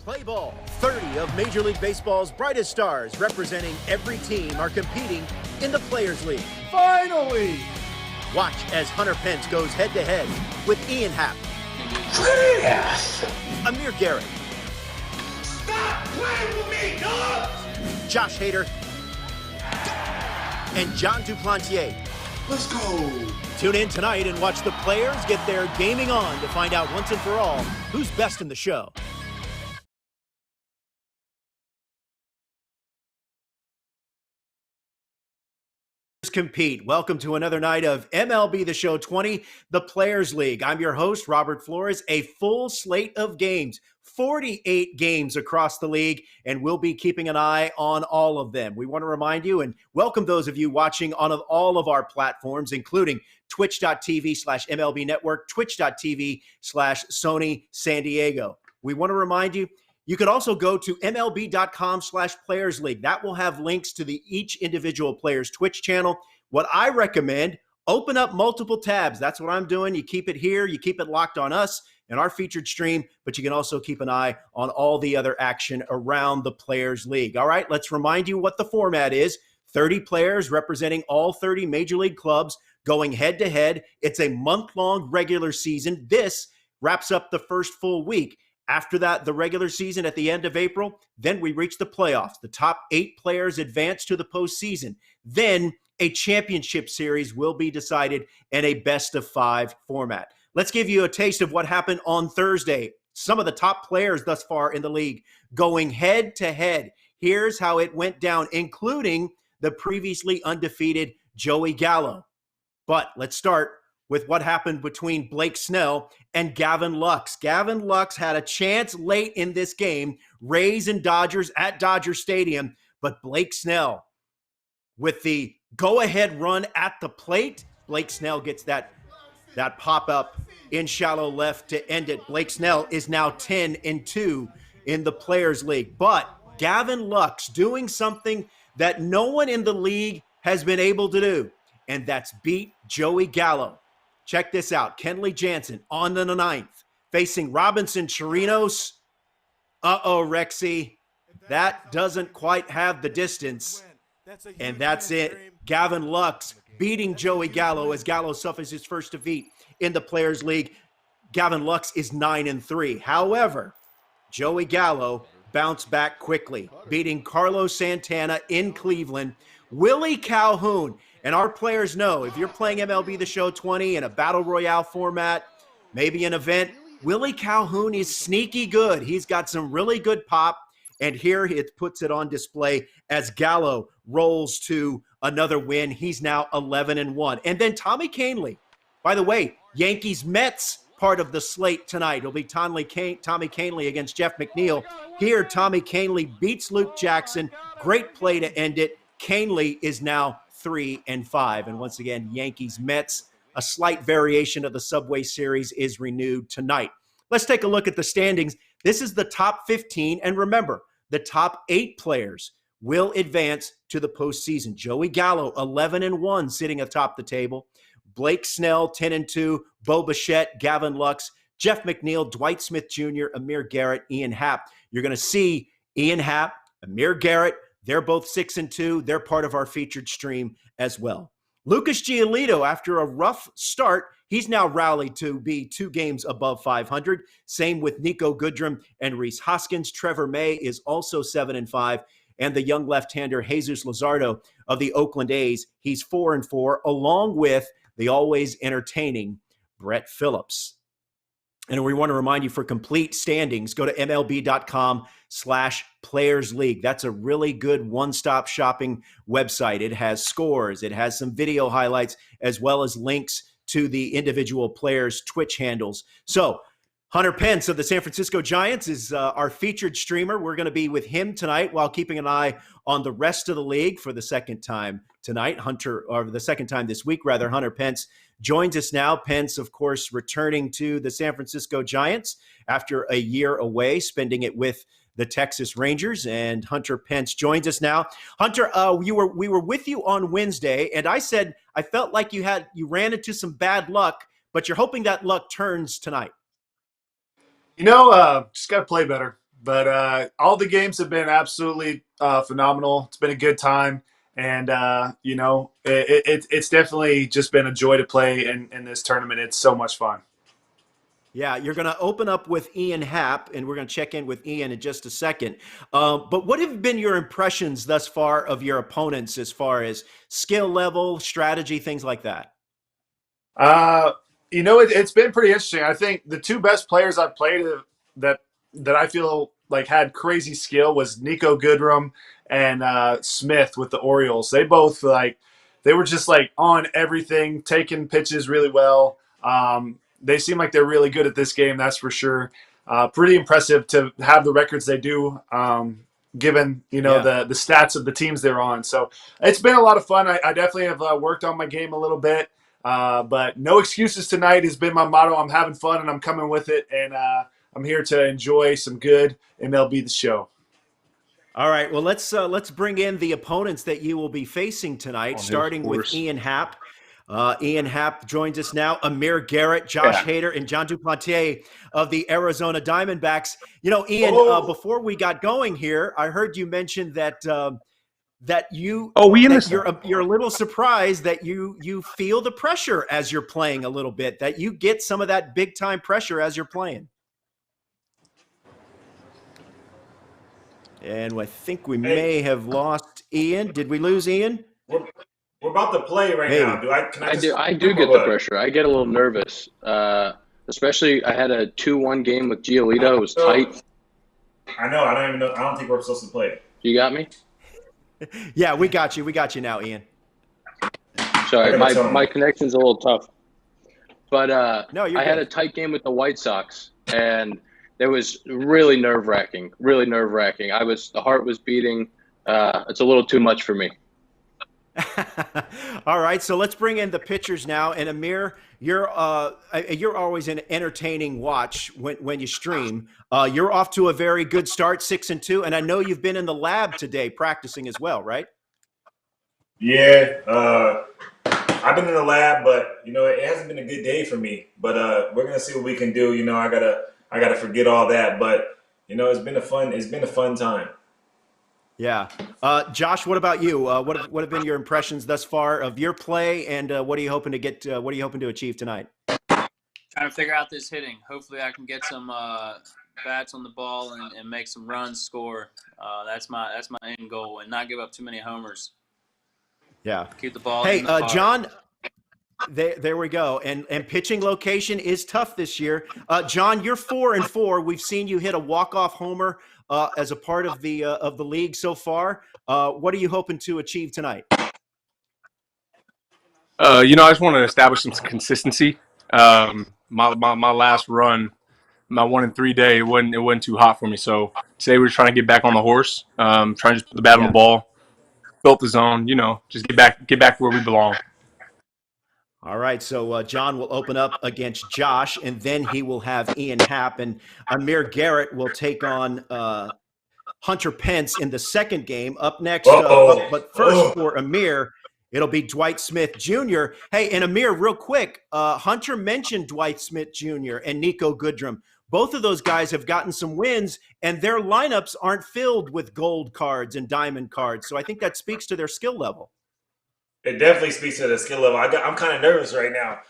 Play ball. 30 of Major League Baseball's brightest stars representing every team are competing in the Players League. Finally! Watch as Hunter Pence goes head-to-head with Ian Happ. Yes! Amir Garrett. Stop playing with me, dog! Josh Hader. And John Duplantier. Let's go! Tune in tonight and watch the players get their gaming on to find out once and for all who's best in the show. Compete. Welcome to another night of MLB The Show 20, the Players League. I'm your host, Robert Flores. A full slate of games, 48 games across the league, and we'll be keeping an eye on all of them. We want to remind you and welcome those of you watching on all of our platforms, including twitch.tv/MLB Network, twitch.tv/Sony San Diego. We want to remind you, you could also go to MLB.com/Players League. That will have links to each individual player's Twitch channel. What I recommend, open up multiple tabs. That's what I'm doing. You keep it here. You keep it locked on us and our featured stream, but you can also keep an eye on all the other action around the Players League. All right, let's remind you what the format is. 30 players representing all 30 Major League clubs going head-to-head. It's a month-long regular season. This wraps up the first full week. After that, the regular season at the end of April, then we reach the playoffs. The top 8 players advance to the postseason. Then a championship series will be decided in a best-of-5 format. Let's give you a taste of what happened on Thursday. Some of the top players thus far in the league going head-to-head. Here's how it went down, including the previously undefeated Joey Gallo. But let's start with what happened between Blake Snell and Gavin Lux. Gavin Lux had a chance late in this game, Rays and Dodgers at Dodger Stadium, but Blake Snell with the go-ahead run at the plate. Blake Snell gets that pop-up in shallow left to end it. Blake Snell is now 10-2 in the Players League. But Gavin Lux doing something that no one in the league has been able to do, and that's beat Joey Gallo. Check this out. Kenley Jansen on the 9th, facing Robinson Chirinos. Rexy. That doesn't quite have the distance. And that's it. Gavin Lux beating Joey Gallo as Gallo suffers his first defeat in the Players League. Gavin Lux is 9-3. However, Joey Gallo bounced back quickly, beating Carlos Santana in Cleveland. Willie Calhoun. And our players know, if you're playing MLB The Show 20 in a Battle Royale format, maybe an event, Willie Calhoun is sneaky good. He's got some really good pop, and here it puts it on display as Gallo rolls to another win. He's now 11-1. And then Tommy Kahnle. By the way, Yankees-Mets part of the slate tonight. It'll be Tommy Kahnle against Jeff McNeil. Here, Tommy Kahnle beats Luke Jackson. Great play to end it. Kahnle is now 3-5. And once again, Yankees-Mets, a slight variation of the Subway Series is renewed tonight. Let's take a look at the standings. This is the top 15. And remember, the top 8 players will advance to the postseason. Joey Gallo, 11-1, sitting atop the table. Blake Snell, 10-2. Bo Bichette, Gavin Lux, Jeff McNeil, Dwight Smith Jr., Amir Garrett, Ian Happ. You're going to see Ian Happ, Amir Garrett, they're both 6-2. They're part of our featured stream as well. Lucas Giolito, after a rough start, he's now rallied to be 2 games above 500. Same with Nico Goodrum and Rhys Hoskins. Trevor May is also 7-5. And the young left-hander Jesus Luzardo of the Oakland A's, he's 4-4, along with the always entertaining Brett Phillips. And we want to remind you, for complete standings, go to MLB.com/Players League. That's a really good one-stop shopping website. It has scores. It has some video highlights, as well as links to the individual players' Twitch handles. So Hunter Pence of the San Francisco Giants is our featured streamer. We're going to be with him tonight while keeping an eye on the rest of the league for the second time tonight. The second time this week, rather. Hunter Pence joins us now. Pence, of course, returning to the San Francisco Giants after a year away, spending it with the Texas Rangers. And Hunter Pence joins us now. Hunter, we were with you on Wednesday, and I said I felt like you ran into some bad luck, but you're hoping that luck turns tonight. You know, just got to play better. But all the games have been absolutely phenomenal. It's been a good time. And, it's definitely just been a joy to play in this tournament. It's so much fun. Yeah, you're going to open up with Ian Happ, and we're going to check in with Ian in just a second. But what have been your impressions thus far of your opponents as far as skill level, strategy, things like that? It's been pretty interesting. I think the two best players I've played that I feel like had crazy skill was Nico Goodrum and Smith with the Orioles. They both they were just on everything, taking pitches really well. They seem like they're really good at this game, that's for sure. Pretty impressive to have the records they do, given the stats of the teams they're on. So it's been a lot of fun. I definitely have worked on my game a little bit. But no excuses tonight has been my motto. I'm having fun and I'm coming with it, and I'm here to enjoy some good MLB The Show. All right, well, let's bring in the opponents that you will be facing tonight, starting with Ian Happ. Ian Happ joins us now. Amir Garrett, Josh Hader, and John Duplantier of the Arizona Diamondbacks. Ian, before we got going here, I heard you mention that you're a little surprised that you feel the pressure as you're playing a little bit, that you get some of that big time pressure as you're playing. And I think we may have lost Ian. Did we lose Ian? We're about to play right now. I do get the pressure. I get a little nervous, especially I had a 2-1 game with Giolito. It was tight. I know. I don't even know. I don't think we're supposed to play. You got me? Yeah, we got you. We got you now, Ian. Sorry, my connection's a little tough. But no, I had a tight game with the White Sox, and it was really nerve-wracking. Really nerve-wracking. The heart was beating. It's a little too much for me. All right, so let's bring in the pitchers now. And Amir, you're always an entertaining watch when you stream. You're off to a very good start, 6-2, and I know you've been in the lab today practicing as well, right? Yeah, I've been in the lab, but it hasn't been a good day for me. But we're gonna see what we can do. I gotta forget all that. But it's been a fun time. Yeah, Josh, what about you? What have been your impressions thus far of your play, and what are you hoping to get? What are you hoping to achieve tonight? Trying to figure out this hitting. Hopefully, I can get some bats on the ball and make some runs, score. That's my end goal, and not give up too many homers. Yeah, keep the ball. Hey, in the John. There we go. And pitching location is tough this year. John, you're 4-4. We've seen you hit a walk-off homer as a part of the league so far. What are you hoping to achieve tonight? I just want to establish some consistency. My last run, my 1-3 day, it wasn't too hot for me. So today we're trying to get back on the horse. Trying to just put the bat on the ball, fill up the zone. Just get back where we belong. All right, so John will open up against Josh, and then he will have Ian Happ, and Amir Garrett will take on Hunter Pence in the second game. Up next, but first for Amir, it'll be Dwight Smith Jr. Hey, and Amir, real quick, Hunter mentioned Dwight Smith Jr. and Nico Goodrum. Both of those guys have gotten some wins, and their lineups aren't filled with gold cards and diamond cards, so I think that speaks to their skill level. It definitely speaks to the skill level. I'm kind of nervous right now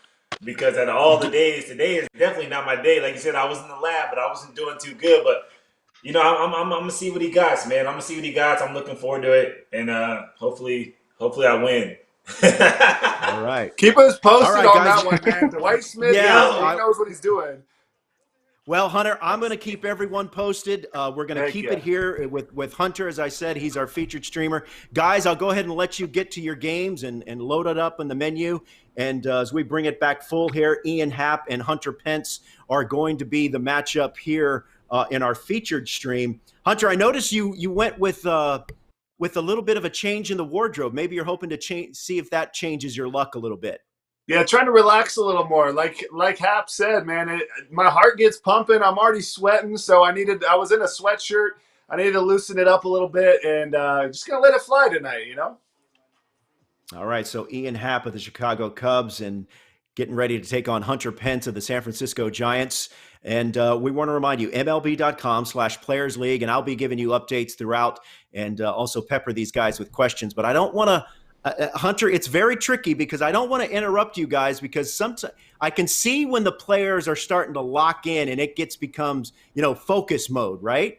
because out of all the days, today is definitely not my day. Like you said, I was in the lab, but I wasn't doing too good. But I'm gonna see what he got, man. I'm gonna see what he got. I'm looking forward to it, and hopefully I win. All right, keep us posted on guys. that one, man. Dwight Smith, he knows what he's doing. Well, Hunter, I'm going to keep everyone posted. We're going to keep it here with Hunter. As I said, he's our featured streamer. Guys, I'll go ahead and let you get to your games and load it up in the menu. And as we bring it back full here, Ian Happ and Hunter Pence are going to be the matchup here in our featured stream. Hunter, I noticed you went with a little bit of a change in the wardrobe. Maybe you're hoping to see if that changes your luck a little bit. Yeah, trying to relax a little more. Like Happ said, man, my heart gets pumping. I'm already sweating, so I was in a sweatshirt. I needed to loosen it up a little bit, and just gonna let it fly tonight, All right, so Ian Happ of the Chicago Cubs, and getting ready to take on Hunter Pence of the San Francisco Giants. And we want to remind you, MLB.com/Players League, and I'll be giving you updates throughout and also pepper these guys with questions. But I don't want to, Hunter, it's very tricky because I don't want to interrupt you guys because sometimes I can see when the players are starting to lock in and it becomes, focus mode, right?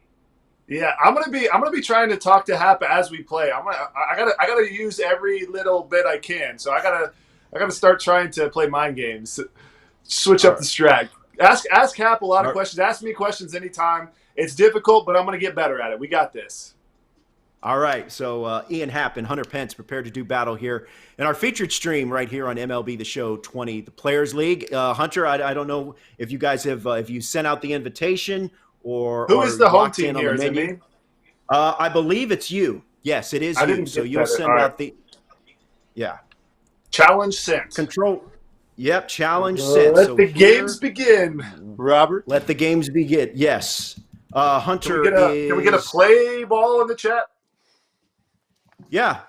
Yeah, I'm gonna be trying to talk to Happ as we play. I gotta use every little bit I can. So I gotta start trying to play mind games, switch up the strat. Ask Happ a lot of questions. Ask me questions anytime. It's difficult, but I'm gonna get better at it. We got this. All right, so Ian Happ and Hunter Pence prepared to do battle here in our featured stream right here on MLB The Show 20, the Players League. Hunter, I don't know if you guys have if you sent out the invitation or who is the home team here? Is it me? I believe it's you. Yes, it is you. So you'll send out the challenge sent. Control. Yep, challenge sent. Let the games begin, Robert. Let the games begin. Yes, Hunter. Can we get a play ball in the chat? Yeah.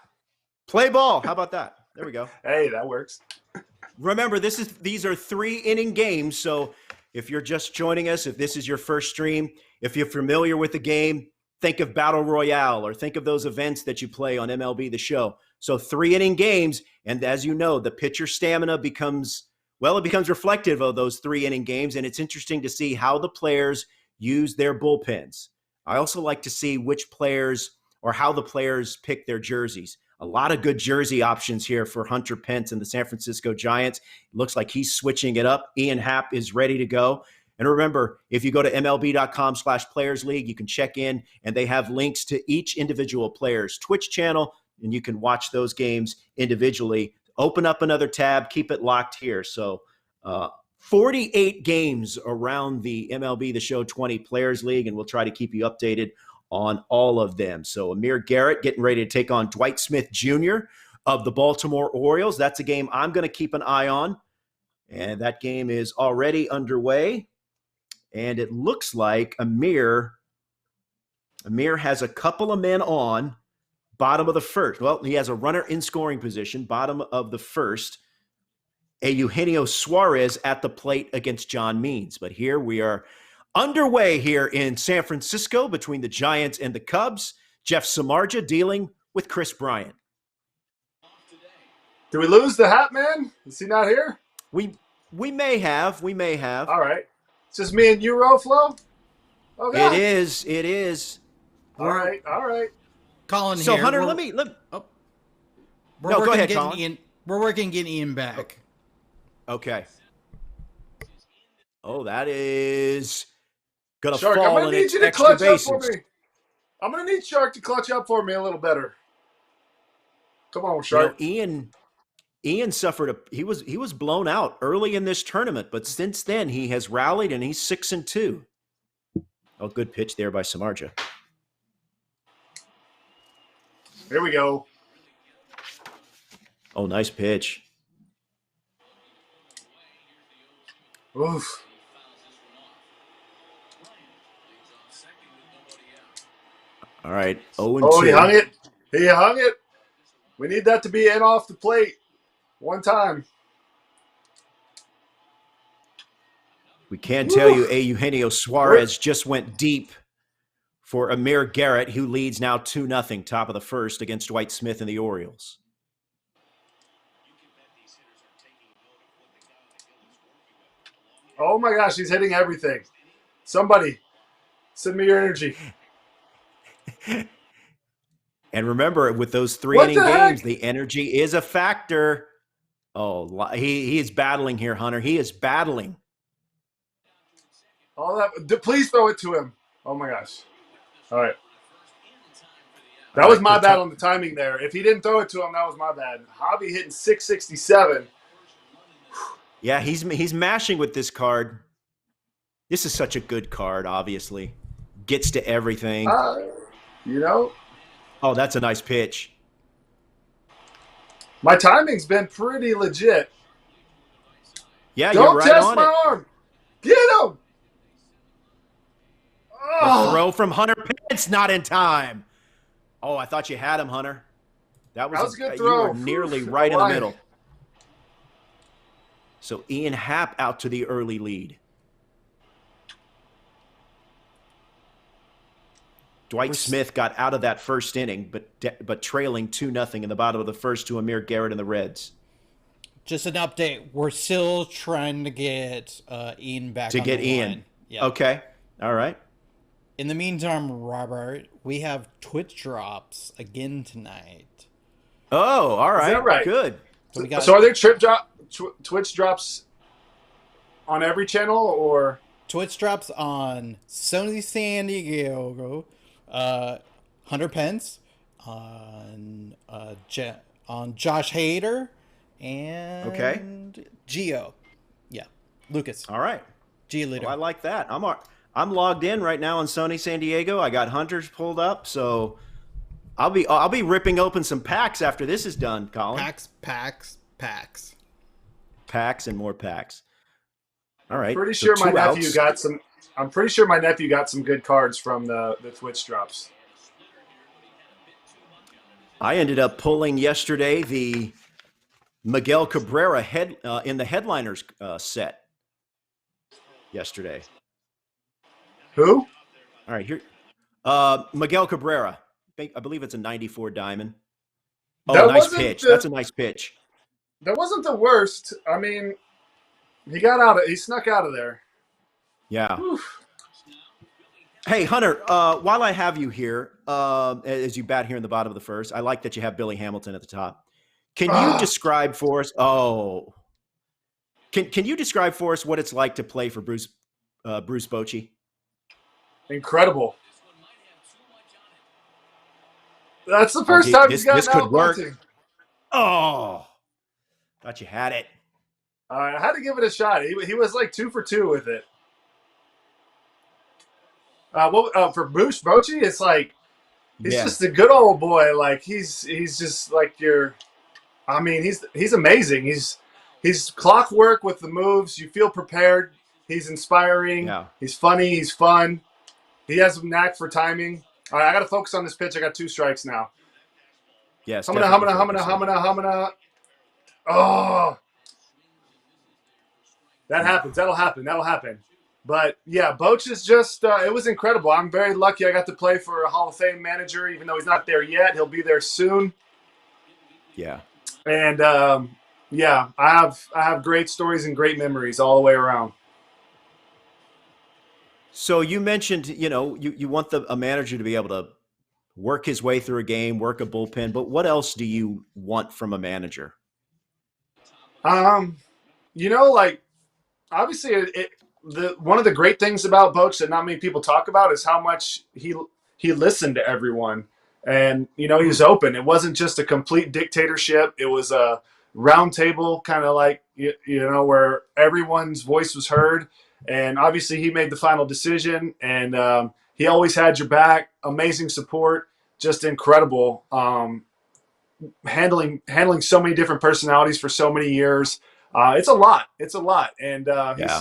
Play ball. How about that? There we go. Hey, that works. Remember, these are 3-inning games. So if you're just joining us, if this is your first stream, if you're familiar with the game, think of Battle Royale or think of those events that you play on MLB The Show. So 3-inning games. And as you know, the pitcher stamina becomes reflective of those 3-inning games. And it's interesting to see how the players use their bullpens. I also like to see which players or how the players pick their jerseys. A lot of good jersey options here for Hunter Pence and the San Francisco Giants. It looks like he's switching it up. Ian Happ is ready to go. And remember, if you go to MLB.com/Players League, you can check in and they have links to each individual player's Twitch channel and you can watch those games individually. Open up another tab, keep it locked here. So 48 games around the MLB The Show 20 Players League, and we'll try to keep you updated on all of them. So Amir Garrett getting ready to take on Dwight Smith Jr. of the Baltimore Orioles. That's a game I'm going to keep an eye on. And that game is already underway. And it looks like Amir has a couple of men on bottom of the first. Well, he has a runner in scoring position, bottom of the first. Eugenio Suarez at the plate against John Means. But here we are underway here in San Francisco between the Giants and the Cubs. Jeff Samardzija dealing with Chris Bryant. Did we lose the Hat man? Is he not here? We may have. All right. It's just me and you, Flo? Oh, God. It is. All right. Colin so, here. Hunter, we're, let me. Oh. No, go ahead, Colin. We're working getting Ian back. Okay. Oh, that is gonna Shark, fall I'm gonna in need its you to extra clutch bases. up for me. I'm gonna need Shark to clutch up for me a little better. Come on, Shark. Ian suffered he was blown out early in this tournament, but since then he has rallied and he's 6-2. Oh, good pitch there by Samardzija. Here we go. Oh, nice pitch. Oof. All right, 0-2. Oh, he hung it. We need that to be in off the plate. One time. We can tell you Eugenio Suarez just went deep for Amir Garrett, who leads now 2-0, top of the first against Dwight Smith and the Orioles. Oh, my gosh, he's hitting everything. Somebody, send me your energy. And remember, with those 3-inning games, the energy is a factor. Oh, he is battling here, Hunter. He is battling. All that. Please throw it to him. Oh, my gosh. All right. That was my bad on the timing there. If he didn't throw it to him, that was my bad. Javi hitting 667. Yeah, he's mashing with this card. This is such a good card, obviously. Gets to everything. You know. Oh, that's a nice pitch. My timing's been pretty legit. Yeah, you're right on it. Don't test my arm. Get him. The throw from Hunter Pence, not in time. Oh, I thought you had him, Hunter. That was a good throw. You were nearly right in the middle. So Ian Happ out to the early lead. Dwight Smith got out of that first inning, but trailing 2-0 in the bottom of the first to Amir Garrett and the Reds. Just an update. We're still trying to get Ian back on the line. Yeah. Okay. All right. In the meantime, Robert, we have Twitch drops again tonight. Oh, all right. Is that right? Good. So are there Twitch drops on every channel, or Twitch drops on Sony San Diego, Hunter Pence, on Josh Hader, and Gio. Yeah, Lucas. All right. Giolito. Well, I like that. I'm logged in right now on Sony San Diego. I got Hunters pulled up, so I'll be ripping open some packs after this is done, Colin. Packs. Packs and more packs. All right. I'm pretty sure my nephew got some good cards from the Twitch drops. I ended up pulling yesterday the Miguel Cabrera in the headliners set yesterday. Who? All right, here. Miguel Cabrera. I believe it's a 94 diamond. Oh, nice pitch. That's a nice pitch. That wasn't the worst. I mean, he snuck out of there. Yeah. Oof. Hey, Hunter, while I have you here, as you bat here in the bottom of the first, I like that you have Billy Hamilton at the top. Can you describe for us? Oh, can you describe for us what it's like to play for Bruce Bochy? Incredible. That's the first time he's gotten this could out work. bunting. Oh, thought you had it. I had to give it a shot. He was like 2 for 2 with it. For Bruce Bochy, it's like he's just a good old boy. Like he's just like he's amazing. He's clockwork with the moves. You feel prepared. He's inspiring. Yeah. He's funny. He's fun. He has a knack for timing. All right, I got to focus on this pitch. I got 2 strikes now. Yes. Humana. Oh, that happens. That'll happen. But yeah, Boch is just, it was incredible. I'm very lucky I got to play for a Hall of Fame manager, even though he's not there yet. He'll be there soon. Yeah. And I have great stories and great memories all the way around. So you mentioned, you want a manager to be able to work his way through a game, work a bullpen, but what else do you want from a manager? Obviously one of the great things about Boch that not many people talk about is how much he listened to everyone. And, he was open. It wasn't just a complete dictatorship. It was a round table, kind of like, where everyone's voice was heard. And obviously he made the final decision, and he always had your back. Amazing support, just incredible. Handling so many different personalities for so many years. It's a lot. And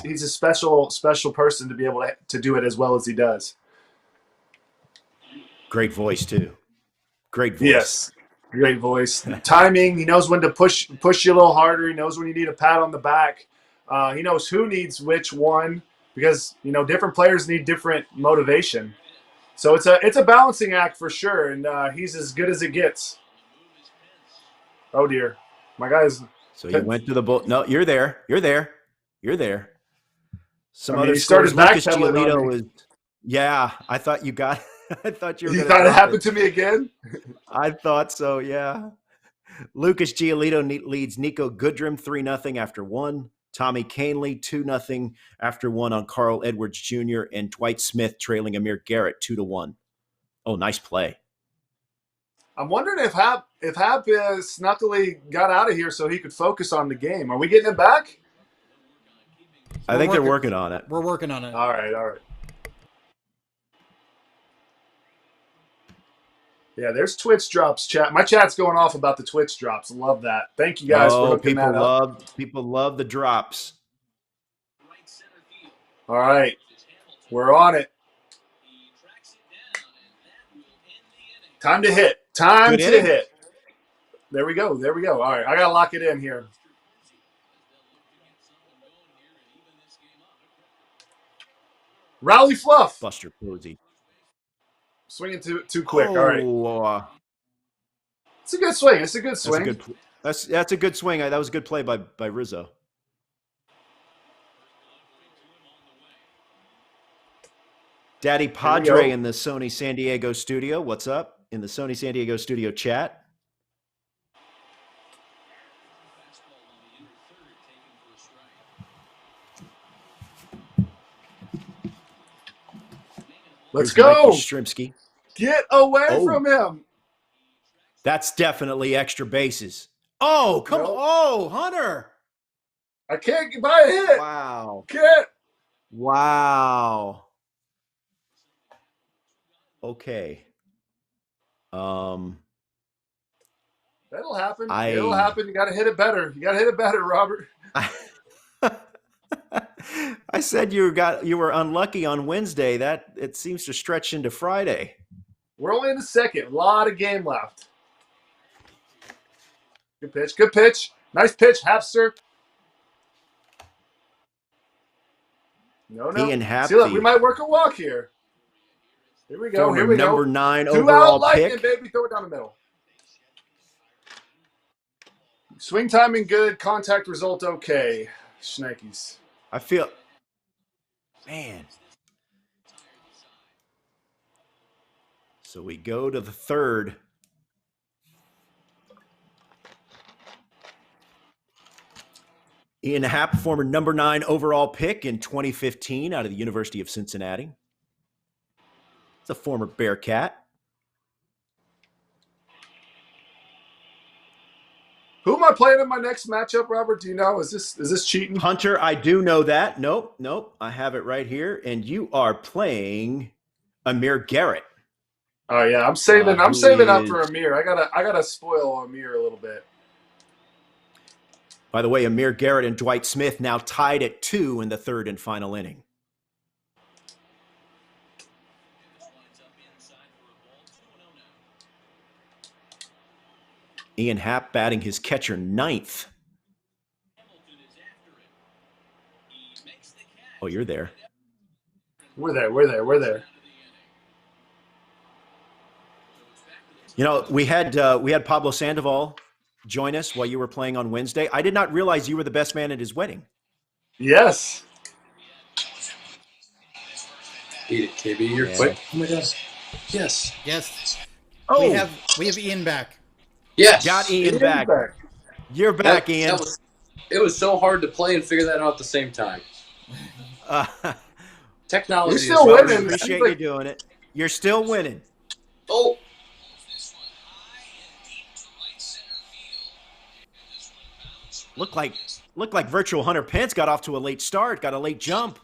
he's a special person to be able to do it as well as he does. Great voice too. Great voice. Yes. Great voice. Timing. He knows when to push you a little harder. He knows when you need a pat on the back. He knows who needs which one, because different players need different motivation. So it's a balancing act for sure, and he's as good as it gets. Oh dear, my guy's. So you went to the bull. No, you're there. Some other he started scores. Lucas backpedaling on Giolito me. is. Yeah, I thought you got. I thought you were. You thought it happened to me again? I thought so. Yeah. Lucas Giolito leads Nico Goodrum 3-0 after 1. Tommy Canley 2-0 after 1 on Carl Edwards Jr. and Dwight Smith trailing Amir Garrett 2-1. Oh, nice play. I'm wondering if Happ snuckily got out of here so he could focus on the game. Are we getting it back? I think they're working on it. We're working on it. All right. Yeah, there's Twitch drops, chat. My chat's going off about the Twitch drops. Love that. Thank you guys for hooking that up. People love the drops. All right. We're on it. Time to hit. Hit. There we go. All right. I got to lock it in here. Rowley Fluff. Buster Posey. Swinging too quick. All right. It's a good swing. It's a good swing. That's a good swing. That was a good play by Rizzo. Daddy Padre in the Sony San Diego studio. What's up? In the Sony San Diego studio chat. Let's go. Strimsky. Get away from him. That's definitely extra bases. Oh, come on. Oh, Hunter. I can't buy a hit. Wow. Can't. Wow. Okay. That'll happen. It'll happen. You got to hit it better. You got to hit it better, Robert. I said you were unlucky on Wednesday. That it seems to stretch into Friday. We're only in the second. A lot of game left. Good pitch. Good pitch. Nice pitch, Hapster. No. Ian Happ. See, look, we might work a walk here. Here we go. Here we go. Number 9 2 overall out, pick. lightning, baby. Throw it down the middle. Swing timing good. Contact result okay. Schneckes. I feel, man. So we go to the third. Ian Happ, former number 9 overall pick in 2015 out of the University of Cincinnati. He's a former Bearcat. Who am I playing in my next matchup, Robert? Do you know? Is this cheating? Hunter, I do know that. Nope. I have it right here. And you are playing Amir Garrett. Oh yeah, I'm saving up for Amir. I gotta spoil Amir a little bit. By the way, Amir Garrett and Dwight Smith now tied at 2 in the third and final inning. Ian Happ batting his catcher 9th. Oh, you're there. We're there. You know, we had Pablo Sandoval join us while you were playing on Wednesday. I did not realize you were the best man at his wedding. Yes. Eat it, KB. You're quick. Oh my God. Yes. Oh, we have Ian back. Yes. Got Ian back. You're back, Ian. It was so hard to play and figure that out at the same time. Technology. You're still winning. I appreciate you doing it. You're still winning. Oh. Looked like virtual Hunter Pence got off to a late start, got a late jump.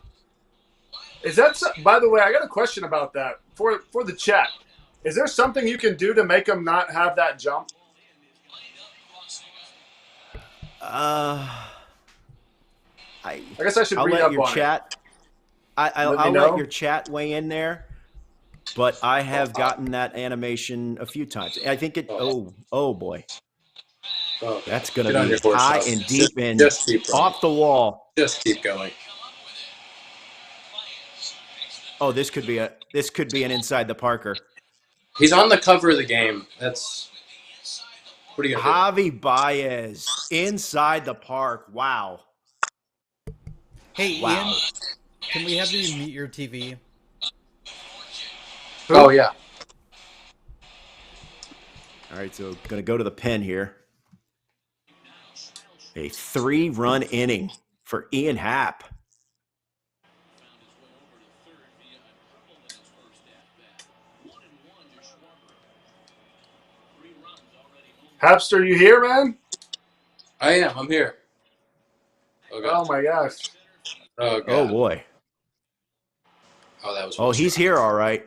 Is that? By the way, I got a question about that for the chat. Is there something you can do to make him not have that jump? I guess I should I'll read let up your on chat. I'll let your chat weigh in there. But I have gotten that animation a few times. I think it. Oh boy. Oh, that's going to be high and deep and off the wall. Just keep going. Oh, this could be an inside the Parker. He's on the cover of the game. That's what are you gonna do? Javi Baez inside the park. Wow. Hey, wow. Ian, can we have you mute your TV? Oh yeah. All right, so going to go to the pen here. A 3-run inning for Ian Happ. Hapster, you here, man? I am. I'm here. Oh my gosh. Oh, God. Oh boy. Oh, that was. Oh, he's here, all right.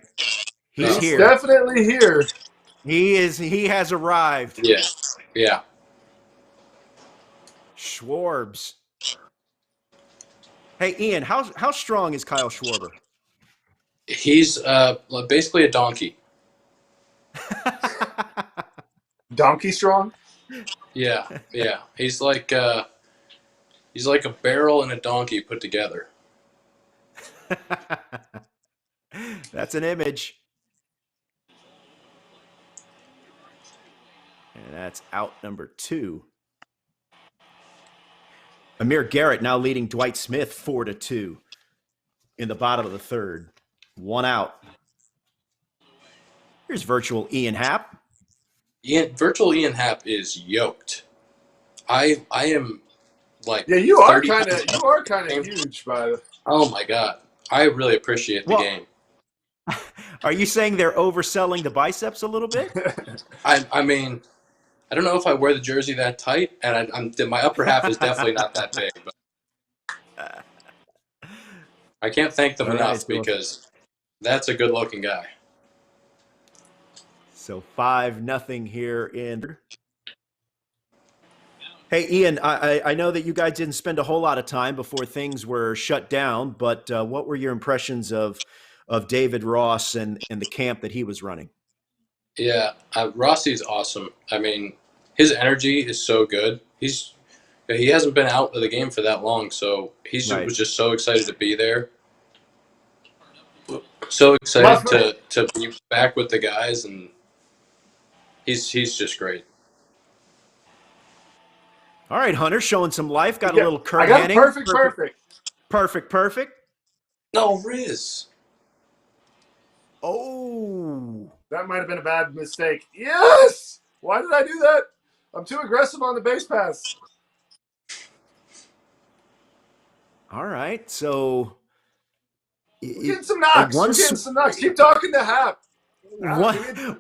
He's here. Definitely here. He is. He has arrived. Yeah. Yeah. Schwarbs. Hey, Ian, how strong is Kyle Schwarber? He's basically a donkey. Donkey strong? Yeah. He's like a barrel and a donkey put together. That's an image. And that's out number 2. Amir Garrett now leading Dwight Smith 4-2 in the bottom of the 3rd. 1 out. Here's virtual Ian Happ. Virtual Ian Happ is yoked. I am like, yeah, you are kind of huge, by the. Oh my god, I really appreciate the game. Are you saying they're overselling the biceps a little bit? I mean, I don't know if I wear the jersey that tight, and my upper half is definitely not that big. But I can't thank them enough because that's a good-looking guy. So 5-0 here in. Hey, Ian, I know that you guys didn't spend a whole lot of time before things were shut down, but what were your impressions of David Ross and the camp that he was running? Yeah, Rossi's awesome. I mean, his energy is so good. He hasn't been out of the game for that long, so was just so excited to be there. So excited to be back with the guys, and he's just great. All right, Hunter, showing some life. Got a little Kurt I got Hennig. Perfect. No, Riz. Oh. That might have been a bad mistake. Yes! Why did I do that? I'm too aggressive on the base pass. All right, so we're getting some knocks. Keep talking to Happ.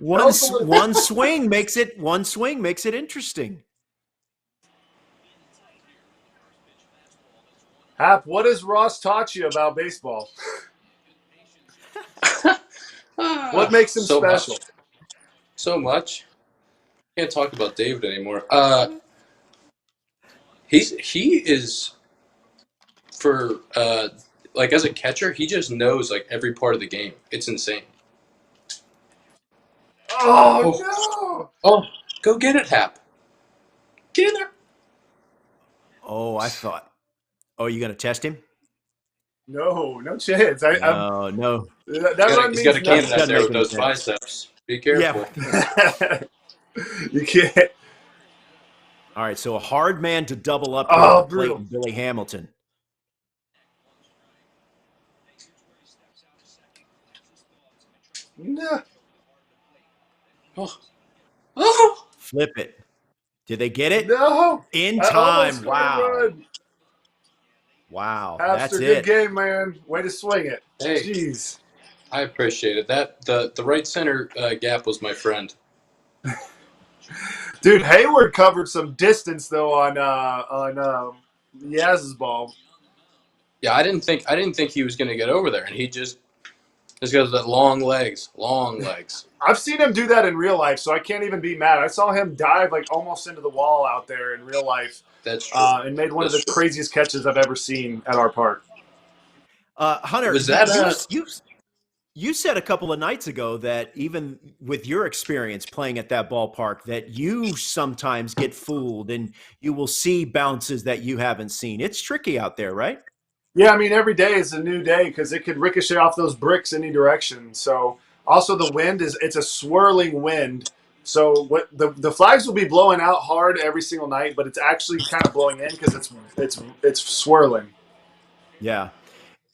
One swing makes it interesting. Happ, what has Ross taught you about baseball? What makes him special? So much. Can't talk about David anymore. He is for like as a catcher, he just knows like every part of the game. It's insane. Oh no! Oh, go get it, Happ. Get in there. Oh, I thought. Oh, you gonna test him? No chance. No. That run he's got a means cannon out there with those biceps. Be careful. Yeah. You can't. All right, so a hard man to double up brutal. Billy Hamilton. No. Oh. Flip it. Did they get it? No. In time. Wow. Wow. That's a good game, man. Way to swing it. Hey. Jeez. I appreciate it. That the right center gap was my friend. Dude, Hayward covered some distance though on Yaz's ball. Yeah, I didn't think he was going to get over there, and he just goes that long legs. I've seen him do that in real life, so I can't even be mad. I saw him dive like almost into the wall out there in real life. That's true. And made one of the craziest catches I've ever seen at our park. Hunter, was that you said a couple of nights ago that even with your experience playing at that ballpark, that you sometimes get fooled and you will see bounces that you haven't seen. It's tricky out there, right? Yeah, I mean, every day is a new day because it could ricochet off those bricks any direction. So also the wind it's a swirling wind. So what the flags will be blowing out hard every single night, but it's actually kind of blowing in because it's swirling. Yeah.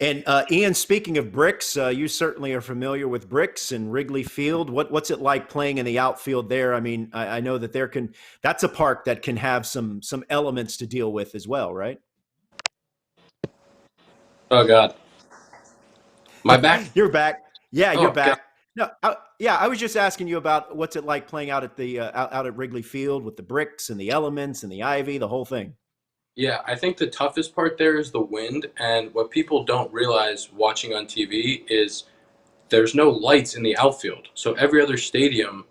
And Ian, speaking of bricks, you certainly are familiar with bricks and Wrigley Field. What's it like playing in the outfield there? I mean, I know that that's a park that can have some elements to deal with as well, right? Oh God, my back. You're back. Yeah, you're back. God. No, I was just asking you about what's it like playing out at the out at Wrigley Field with the bricks and the elements and the ivy, the whole thing. Yeah, I think the toughest part there is the wind, and what people don't realize watching on TV is there's no lights in the outfield. So every other stadium,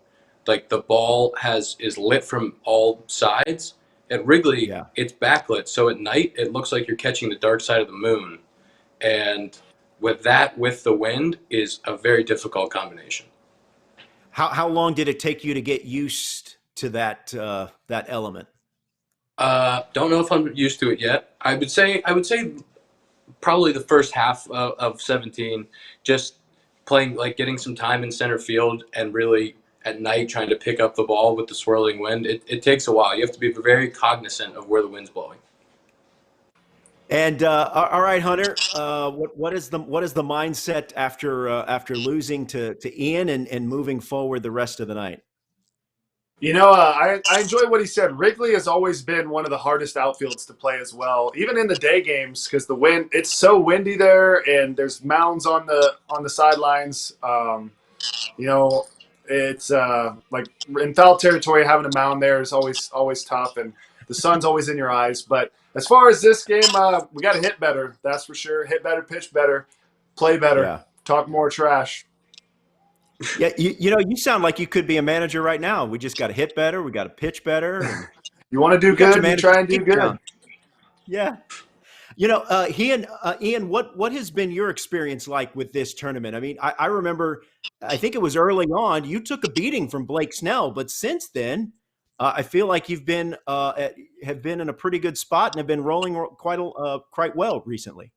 like the ball is lit from all sides. At Wrigley, It's backlit, so at night it looks like you're catching the dark side of the moon, and with the wind is a very difficult combination. How long did it take you to get used to that element? Don't know if I'm used to it yet. I would say probably the first half of 17, just playing, like getting some time in center field and really at night trying to pick up the ball with the swirling wind, it takes a while. You have to be very cognizant of where the wind's blowing. And all right, Hunter, what is the mindset after losing to Ian and moving forward the rest of the night? I enjoy what he said. Wrigley has always been one of the hardest outfields to play as well, even in the day games, because the wind, it's so windy there, and there's mounds on the sidelines. It's like in foul territory, having a mound there is always tough, and the sun's always in your eyes. But as far as this game, we got to hit better. That's for sure. Hit better, pitch better, play better, talk more trash. Yeah, you sound like you could be a manager right now. We just got to hit better. We got to pitch better. And you want to do good, you try and do good. Down. Yeah. Ian, what has been your experience like with this tournament? I mean, I remember, I think it was early on, you took a beating from Blake Snell, but since then, I feel like you've been have been in a pretty good spot and have been rolling quite well recently.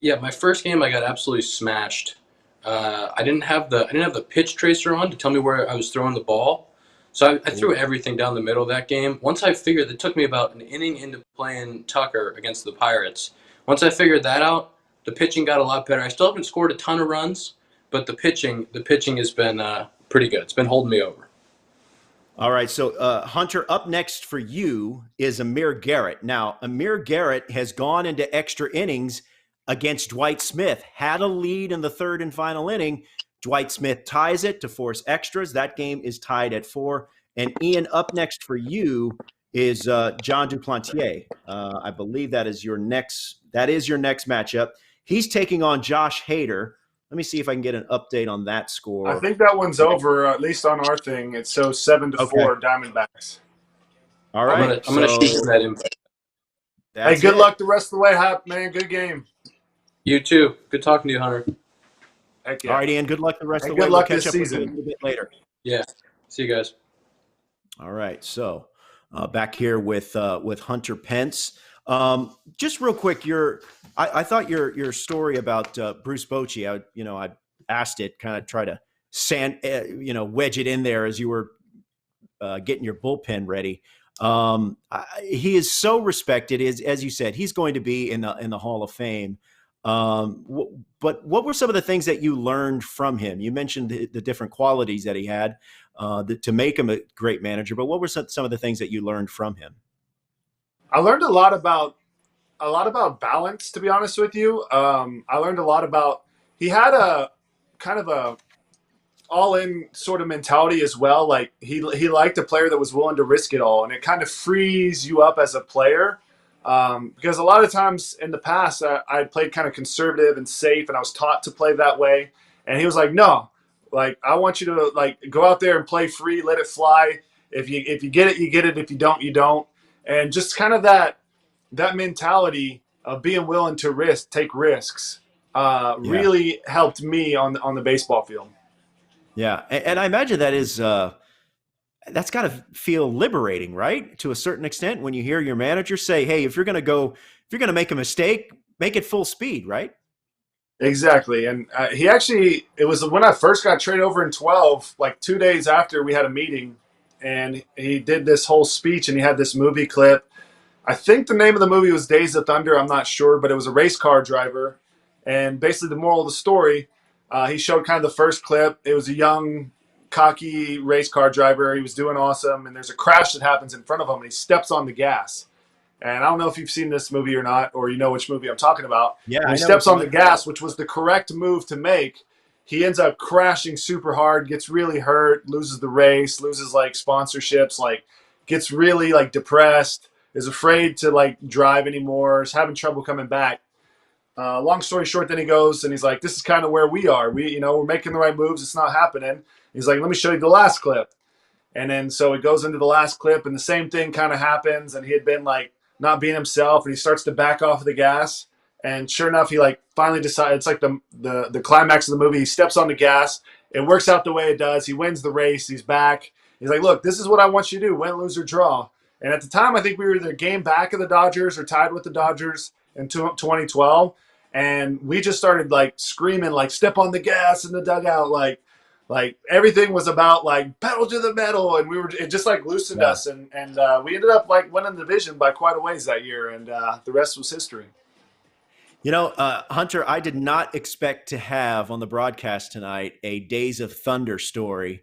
Yeah, my first game I got absolutely smashed. I didn't have the pitch tracer on to tell me where I was throwing the ball. So I threw everything down the middle of that game. Once I figured, it took me about an inning into playing Tucker against the Pirates. Once I figured that out, the pitching got a lot better. I still haven't scored a ton of runs, but the pitching has been pretty good. It's been holding me over. All right, so Hunter, up next for you is Amir Garrett. Now, Amir Garrett has gone into extra innings against Dwight Smith, had a lead in the third and final inning. Dwight Smith ties it to force extras. That game is tied at 4. And Ian, up next for you is John Duplantier. I believe that is your next matchup. He's taking on Josh Hader. Let me see if I can get an update on that score. I think that one's over, at least on our thing. It shows 7-4 Diamondbacks. All right. I'm gonna shoot that in. Hey, good luck the rest of the way, Happ, man. Good game. You too. Good talking to you, Hunter. Heck yeah. All right, Ian. Good luck the rest of the way. Good luck we'll catch this up season. with you a little bit later. Yeah. See you guys. All right. So back here with Hunter Pence. Just real quick, I thought your story about Bruce Bochy. I asked it, kind of try to wedge it in there as you were getting your bullpen ready. He is so respected, as you said. He's going to be in the Hall of Fame. But what were some of the things that you learned from him? You mentioned the different qualities that he had to make him a great manager. But what were some of the things that you learned from him? I learned a lot about balance, to be honest with you. I learned a lot about, he had a kind of a all-in sort of mentality as well. Like he liked a player that was willing to risk it all, and it kind of frees you up as a player. Because a lot of times in the past, I played kind of conservative and safe, and I was taught to play that way. And he was like, no, like, I want you to like go out there and play free, let it fly. If you get it, you get it. If you don't, you don't. And just kind of that mentality of being willing to take risks, really helped me on the baseball field. Yeah. And I imagine that is, that's got to feel liberating, right? To a certain extent, when you hear your manager say, hey, if you're going to make a mistake, make it full speed, right? Exactly. And it was when I first got traded over in 12, like 2 days after we had a meeting, and he did this whole speech, and he had this movie clip. I think the name of the movie was Days of Thunder. I'm not sure, but it was a race car driver. And basically the moral of the story, he showed kind of the first clip. It was a young, cocky race car driver. He was doing awesome, and there's a crash that happens in front of him, and he steps on the gas. And I don't know if you've seen this movie or not, or you know which movie I'm talking about. Yeah, when he steps on the gas, which was the correct move to make. He ends up crashing super hard, gets really hurt, loses the race, loses like sponsorships, like gets really like depressed, is afraid to like drive anymore, is having trouble coming back. Long story short, then he goes and he's like, this is kind of where we are. We're making the right moves. It's not happening. He's like, let me show you the last clip. And then so it goes into the last clip, and the same thing kind of happens. And he had been like not being himself, and he starts to back off of the gas. And sure enough, he like finally decides, it's like the climax of the movie. He steps on the gas. It works out the way it does. He wins the race. He's back. He's like, look, this is what I want you to do. Win, lose, or draw. And at the time, I think we were either game back of the Dodgers or tied with the Dodgers in 2012. and we just started like screaming, like step on the gas in the dugout, like everything was about like pedal to the metal, and it just like loosened us, and we ended up like winning the division by quite a ways that year, and the rest was history. You know, Hunter, I did not expect to have on the broadcast tonight a Days of Thunder story,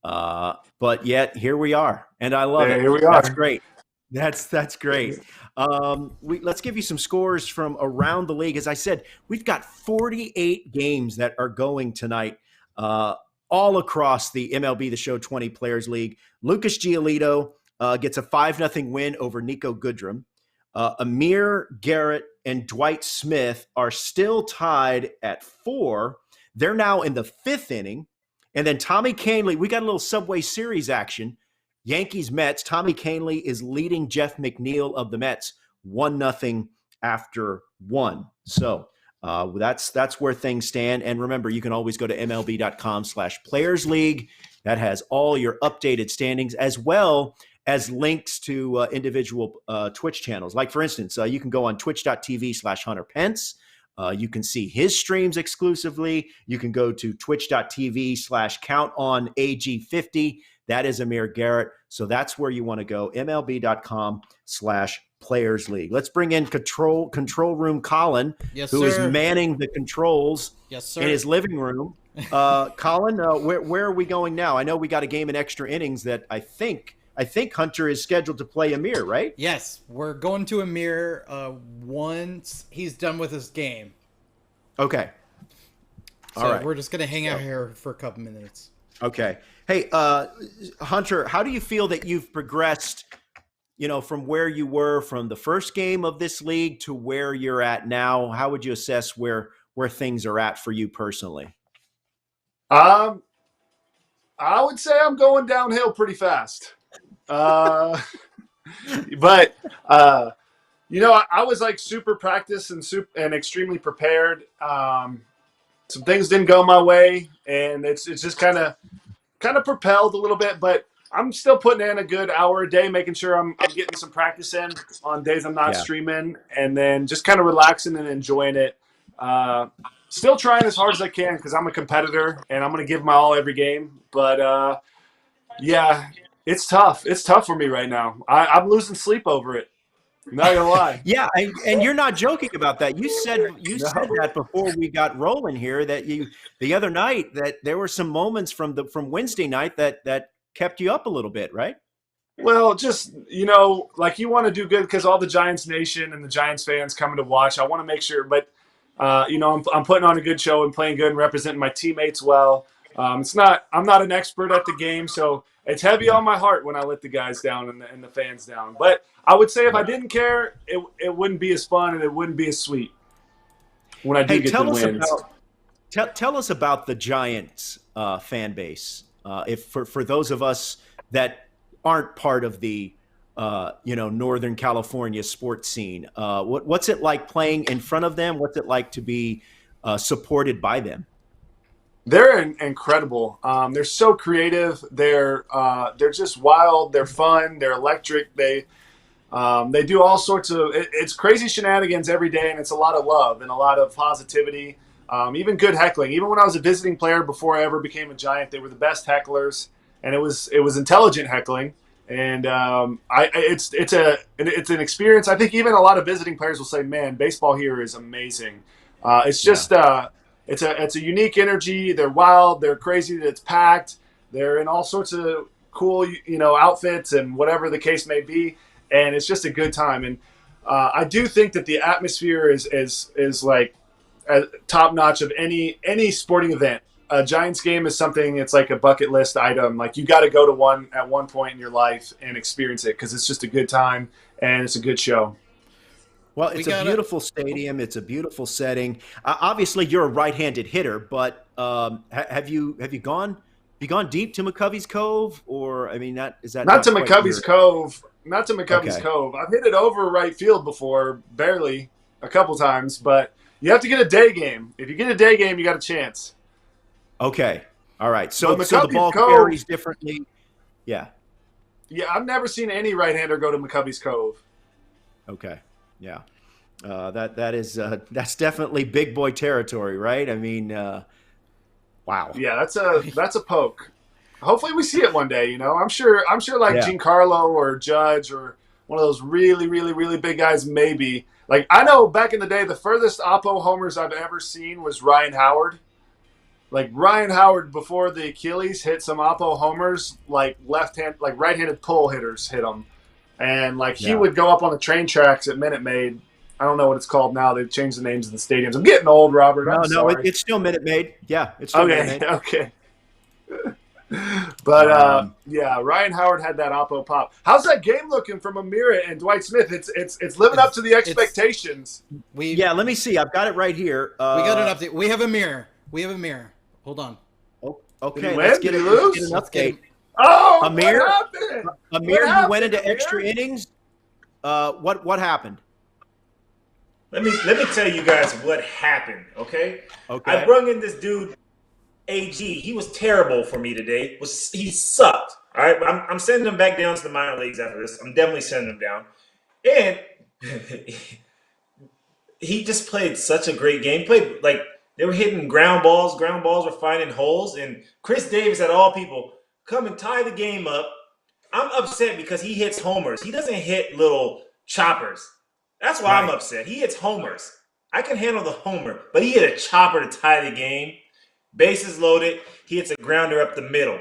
but yet here we are, and I love it. Here we are. That's great. That's great. Let's give you some scores from around the league. As I said, we've got 48 games that are going tonight, all across the MLB The Show 20 Players League. Lucas Giolito gets a 5-0 win over Nico Goodrum. Amir Garrett and Dwight Smith are still tied at 4. They're now in the 5th inning. And then Tommy Kahnle, we got a little Subway Series action. Yankees-Mets. Tommy Kahnle is leading Jeff McNeil of the Mets 1-0 after 1. So that's where things stand. And remember, you can always go to MLB.com/Players League. That has all your updated standings as well as links to individual Twitch channels. Like, for instance, you can go on twitch.tv/Hunter Pence. You can see his streams exclusively. You can go to twitch.tv/CountOnAG50. That is Amir Garrett. So that's where you want to go, MLB.com/Players League. Let's bring in control room Colin, who is manning the controls in his living room. Colin, where are we going now? I know we got a game in extra innings that I think Hunter is scheduled to play Amir, right? Yes, we're going to Amir once he's done with his game. Okay. All right. We're just going to hang out here for a couple minutes. Okay. Hey, Hunter, how do you feel that you've progressed, from where you were from the first game of this league to where you're at now? How would you assess where things are at for you personally? I would say I'm going downhill pretty fast. But I was like super practiced and extremely prepared. Some things didn't go my way, and it's just kind of propelled a little bit, but I'm still putting in a good hour a day, making sure I'm getting some practice in on days I'm not streaming, and then just kind of relaxing and enjoying it. Still trying as hard as I can because I'm a competitor and I'm going to give my all every game. But it's tough. It's tough for me right now. I'm losing sleep over it. I'm not gonna lie. Yeah, and you're not joking about that. You said that before we got rolling here, that the other night that there were some moments from Wednesday night that kept you up a little bit, right? Well, just like you want to do good because all the Giants Nation and the Giants fans coming to watch. I want to make sure, but I'm putting on a good show and playing good and representing my teammates well. I'm not an expert at the game, so it's heavy on my heart when I let the guys down and the fans down. But I would say if I didn't care, it wouldn't be as fun and it wouldn't be as sweet when I do get the wins. Tell us about the Giants fan base. If for those of us that aren't part of the Northern California sports scene, what's it like playing in front of them? What's it like to be supported by them? They're incredible. They're so creative. They're just wild. They're fun. They're electric. They do all sorts of it's crazy shenanigans every day, and it's a lot of love and a lot of positivity. Even good heckling. Even when I was a visiting player before I ever became a Giant, they were the best hecklers, and it was intelligent heckling. And it's an experience. I think even a lot of visiting players will say, "Man, baseball here is amazing." It's just. It's a unique energy. They're wild. They're crazy. It's packed. They're in all sorts of cool, outfits and whatever the case may be. And it's just a good time. And I do think that the atmosphere is like top notch of any sporting event. A Giants game is something. It's like a bucket list item. Like you got to go to one at one point in your life and experience it because it's just a good time and it's a good show. Well, it's a beautiful stadium. It's a beautiful setting. Obviously, you're a right-handed hitter, but have you gone deep to McCovey's Cove, or I mean, not to McCovey's Cove. Not to McCovey's Cove. I've hit it over right field before, barely, a couple times, but you have to get a day game. If you get a day game, you got a chance. Okay, all right. So the ball carries differently. Yeah. Yeah, I've never seen any right-hander go to McCovey's Cove. Okay. Yeah. That's definitely big boy territory, right? I mean, wow. Yeah, that's a poke. Hopefully we see it one day, you know. I'm sure like Giancarlo or Judge or one of those really, really, really big guys, maybe. Like, I know back in the day, the furthest Oppo homers I've ever seen was Ryan Howard. Like, Ryan Howard, before the Achilles, hit some Oppo homers, like right-handed pull hitters hit him. And, like, he would go up on the train tracks at Minute Maid. I don't know what it's called now. They've changed the names of the stadiums. I'm getting old, Robert. I'm sorry. It's still Minute Maid. Yeah, it's still Minute Maid. Okay. But yeah, Ryan Howard had that Oppo pop. How's that game looking from Amir and Dwight Smith? It's living up to the expectations. Let me see. I've got it right here. We got an update. We have Amir. Hold on. Okay, let's get an update. Oh, Amir, what happened? Amir, you went into extra innings. What happened? Let me tell you guys what happened. Okay. I brung in this dude. AG, he was terrible for me today. He sucked. All right, I'm sending him back down to the minor leagues after this. I'm definitely sending him down. And he just played such a great game. Played like they were hitting ground balls. Ground balls were finding holes. And Chris Davis, at all people, come and tie the game up. I'm upset because he hits homers. He doesn't hit little choppers. That's why I'm upset. He hits homers. I can handle the homer, but he hit a chopper to tie the game. Bases loaded. He hits a grounder up the middle.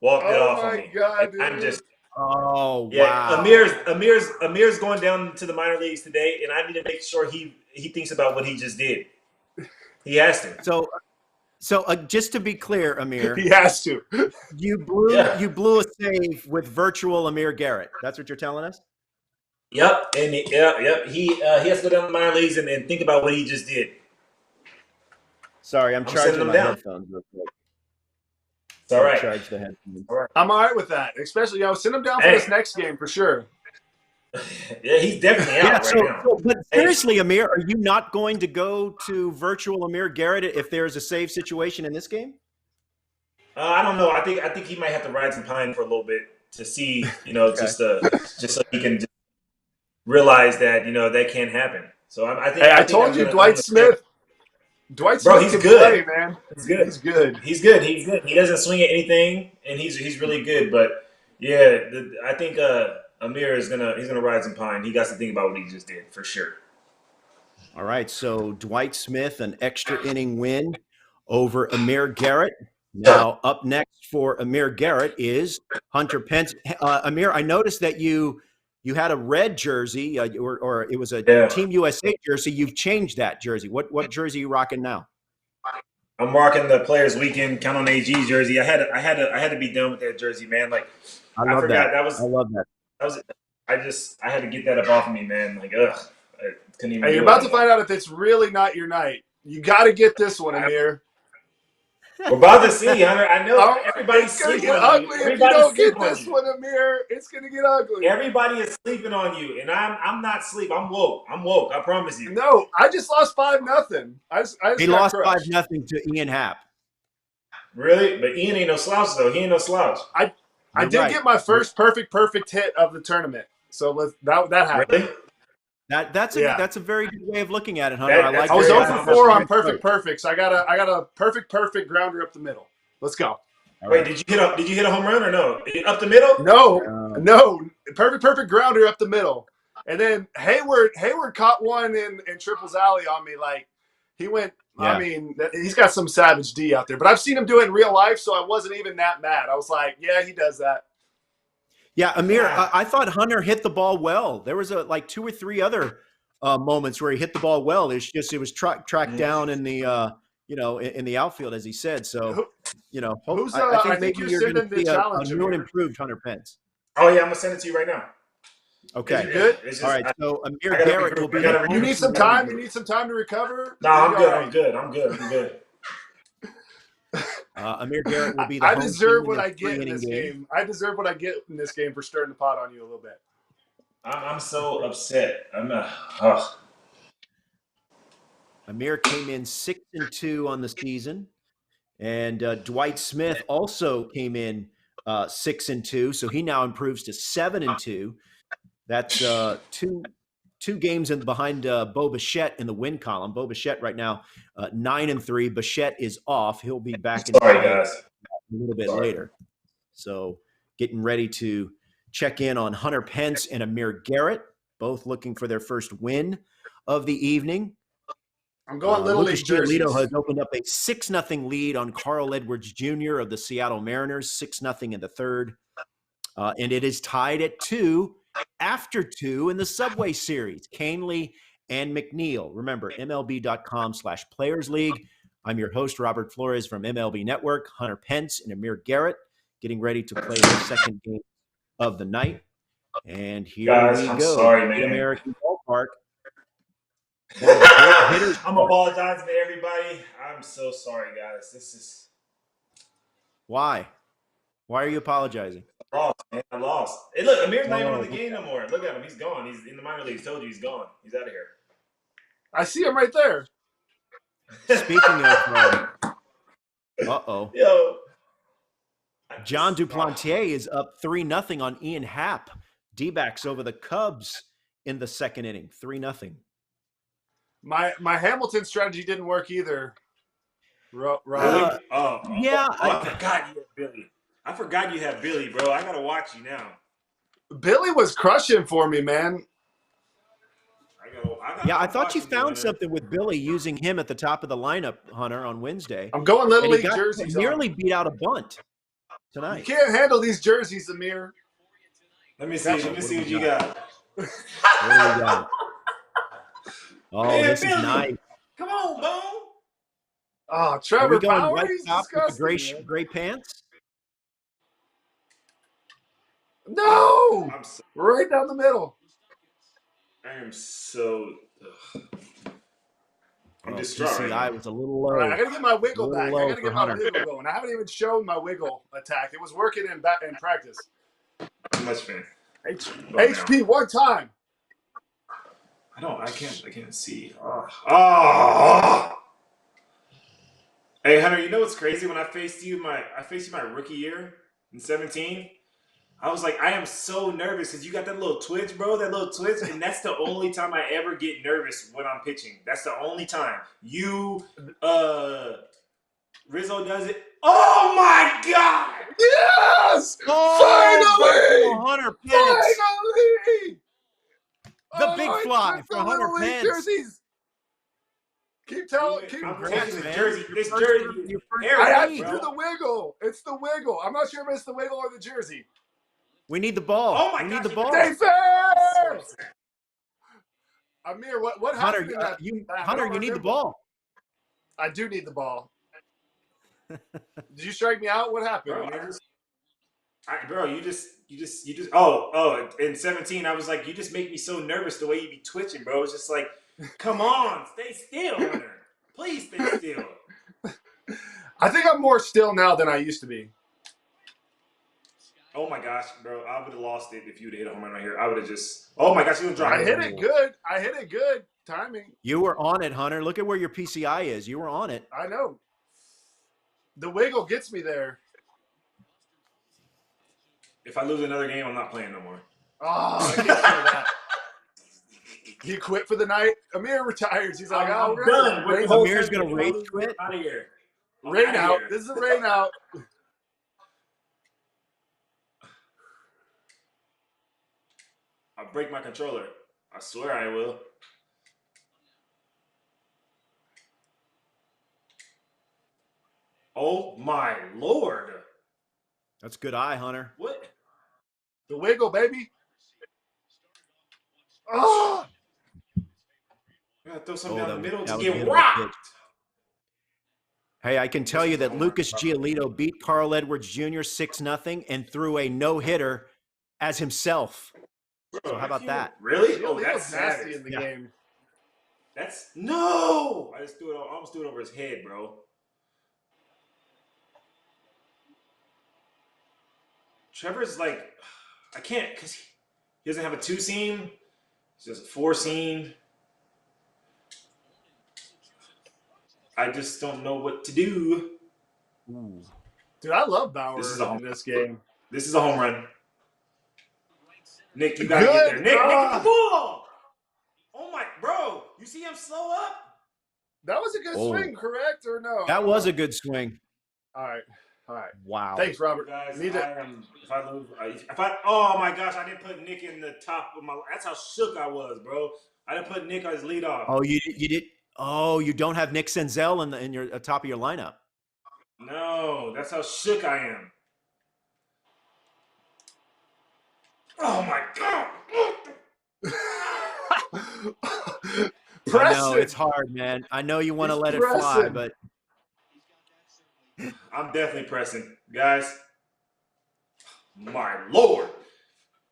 Walked it off on me. God, I'm just. Oh wow. Amir's going down to the minor leagues today, and I need to make sure he thinks about what he just did. He has to. So just to be clear, Amir, he has to. You blew a save with virtual Amir Garrett. That's what you're telling us. Yep, and he has to go down to the minor leagues and think about what he just did. Sorry, I'm charging my headphones real quick. It's all right. Charge the headphones. I'm all right with that. Especially, send him down for this next game for sure. Yeah, he's definitely out right now. But seriously, Amir, are you not going to go to virtual Amir Garrett if there's a save situation in this game? I don't know. I think he might have to ride some pine for a little bit to see, just so he can just realize that that can't happen. So I told you, Dwight Smith. Dwight Smith, bro, he's good, play, man. He's good. He's good. He doesn't swing at anything, and he's really good. But yeah, I think Amir he's gonna ride some pine. He got to think about what he just did for sure. All right, so Dwight Smith, an extra inning win over Amir Garrett. Now up next for Amir Garrett is Hunter Pence. Amir, I noticed that you had a red jersey, or it was a Team USA jersey. You've changed that jersey. What jersey are you rocking now? I'm rocking the Players Weekend Count on AG jersey. I had to be done with that jersey, man. Like I forgot that was. I love that. I had to get that up off of me, man. Like I couldn't even. Hey, you're about to find out if it's really not your night. You got to get this one, Amir. We're about to see, Hunter. I know everybody's sleeping on you. If you don't get this one, Amir, it's gonna get ugly. Everybody is sleeping on you, and I'm not asleep. I'm woke. I promise you. No, I just lost 5-0. He lost 5-0 to Ian Happ. Really? But Ian ain't no slouch though. He ain't no slouch. I did get my first perfect hit of the tournament. So that happened. Really? That's a very good way of looking at it, Hunter. I like. I was 0-4 on perfect. So I got a perfect grounder up the middle. Let's go. Wait, did you hit a home run or no? Up the middle? No. Perfect grounder up the middle. And then Hayward caught one in Triple's Alley on me. Like he went. Yeah. I mean, he's got some savage D out there. But I've seen him do it in real life, so I wasn't even that mad. I was like, yeah, he does that. Yeah, Amir, I thought Hunter hit the ball well. There was like 2 or 3 other moments where he hit the ball well. It was tracked down in the in the outfield, as he said. So I think maybe you're going to see a new and improved Hunter Pence. Oh yeah, I'm gonna send it to you right now. Okay, you good? All right. So Amir Garrett will be. You need some time. You need some time to recover. No, I'm good. I'm good. Amir Garrett will be. I deserve what I get in this game. I deserve what I get in this game for stirring the pot on you a little bit. I'm so upset. Amir came in 6-2 on the season, and Dwight Smith also came in 6-2, so he now improves to 7-2. That's two 2 games in behind Bo Bichette in the win column. Bo Bichette right now 9-3. Bichette is off. He'll be back in play guys. a little bit later. So getting ready to check in on Hunter Pence and Amir Garrett, both looking for their first win of the evening. I'm going Little Lucas League jerseys. Giolito has opened up a 6-0 lead on Carl Edwards Jr. of the Seattle Mariners, 6-0 in the third. And it is tied at 2 after 2 in the Subway Series, Canely and McNeil. Remember, MLB.com/Players League. I'm your host, Robert Flores from MLB Network. Hunter Pence and Amir Garrett getting ready to play the second game of the night. And here Guys, we I'm go. sorry, man. American Ballpark. I'm apologizing to everybody. I'm so sorry, guys. This is Why? Why are you apologizing? lost, man. I lost. Hey, look, Amir's not even on the game no more. Look at him. He's gone. He's in the minor leagues. Told you he's gone. He's out of here. I see him right there. Speaking of, Yo, John Duplantier is up 3-0 on Ian Happ. D-backs over the Cubs in the second inning, 3-0. My Hamilton strategy didn't work either. I forgot you had Billy. I forgot you had Billy, bro. I gotta watch you now. Billy was crushing for me, man. I thought you found something with Billy using him at the top of the lineup, Hunter, on Wednesday. I'm going Little League jerseys. Nearly beat out a bunt tonight. You can't handle these jerseys, Amir. Let me see. Let me see what you got. What do we got? Oh, Man, this Billy. is nice. Come on, Bone. Oh, Trevor Are we going Bauer, right he's top with the disgusting. gray pants? No! Right down the middle. I am so. I'm distraught. PCI was a little low. All right, I gotta get my wiggle back. I low gotta for get my Hunter. wiggle going. I haven't even shown my wiggle attack. It was working in practice. Too much fan. HP one time. I can't see. Hey Hunter, you know what's crazy? When I faced you my rookie year in 2017, I was like, I am so nervous because you got that little twitch, bro. That little twitch, and that's the only time I ever get nervous when I'm pitching. That's the only time. Rizzo does it. Oh my God! Yes! Oh, Finally! Hunter Pence. Finally! The big fly for Hunter Little League Pence. Jerseys. Keep telling. I'm Congrats, taking man. this jersey. This Your jersey. first I have lead. to do the wiggle. It's the wiggle. I'm not sure if it's the wiggle or the jersey. We need the ball. Oh my we gosh, need the ball. Stay fair! Amir, what Hunter, happened in that? Hunter, you need the ball. I do need the ball. Did you strike me out? What happened? Bro, you just. Oh, in 2017, I was like, you just make me so nervous the way you be twitching, bro. It's just like, come on, stay still, Hunter. Please stay still. I think I'm more still now than I used to be. Oh my gosh, bro, I would have lost it if you'd hit a home run right here. I would have just. Oh my gosh, you would drop. I hit it good. I hit it good. Timing. You were on it, Hunter. Look at where your PCI is. You were on it. I know. The wiggle gets me there. If I lose another game, I'm not playing no more. Oh, I can't say that. He quit for the night. Amir retires. He's like, I'm we're done. Amir's going to rage quit. Out of here. Rain out. This is a rain out. I'll break my controller. I swear I will. Oh my Lord. That's good eye, Hunter. What? The wiggle, baby. Oh! I gotta throw something down the middle to was get beautiful rocked. pitch. Hey, I can tell you that Lucas Giolito beat Carl Edwards Jr. 6-0 and threw a no-hitter as himself. So how about that? Really? Oh, that's nasty savage. in the game. That's no! I just threw it. I almost threw it over his head, bro. Trevor's like, I can't because he doesn't have a 2-seam. It's just a 4-seam. I just don't know what to do. Ooh. Dude, I love Bauer in this game. This is a home run. Nick, you gotta get there. Nick, get the ball! my, bro. You see him slow up? That was a good swing, correct or no? That was a good swing. All right. Wow. Thanks, Robert. Guys, Need to... oh my gosh, I didn't put Nick in the top of my. That's how shook I was, bro. I didn't put Nick as leadoff. Oh, you did. Oh, you don't have Nick Senzel in your top of your lineup. No, that's how shook I am. Oh my god. I know it's hard, man. I know you want to let it fly, but I'm definitely pressing, guys. My lord,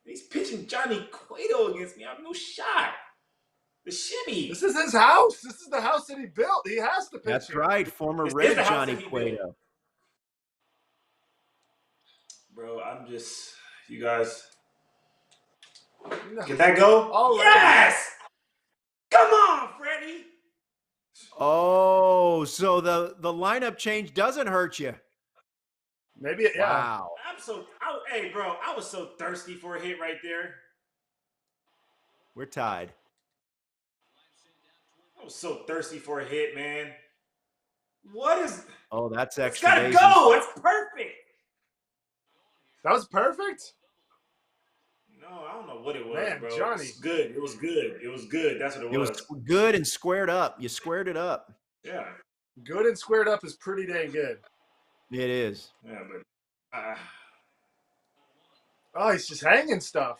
he's pitching Johnny Cueto against me. I have no shot. The shimmy. This is his house. This is the house that he built. He has to pitch. That's right, former Red Johnny Cueto. Bro, I'm just, you guys. Can that go? All right. Yes! Come on, Freddie. Oh, so the lineup change doesn't hurt you. Maybe, yeah. Wow. Hey, bro, I was so thirsty for a hit right there. We're tied. I was so thirsty for a hit, man. What is? Oh, that's It's extra. gotta go. It's perfect. That was perfect? No, I don't know what it was, man, bro. Johnny. It was good. It was good. It was good. That's what it was. It was good and squared up. You squared it up. Yeah. Good and squared up is pretty dang good. It is. Yeah, but. Oh, he's just hanging stuff.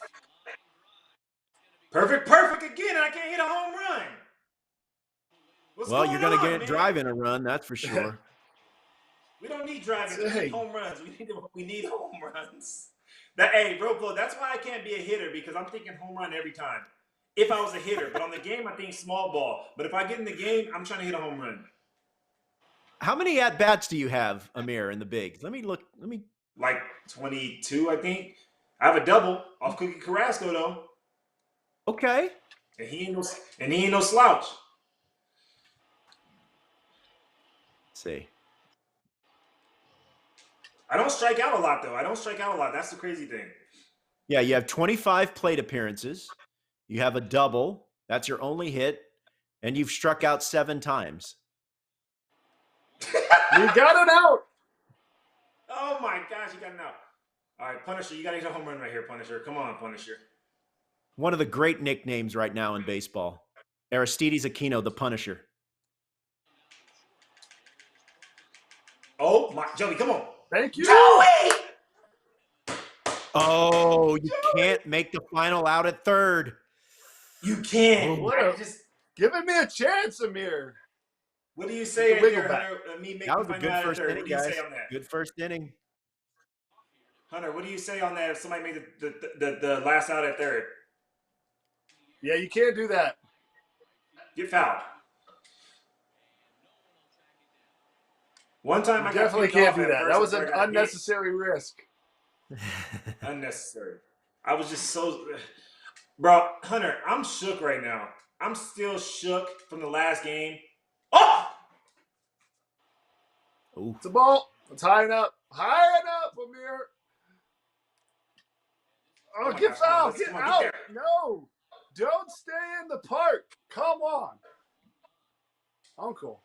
Perfect again, and I can't hit a home run. Well, you're going to get driving a run, that's for sure. We don't need driving. We need home runs. We need home runs. Hey, bro, that's why I can't be a hitter, because I'm thinking home run every time. If I was a hitter. But on the game, I think small ball. But if I get in the game, I'm trying to hit a home run. How many at-bats do you have, Amir, in the big? Let me look. Like 22, I think. I have a double off Cookie Carrasco, though. Okay. And he ain't no slouch. Let's see. I don't strike out a lot, though. That's the crazy thing. Yeah, you have 25 plate appearances. You have a double. That's your only hit. And you've struck out 7 times. You got it out. Oh, my gosh, you got it out. All right, Punisher, you got to hit a home run right here, Punisher. Come on, Punisher. One of the great nicknames right now in baseball. Aristides Aquino, the Punisher. Oh, my. Joey, come on. Thank you. Joey! Oh, you can't make the final out at third. You can't. Just giving me a chance, Amir. What do you say at here, Hunter? That was a good first inning, What do you guys. say on that? Good first inning. Hunter, what do you say on that if somebody made the last out at third? Yeah, you can't do that. Get fouled. One time I definitely can't do that. That was an unnecessary risk. Unnecessary. I was just so... Bro, Hunter, I'm shook right now. I'm still shook from the last game. Oh! Ooh. It's a ball. It's high up. High enough, Amir. Oh, get foul. Get out. No. Don't stay in the park. Come on. Uncle.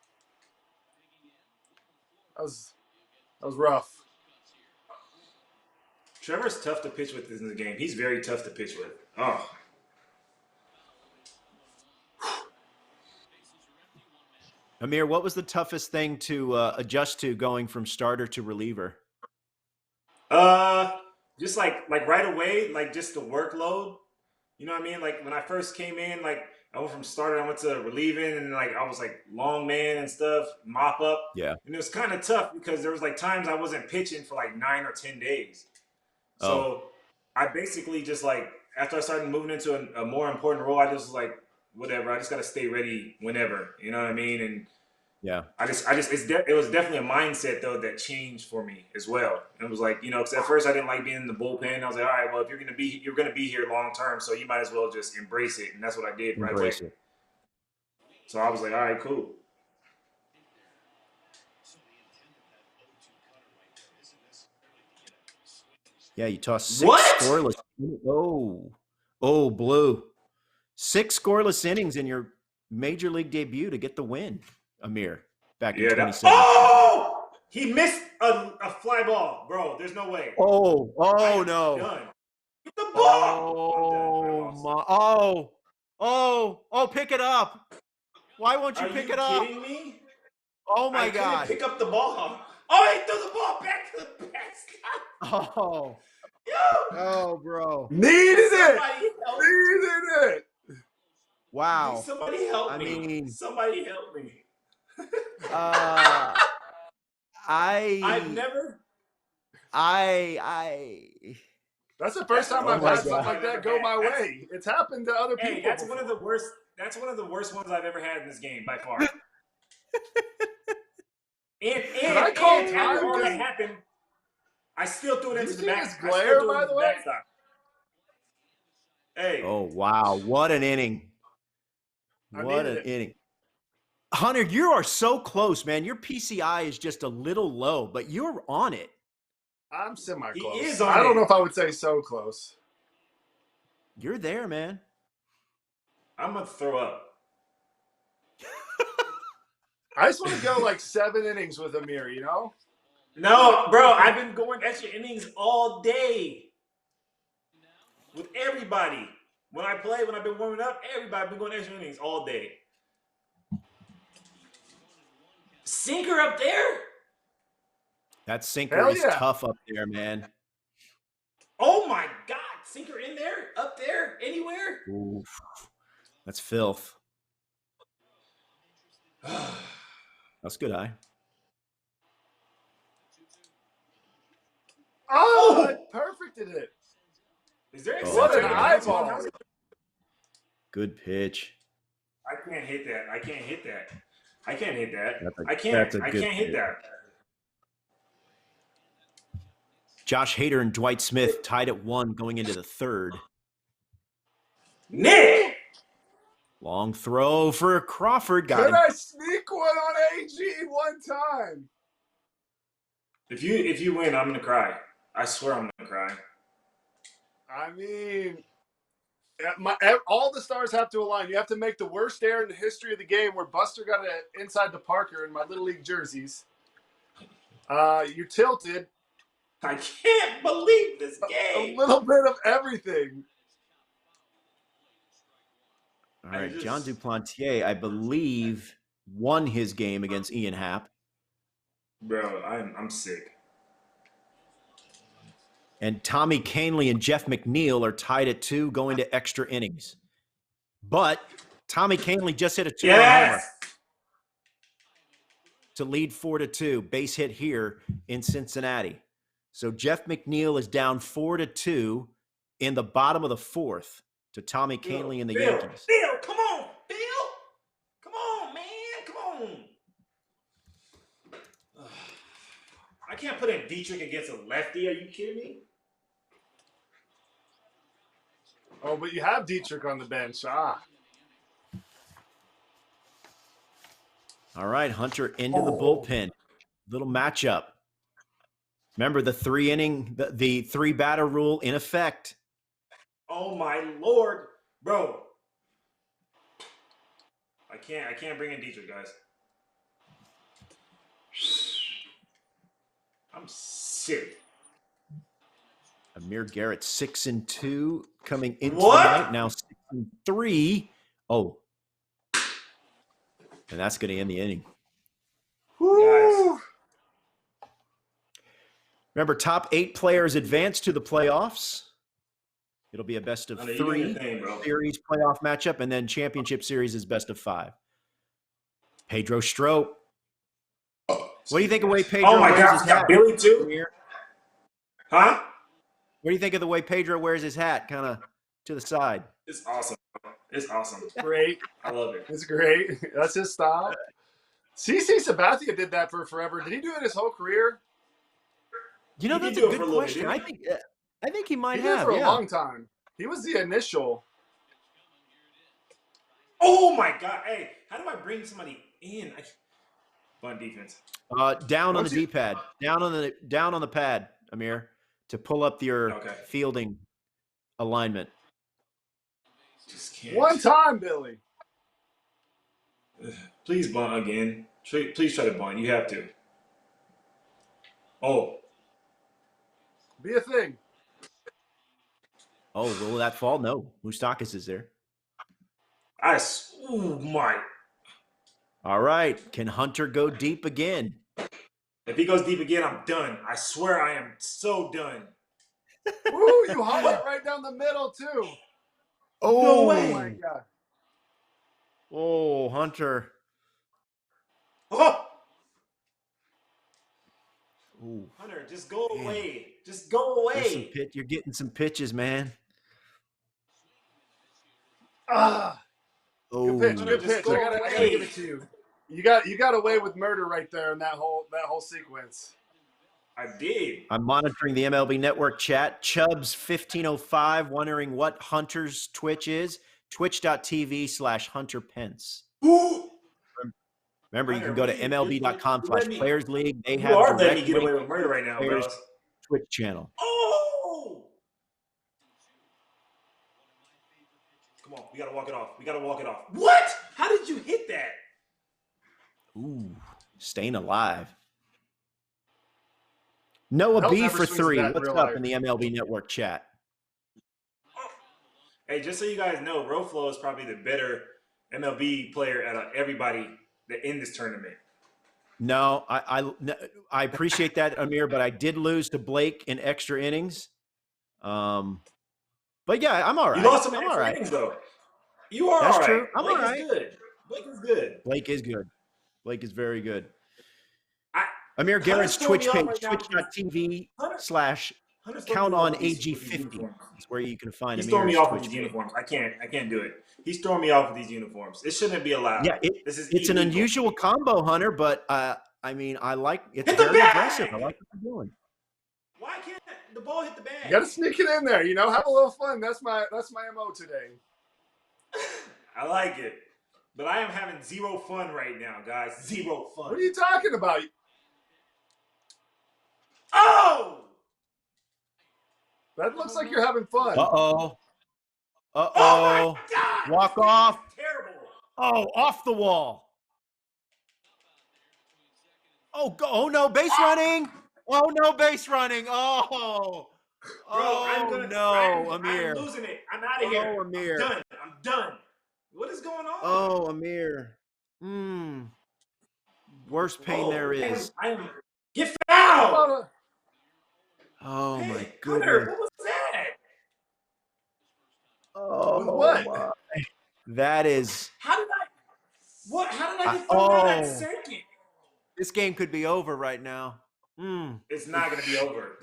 That was rough. Trevor's tough to pitch with in the game. He's very tough to pitch with. Oh. Amir, what was the toughest thing to adjust to going from starter to reliever? Just like right away, like just the workload. You know what I mean? Like when I first came in, like I went from starter, I went to relieving, and like I was like long man and stuff, mop up. Yeah. And it was kind of tough because there was like times I wasn't pitching for like 9 or 10 days. So I basically just like after I started moving into a more important role, I just was like, whatever. I just got to stay ready whenever. You know what I mean? And yeah, it was definitely a mindset though that changed for me as well. And it was like, because at first I didn't like being in the bullpen. I was like, all right, well, if you're gonna be here long term, so you might as well just embrace it. And that's what I did right away. So I was like, all right, cool. Yeah, you tossed 6 scoreless. Oh, blue. 6 scoreless innings in your major league debut to get the win, Amir, back in 2017. Oh! He missed a fly ball, bro. There's no way. Oh no. Done. Get the ball. Pick it up. Why won't you pick it up? Are you kidding me? Oh my I God. couldn't pick up the ball. Oh, he threw the ball back to the backstop. Oh. Yo. Oh, bro. Needed Somebody help. it. Wow. Somebody help me. mean, Somebody help me. I've never. That's the first time I've had something like that go my way. It's happened to other people. Hey, that's one of the worst. That's one of the worst ones I've ever had in this game by far. and I call after time? all that happened, I still threw it into the back. Glare, by the way. Hey. Oh wow! What an inning! What an inning! Hunter, you are so close, man. Your PCI is just a little low, but you're on it. I'm semi-close. He is on I don't it. know if I would say so close. You're there, man. I'm gonna throw up. I just want to go like 7 innings with Amir, you know? No, bro, I've been going extra innings all day with everybody. When I've been warming up, everybody been going extra innings all day. Sinker up there? That sinker is tough up there, man. Oh my God, sinker in there, up there, anywhere? Oof. That's filth. That's good eye. Oh, I perfected it. Is there what an eyeball? Good pitch. I can't hit that. I can't hit that. I can't hit that. I can't hit that. Josh Hader and Dwight Smith tied at 1 going into the 3rd. Nick! Long throw for Crawford. Got Could him. I sneak one on AG one time? If you win, I'm gonna cry. I swear I'm gonna cry. I mean, all the stars have to align. You have to make the worst error in the history of the game where Buster got it inside the Parker in my Little League jerseys. You tilted. I can't believe this game. A little bit of everything. All right, John Duplantier, I believe, won his game against Ian Happ. Bro, I'm sick. And Tommy Canley and Jeff McNeil are tied at 2 going to extra innings. But Tommy Canley just hit a 2-run homer to lead 4-2. Base hit here in Cincinnati. So Jeff McNeil is down 4-2 in the bottom of the 4th to Tommy Canley and the Yankees. Bill, come on, Bill. Come on, man. Come on. I can't put in Dietrich against a lefty. Are you kidding me? Oh, but you have Dietrich on the bench. All right, Hunter into the bullpen. Little matchup. Remember the 3-inning, the 3-batter rule in effect. Oh my Lord, bro! I can't bring in Dietrich, guys. I'm sick. Amir Garrett 6-2 coming into tonight. Now 6-3. Oh, and that's going to end the inning. Guys. Remember, top 8 players advance to the playoffs. It'll be a best of 3 series playoff matchup, and then championship series is best of 5. Pedro Strop. What do you think of the way Pedro wears his hat? Billy too? Huh? What do you think of the way Pedro wears his hat, kind of to the side? It's awesome. It's awesome. Great. I love it. It's great. That's his style. CC Sabathia did that for forever. Did he do it his whole career? You know, that's a good question. I think he might have. Did for a long time. He was the initial. Oh my God! Hey, how do I bring somebody in? Fun defense. Down on the D-pad. Down on the pad, Amir, to pull up your fielding alignment. Just can't. One time, Billy. Please bunt again. Please try to bunt. You have to. Oh. Be a thing. Oh, will that fall? No. Moustakas is there. Oh, my. All right. Can Hunter go deep again? If he goes deep again, I'm done. I swear I am so done. Ooh, you hung it right down the middle, too. Oh, no way. Oh, my God. Oh, Hunter. Oh! Ooh. Hunter, just go away. Just go away. You're getting some pitches, man. Ah. Oh. Good pitch. Hunter, Good pitch. I gotta give it to you. You got away with murder right there in that whole sequence. I did. I'm monitoring the MLB Network chat. Chubbs 1505 wondering what Hunter's Twitch is. Twitch.tv/Hunter Pence. Remember, you can go to MLB.com/Players League. They have are letting direct me get away link with murder right now, Players bros. Twitch channel. Oh! Come on, we gotta walk it off. We gotta walk it off. What? How did you hit that? Ooh, staying alive. Noah B for 3. What's up in the MLB Network chat? Hey, just so you guys know, Roflo is probably the better MLB player out of everybody that in this tournament. No, I appreciate that, Amir, but I did lose to Blake in extra innings. But yeah, I'm all right. You lost some I'm extra all right. innings, though. You are That's all right. true. I'm Blake all right. is good. Blake is good. Blake is good. Blake is very good. Amir Garrett's Twitch page, twitch.tv/CountOnAG50 is where you can find He's Amir's throwing me off Twitch with these page. uniforms. I can't do it. He's throwing me off with these uniforms. It shouldn't be allowed. Yeah, it's an unusual combo, Hunter, but I mean, I like it's very aggressive. I like what you're doing. Why can't the ball hit the bag? You got to sneak it in there, have a little fun. That's my MO today. I like it. But I am having zero fun right now, guys. Zero fun. What are you talking about? Oh! That looks like you're having fun. Uh-oh. Oh, my God! Walk off. Terrible. Oh, off the wall. Oh, no, base running. Oh, no, base running. Oh. Bro, Amir. I'm losing it. I'm out of here. Oh, Amir. I'm done. What is going on? Oh, Amir. Worst pain there is. Get fouled. Oh, hey, my goodness. Hunter, what was that? Oh, what? My. That is. How did I get thrown out that second? This game could be over right now. It's not going to be over.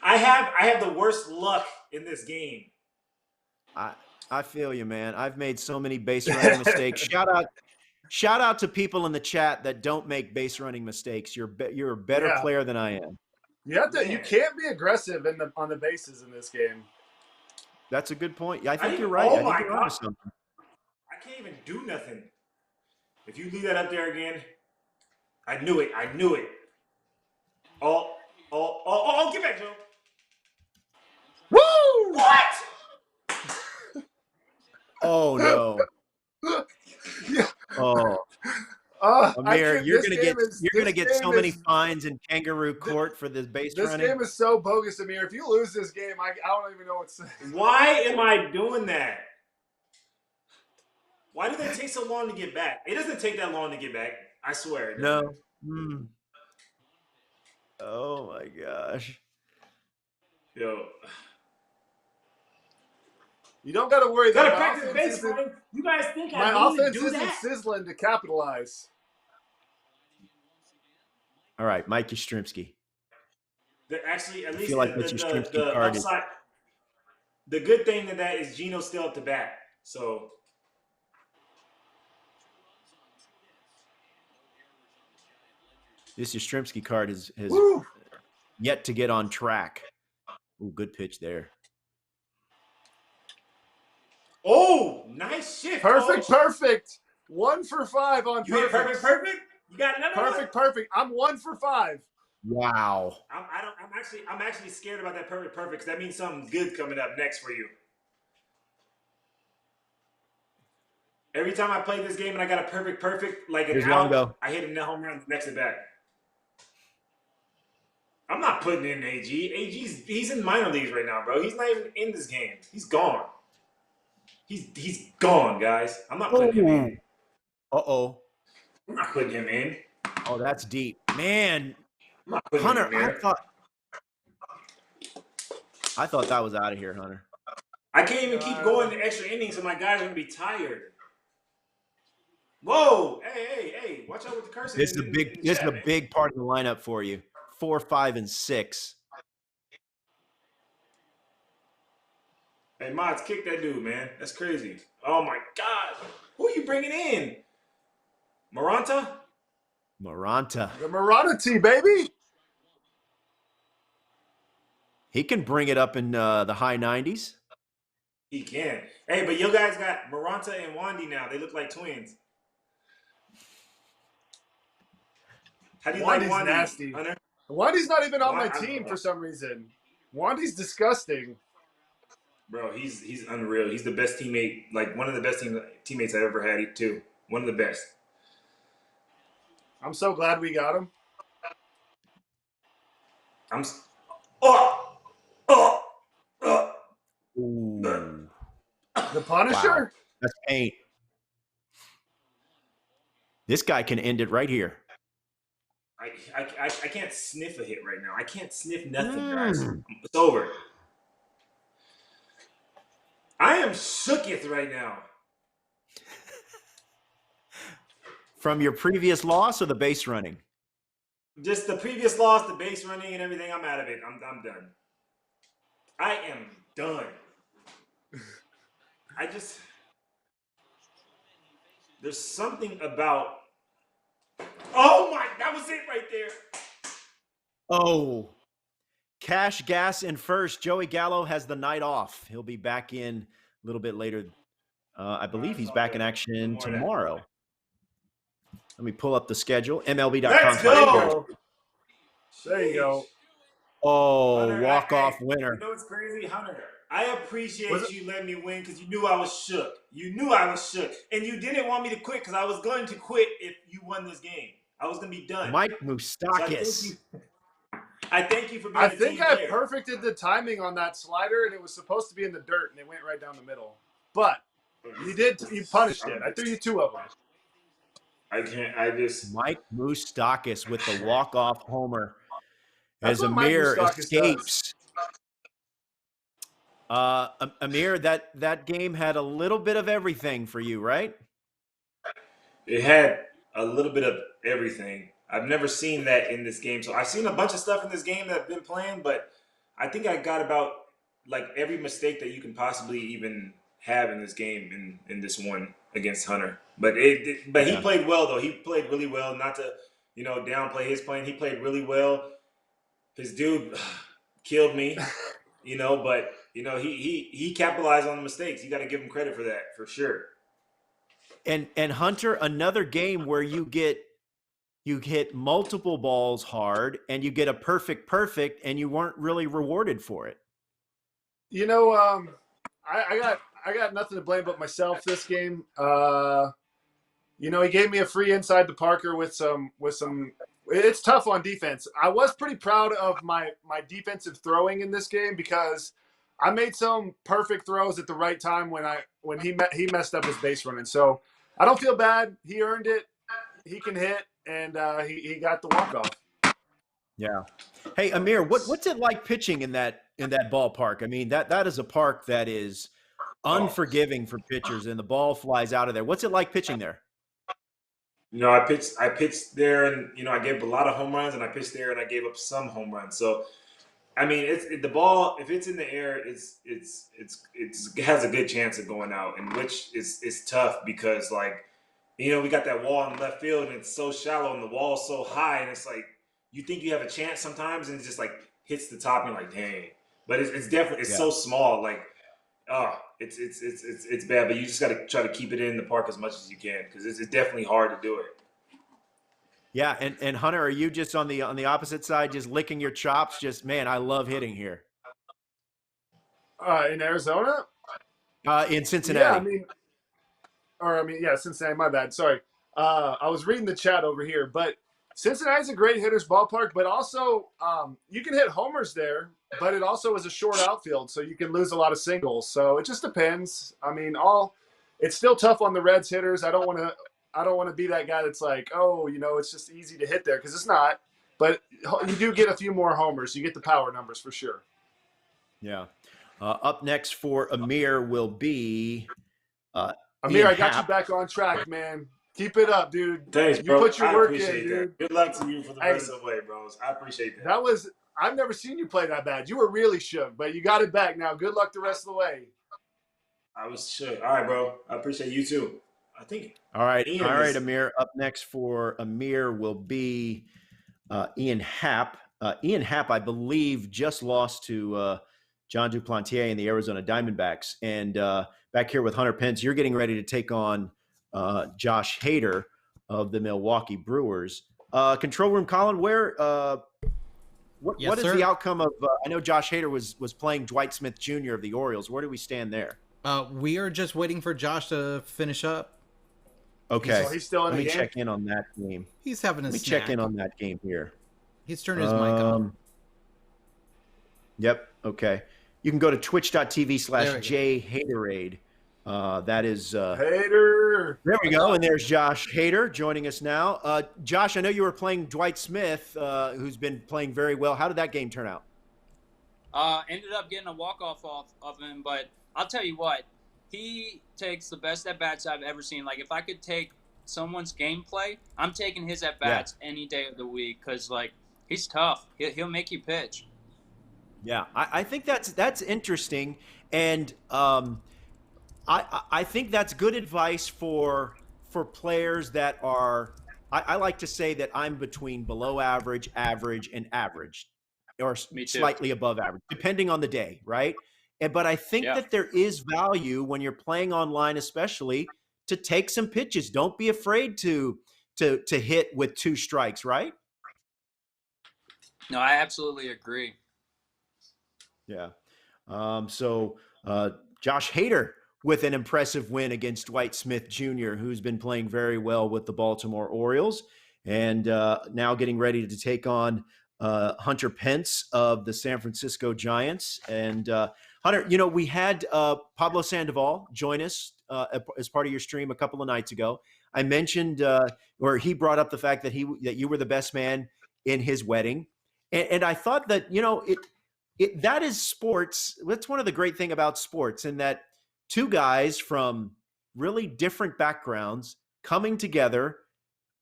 I have the worst luck in this game. I feel you, man. I've made so many base running mistakes. Shout out to people in the chat that don't make base running mistakes. You're a better player than I am. You can't be aggressive on the bases in this game. That's a good point. Yeah, I think you're right. Oh I think my you're God. onto something. I can't even do nothing. If you leave that up there again, I knew it. Oh, get back, Joe. Woo! What? Oh no. Yeah. Oh. Amir, you're gonna get so many fines in kangaroo court for this base running. This game is so bogus, Amir. If you lose this game, I don't even know what to say. Why am I doing that? Why do they take so long to get back? It doesn't take that long to get back. I swear. No. Oh my gosh. Yo. You don't got to worry. You guys think my offense isn't sizzling to capitalize. All right, Mike Yastrzemski. Actually, at I least feel like the card upside. The good thing to that is Gino's still up to bat. So. This Yastrzemski card has yet to get on track. Ooh, good pitch there. Oh, nice shift. Perfect. 1 for 5 on you perfect. Perfect. You got another perfect. I'm 1 for 5. Wow. I'm actually scared about that perfect because that means something good coming up next for you. Every time I play this game and I got a perfect, like an Here's out, Longo. I hit a home run the next at bat. I'm not putting in AG. He's in minor leagues right now, bro. He's not even in this game. He's gone. He's gone, guys. I'm not putting him in. Uh-oh. I'm not putting him in. Oh, that's deep. Man, I'm not putting Hunter, him in. I thought that was out of here, Hunter. I can't even keep going the extra innings, so my guys are going to be tired. Whoa! Hey! Watch out with the cursing. This is a big part of the lineup for you. 4, 5, and 6. Hey, Mods, kick that dude, man. That's crazy. Oh, my God. Who are you bringing in? Maranta? The Moranta, baby. He can bring it up in the high 90s. He can. Hey, but you guys got Maranta and Wandy now. They look like twins. How do you like Wandy? Nasty. Hunter? Wandy's not even on my team for some reason. Wandy's disgusting. Bro, he's unreal. He's the best teammate, like one of the best teammates I ever had, too. One of the best. I'm so glad we got him. Ooh. The Punisher? Wow. That's paint. This guy can end it right here. I can't sniff a hit right now. I can't sniff nothing, guys. It's over. I am shooketh right now. From your previous loss or the base running? Just the previous loss, the base running and everything, I'm out of it. I'm done. I am done. There's something about, that was it right there. Oh, Cash Gas in first. Joey Gallo has the night off. He'll be back in a little bit later. I believe he's back in action tomorrow. Let me pull up the schedule. MLB.com. Let's go. There you go. Oh, Hunter, walk-off winner. You know what's crazy, Hunter? I appreciate you letting me win because you knew I was shook. You knew I was shook. And you didn't want me to quit because I was going to quit if you won this game. I was going to be done. Mike Moustakas. So I thank you for being I think I perfected the timing on that slider, and it was supposed to be in the dirt, and it went right down the middle. But you punished it. I threw you 2 of them. Mike Moustakas with the walk-off homer. That's as Amir escapes. Does. Amir, that game had a little bit of everything for you, right? It had a little bit of everything. I've never seen that in this game. So I've seen a bunch of stuff in this game that I've been playing, but I think I got about like every mistake that you can possibly even have in this game in this one against Hunter. But he played well though. He played really well. Not to downplay his playing. He played really well. His dude killed me, but he capitalized on the mistakes. You got to give him credit for that for sure. And Hunter, another game where you hit multiple balls hard and you get a perfect, and you weren't really rewarded for it. I got nothing to blame but myself this game. He gave me a free inside the Parker with some. It's tough on defense. I was pretty proud of my defensive throwing in this game because I made some perfect throws at the right time when he messed up his base running. So I don't feel bad. He earned it. He can hit, and he got the walk-off. Yeah. Hey, Amir, what's it like pitching in that ballpark? I mean, that is a park that is unforgiving for pitchers, and the ball flies out of there. What's it like pitching there? I pitched there, and I gave up a lot of home runs, and I pitched there, and I gave up some home runs. So, I mean, the ball, if it's in the air, it has a good chance of going out, and which is tough because we got that wall in left field, and it's so shallow, and the wall's so high, and it's like you think you have a chance sometimes, and it just hits the top, and you're like, dang. But it's definitely so small, it's bad, but you just got to try to keep it in the park as much as you can because it's definitely hard to do it. Yeah, and Hunter, are you just on the opposite side, just licking your chops? Just man, I love hitting here. In Arizona, in Cincinnati. Yeah, Cincinnati. My bad. Sorry. I was reading the chat over here, but Cincinnati's a great hitter's ballpark, but also you can hit homers there, but it also is a short outfield, so you can lose a lot of singles. So it just depends. I mean, it's still tough on the Reds hitters. I don't want to be that guy that's like, oh, it's just easy to hit there, because it's not. But you do get a few more homers. You get the power numbers for sure. Yeah. Up next for Amir will be Amir, Ian I got Happ. you back on track, man. Keep it up, dude. Thanks, You bro. put your I work appreciate in, that. dude. Good luck to you for the rest of the way, bros. I appreciate that. I've never seen you play that bad. You were really shook, but you got it back now. Good luck the rest of the way. I was shook. All right, bro. I appreciate you too. I think. All right, Amir. Up next for Amir will be Ian Happ. Ian Happ, I believe, just lost to John Duplantier in the Arizona Diamondbacks. And back here with Hunter Pence, you're getting ready to take on Josh Hader of the Milwaukee Brewers. Control room, Colin, what is the outcome of I know Josh Hader was playing Dwight Smith Jr. of the Orioles. Where do we stand there? We are just waiting for Josh to finish up. Okay. So he's still in the game? Let me check in on that game. He's having a Let me snack. check in on that game here. He's turned his mic on. Yep. Okay. You can go to twitch.tv/JHaderade. That is Hader. There we go. And there's Josh Hader joining us now. Josh, I know you were playing Dwight Smith, who's been playing very well. How did that game turn out? Ended up getting a walk-off of him, but I'll tell you what, he takes the best at-bats I've ever seen. Like, if I could take someone's gameplay, I'm taking his at-bats any day of the week, because, like, he's tough. He'll make you pitch. Yeah, I think that's interesting, and I think that's good advice for players that are. I like to say that I'm between below average, average, and average, or slightly above average, depending on the day, right? But I think that there is value when you're playing online, especially, to take some pitches. Don't be afraid to hit with 2 strikes, right? No, I absolutely agree. Yeah. So Josh Hader with an impressive win against Dwight Smith Jr., who's been playing very well with the Baltimore Orioles, and now getting ready to take on Hunter Pence of the San Francisco Giants. And Hunter, we had Pablo Sandoval join us as part of your stream a couple of nights ago. I mentioned, or he brought up the fact that you were the best man in his wedding, and I thought that that is sports. That's one of the great thing about sports, in that 2 guys from really different backgrounds coming together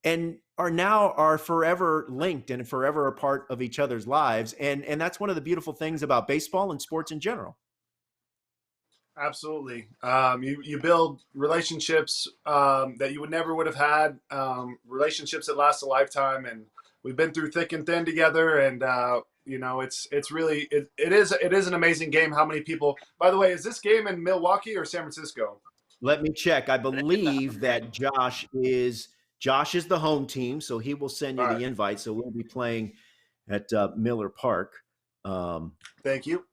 and are forever linked and forever a part of each other's lives. And that's one of the beautiful things about baseball and sports in general. Absolutely. You build relationships that you would have had, relationships that last a lifetime. And we've been through thick and thin together. And, it's really, it is an amazing game. How many people, by the way, is this game in Milwaukee or San Francisco? Let me check. I believe that Josh is the home team, so he will send you the invite. So we'll be playing at Miller Park. Thank you.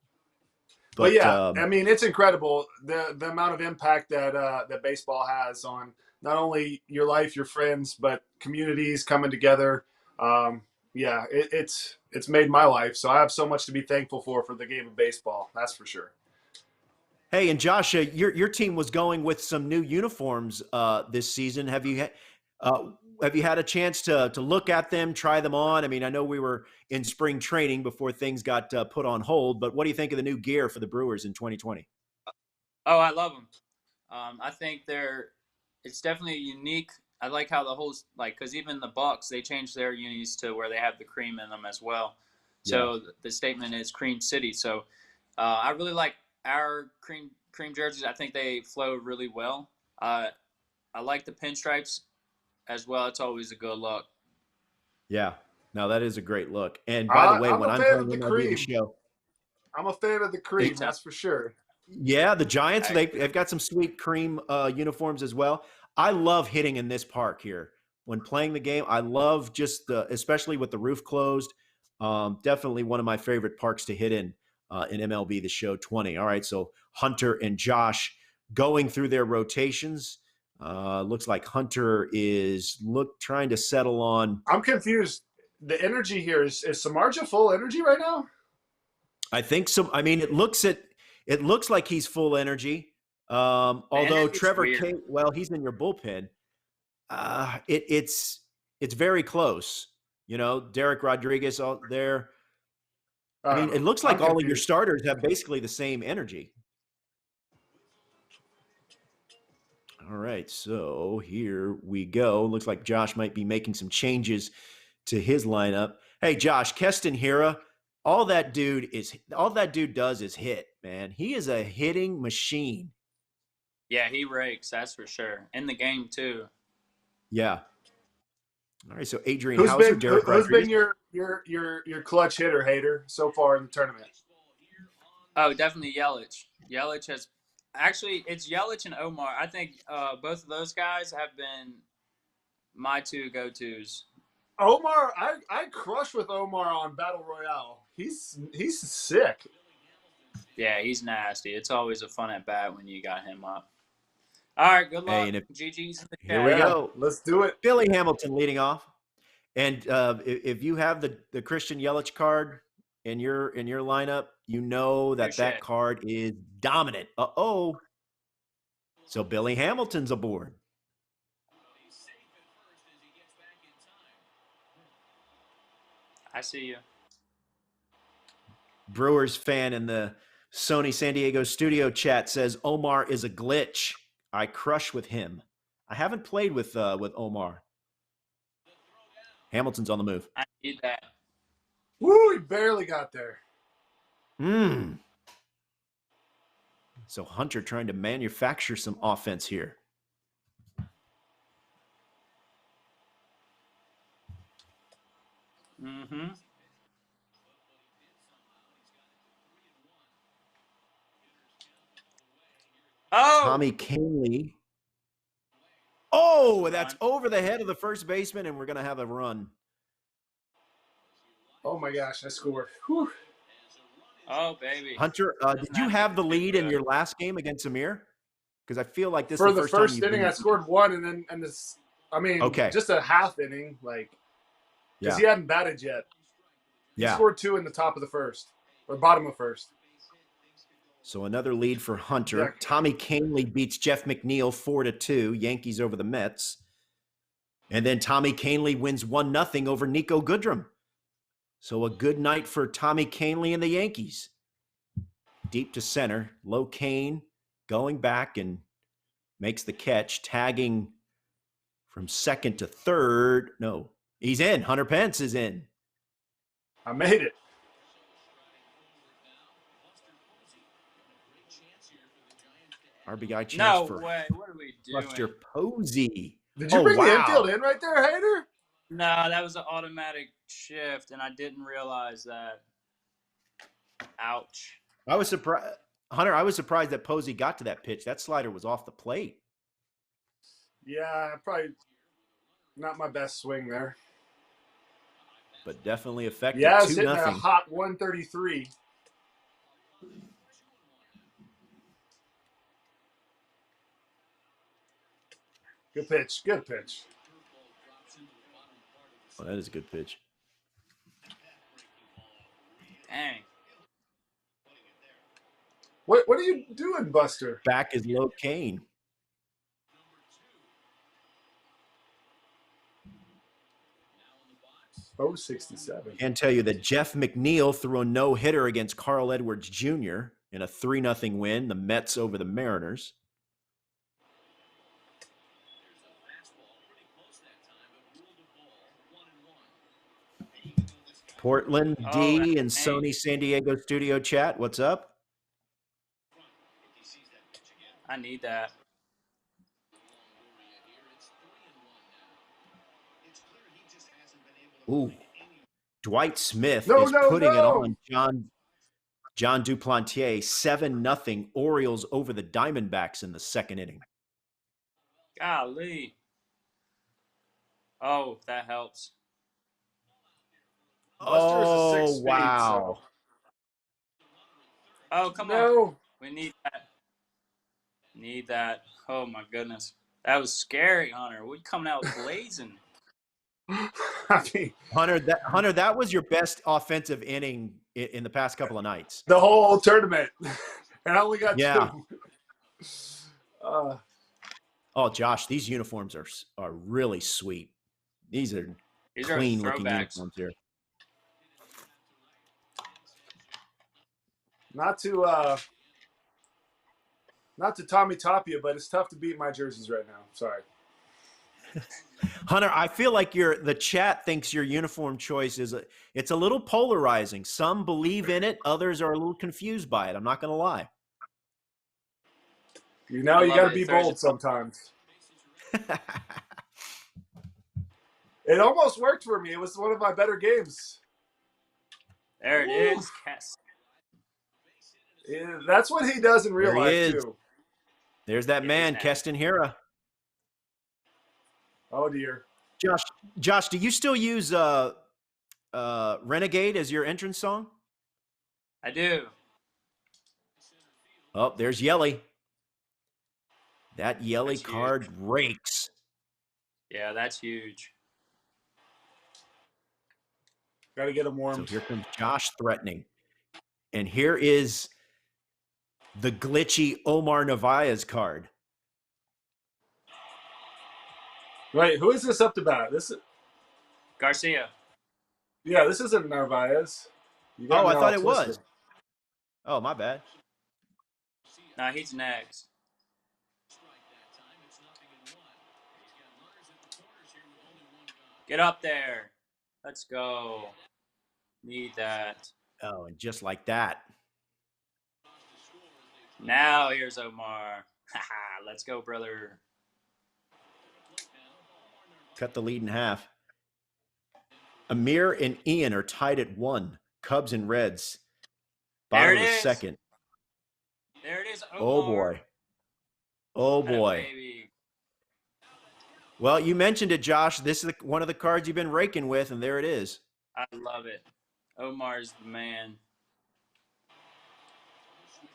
But I mean, it's incredible the amount of impact that baseball has on not only your life, your friends, but communities coming together. It's made my life. So I have so much to be thankful for the game of baseball. That's for sure. Hey, and Josh, your team was going with some new uniforms this season. Have you had a chance to look at them, try them on? I mean, I know we were in spring training before things got put on hold, but what do you think of the new gear for the Brewers in 2020? Oh, I love them. I think it's definitely unique. I like how the whole, because even the Bucks, they changed their unis to where they have the cream in them as well. So the statement is Cream City. So I really like our cream jerseys. I think they flow really well. I like the pinstripes as well. It's always a good look. Yeah, no, that is a great look. And by the way, when I'm playing MLB The Show, I'm a fan of the cream. That's for sure. Yeah, the Giants, they've got some sweet cream uniforms as well. I love hitting in this park here when playing the game. I love especially with the roof closed. Definitely one of my favorite parks to hit in MLB The Show 20. All right, so Hunter and Josh going through their rotations. Looks like Hunter is trying to settle on. I'm confused. The energy here is Samardzija full energy right now? I think so. I mean, it looks like he's full energy. Although Trevor K, well, he's in your bullpen. It's very close. You know, Derek Rodriguez out there. I mean, it looks like all of your starters have basically the same energy. All right, so here we go. Looks like Josh might be making some changes to his lineup. Hey, Josh, Keston Hiura, all that dude does is hit, man. He is a hitting machine. Yeah, he rakes, that's for sure. In the game too. Yeah. All right, so Adrian Hauser, Derek Rodriguez. Who's been your clutch hitter, Hader, so far in the tournament? Oh, definitely Yelich. Yelich has actually, it's Yelich and Omar. I think both of those guys have been my two go-tos. Omar, I crush with Omar on Battle Royale. He's sick. Yeah, he's nasty. It's always a fun at bat when you got him up. All right, good luck. GG's in the chat. Here we go. Let's do it. Billy Hamilton leading off. And if you have the Christian Yelich card in your lineup, you know that card is dominant. Uh-oh. So Billy Hamilton's aboard. I see you. Brewers fan in the Sony San Diego studio chat says Omar is a glitch. I crush with him. I haven't played with Omar. Hamilton's on the move. I need that. Woo, he barely got there. So Hunter trying to manufacture some offense here. Mm-hmm. Oh! Tommy Kahnle. Oh, that's over the head of the first baseman, and we're going to have a run. Oh, my gosh, I scored. Whew. Oh, baby. Hunter, did you have the lead in your last game against Amir? Because I feel like this for is the first inning, I scored one, and this. I mean, just a half inning, because he hadn't batted yet. He scored two in the top of the first or bottom of first. So another lead for Hunter. Yeah. Tommy Kahnle beats Jeff McNeil 4-2. Yankees over the Mets. And then Tommy Kahnle wins 1-0 over Nico Goodrum. So a good night for Tommy Kahnle and the Yankees. Deep to center. Low Kane going back and makes the catch. Tagging from second to third. No, he's in. Hunter Pence is in. I made it. RBI chance no for way. What are we doing? Buster Posey. Did you bring the infield in right there, Hader? No, that was an automatic shift, and I didn't realize that. Ouch. I was surprised. Hunter, I was surprised that Posey got to that pitch. That slider was off the plate. Yeah, probably not my best swing there. But definitely effective. Yeah, I was 2-0. hitting a hot 133. Good pitch. Good pitch. Oh, that is a good pitch. Dang. What are you doing, Buster? Back is Low Kane. Oh, 67. Can tell you that Jeff McNeil threw a no-hitter against Carl Edwards Jr. in a 3-0 win. The Mets over the Mariners. Portland D and Sony San Diego studio chat. What's up? I need that. Ooh. Dwight Smith is putting it on John Duplantier. 7-0 Orioles over the Diamondbacks in the second inning. Golly. Oh, that helps. Oh, wow. Oh, come on. We need that. Need that. Oh, my goodness. That was scary, Hunter. We coming out blazing. I mean, Hunter, that was your best offensive inning in the past couple of nights. the whole tournament, and I only got 2. Oh, Josh, these uniforms are really sweet. These are clean looking uniforms here. Not to Tommy Tapia, but it's tough to beat my jerseys right now. Sorry. Hunter, I feel like the chat thinks your uniform choice it's a little polarizing. Some believe in it, others are a little confused by it. I'm not going to lie. You got to be bold sometimes. It almost worked for me. It was one of my better games. There it is. Yeah, that's what he does in real life too. There's that man, Keston Hira. Oh dear. Josh, do you still use Renegade as your entrance song? I do. Oh, there's Yelly. That Yelly That's card huge. rakes. Yeah, that's huge. Got to get him warm. So here comes Josh threatening. And here is the glitchy Omar Narvaez card. Wait, who is this up to bat? This is Garcia. Yeah, this isn't Narvaez. Oh, I thought it was. Oh, my bad. No, he's next. Get up there. Let's go. Need that. Oh, and just like that. Now here's Omar. Haha, let's go, brother. Cut the lead in half. Amir and Ian are tied at 1. Cubs and Reds. Bottom of the second. There it is. Omar. Oh, boy. Oh, boy. Well, you mentioned it, Josh. This is one of the cards you've been raking with, and there it is. I love it. Omar's the man.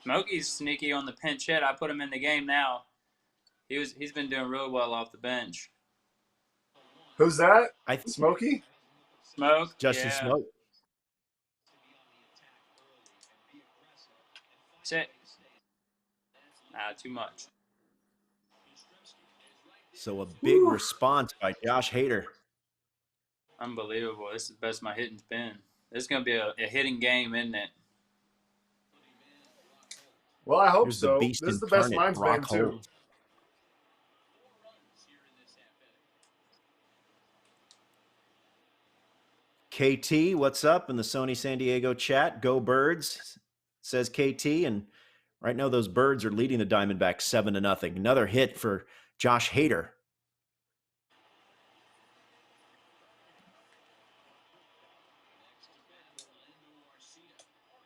Smokey's sneaky on the pinch hit. I put him in the game now. He's been doing really well off the bench. Who's that? Smokey? Smoke. Justin Smoke. Sit. Too much. So a big response by Josh Hader. Unbelievable. This is the best my hitting's been. This is going to be a hitting game, isn't it? Well, I hope so. This is the best mine's been, too. KT, what's up in the Sony San Diego chat? Go Birds, says KT. And right now those Birds are leading the Diamondbacks 7-0. Another hit for Josh Hader.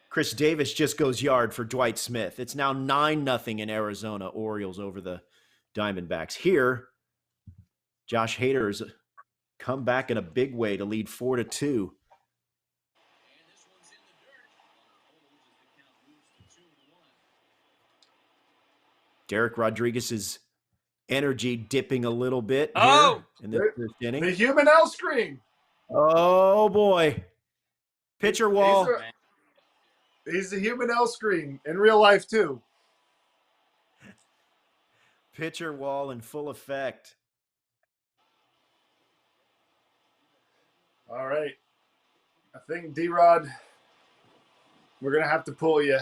Chris Davis just goes yard for Dwight Smith. It's now 9-0 in Arizona. Orioles over the Diamondbacks. Here, Josh Hader has come back in a big way to lead 4-2. Derek Rodriguez's energy dipping a little bit here in the first inning. The human L screen. Oh, boy. Pitcher wall. He's the human L screen in real life, too. Pitcher wall in full effect. All right. I think, D-Rod, we're going to have to pull you.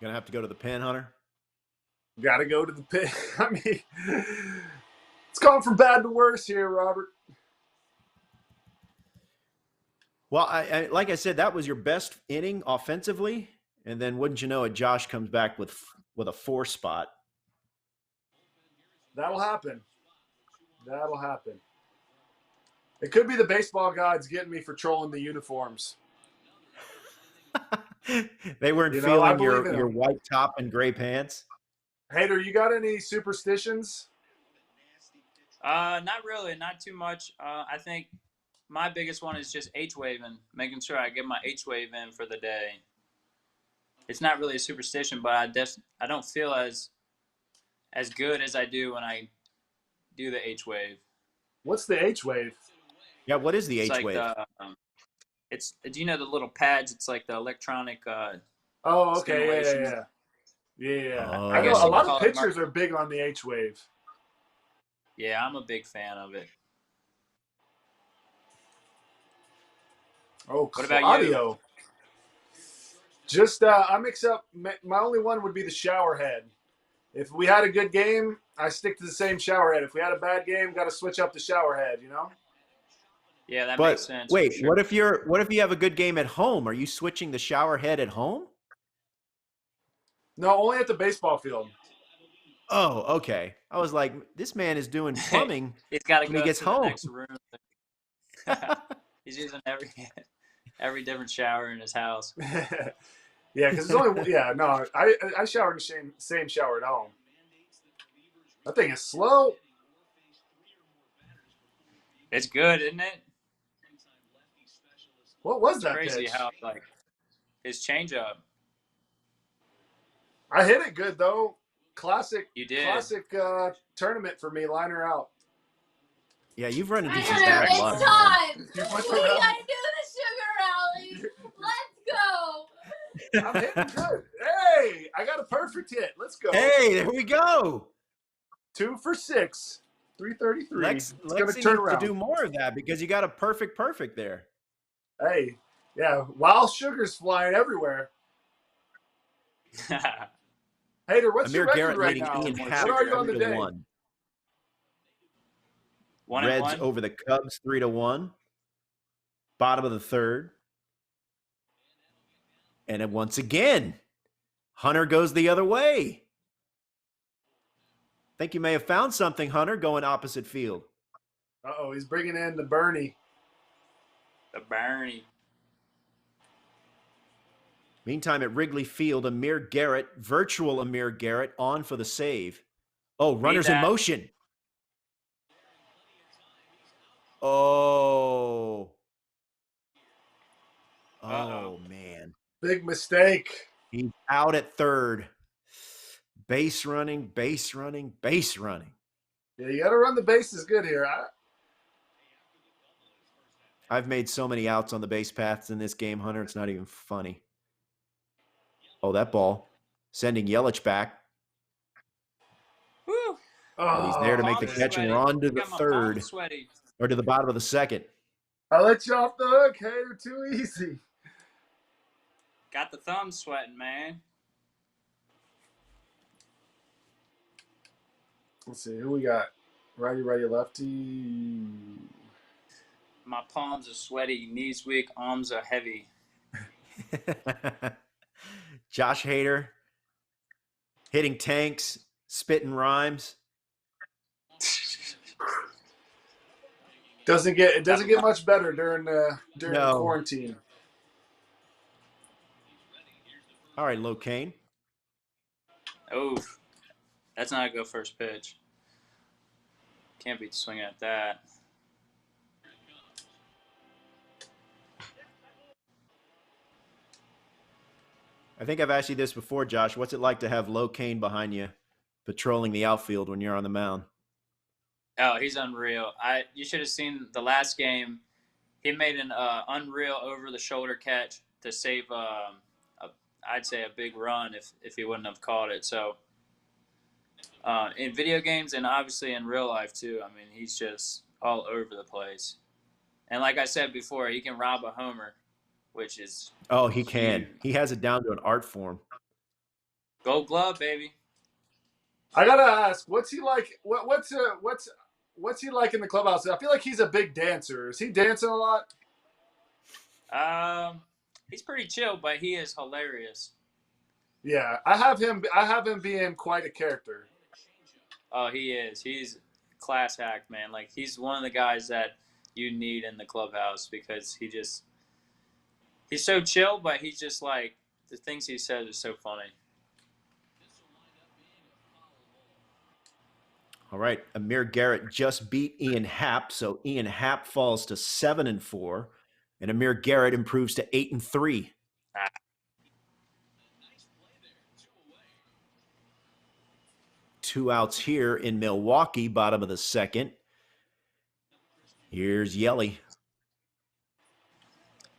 Going to have to go to the pen, Hunter? Got to go to the pen. I mean, it's going from bad to worse here, Robert. Well, I like I said, that was your best inning offensively, and then wouldn't you know it, Josh comes back with a 4 spot. That'll happen. That'll happen. It could be the baseball gods getting me for trolling the uniforms. They weren't feeling your white top and gray pants. Hader, you got any superstitions? Not really, not too much. I think my biggest one is just H-waving, making sure I get my H-wave in for the day. It's not really a superstition, but I don't feel as as good as I do when I do the H wave. What's the H wave? Yeah, what is the It's H like wave? do you know the little pads? It's like the electronic. Oh, okay, stimulation. yeah. Oh. I know guess a you lot could of call it pitchers are big on the H wave. Yeah, I'm a big fan of it. Oh, What about Claudio. you? Just I mix up. My only one would be the shower head. If we had a good game, I stick to the same shower head. If we had a bad game, got to switch up the shower head. You know. Yeah, that makes sense. Wait, for sure. what if you have a good game at home? Are you switching the shower head at home? No, only at the baseball field. Oh, okay. I was like, this man is doing plumbing He's got to when go he gets to home. the next room. He's using every different shower in his house. Yeah, because it's only no. I shower in the same shower at home. That thing is slow. It's good, isn't it? What was It's that crazy pitch? how like his changeup. I hit it good though. Classic. You did. Classic tournament for me. Liner out. Yeah, you've run into some Hunter, bad it's luck. time. You We went gotta around. do the sugar rally. Let's go. I'm hitting good. Hey, I got a perfect hit. Let's go. Hey, there we go. 2 for 6. 333. Lex It's gonna needs turn around. to do more of that because you got a perfect there. Hey, yeah. Wild sugar's flying everywhere. Hader, what's your Amir record Garrett right leading now? Ian What Happ are you on the 3 day? to 1. 1-1. Reds over the Cubs 3-1. Bottom of the third. And then once again, Hunter goes the other way. Think you may have found something, Hunter, going opposite field. Uh-oh, he's bringing in the Bernie. The Bernie. Meantime, at Wrigley Field, Amir Garrett, virtual Amir Garrett, on for the save. Oh, runners in motion. Oh. Oh, man. Big mistake. He's out at third. Base running, base running, base running. Yeah, you got to run the bases good here. I've made so many outs on the base paths in this game, Hunter. It's not even funny. Oh, that ball. Sending Yelich back. Woo. But he's there to make the Palms catch, and we're sweaty. on to the Got my third. palms sweaty. Or to the bottom of the second. I let you off the hook, Hader. Too easy. Got the thumbs sweating, man. Let's see who we got. Righty, lefty. My palms are sweaty, knees weak, arms are heavy. Josh Hader hitting tanks, spitting rhymes. Doesn't get much better during the quarantine. All right, Locane. Oh, that's not a go first pitch. Can't be swinging at that. I think I've asked you this before, Josh. What's it like to have Locane behind you patrolling the outfield when you're on the mound? Oh, he's unreal. You should have seen the last game. He made an unreal over-the-shoulder catch to save, I'd say, a big run if he wouldn't have caught it. So, in video games and obviously in real life too, I mean, he's just all over the place. And like I said before, he can rob a homer, which is he can. huge. He has it down to an art form. Gold glove, baby. I gotta ask, what's he like? What's he like in the clubhouse? I feel like he's a big dancer. Is he dancing a lot? He's pretty chill, but he is hilarious. Yeah, I have him being quite a character. Oh, he is. He's class act, man. Like, he's one of the guys that you need in the clubhouse because he's so chill, but he's just like, the things he says are so funny. All right, Amir Garrett just beat Ian Happ, so Ian Happ falls to 7-4, and Amir Garrett improves to 8-3. Ah. 2 outs here in Milwaukee, bottom of the second. Here's Yelly.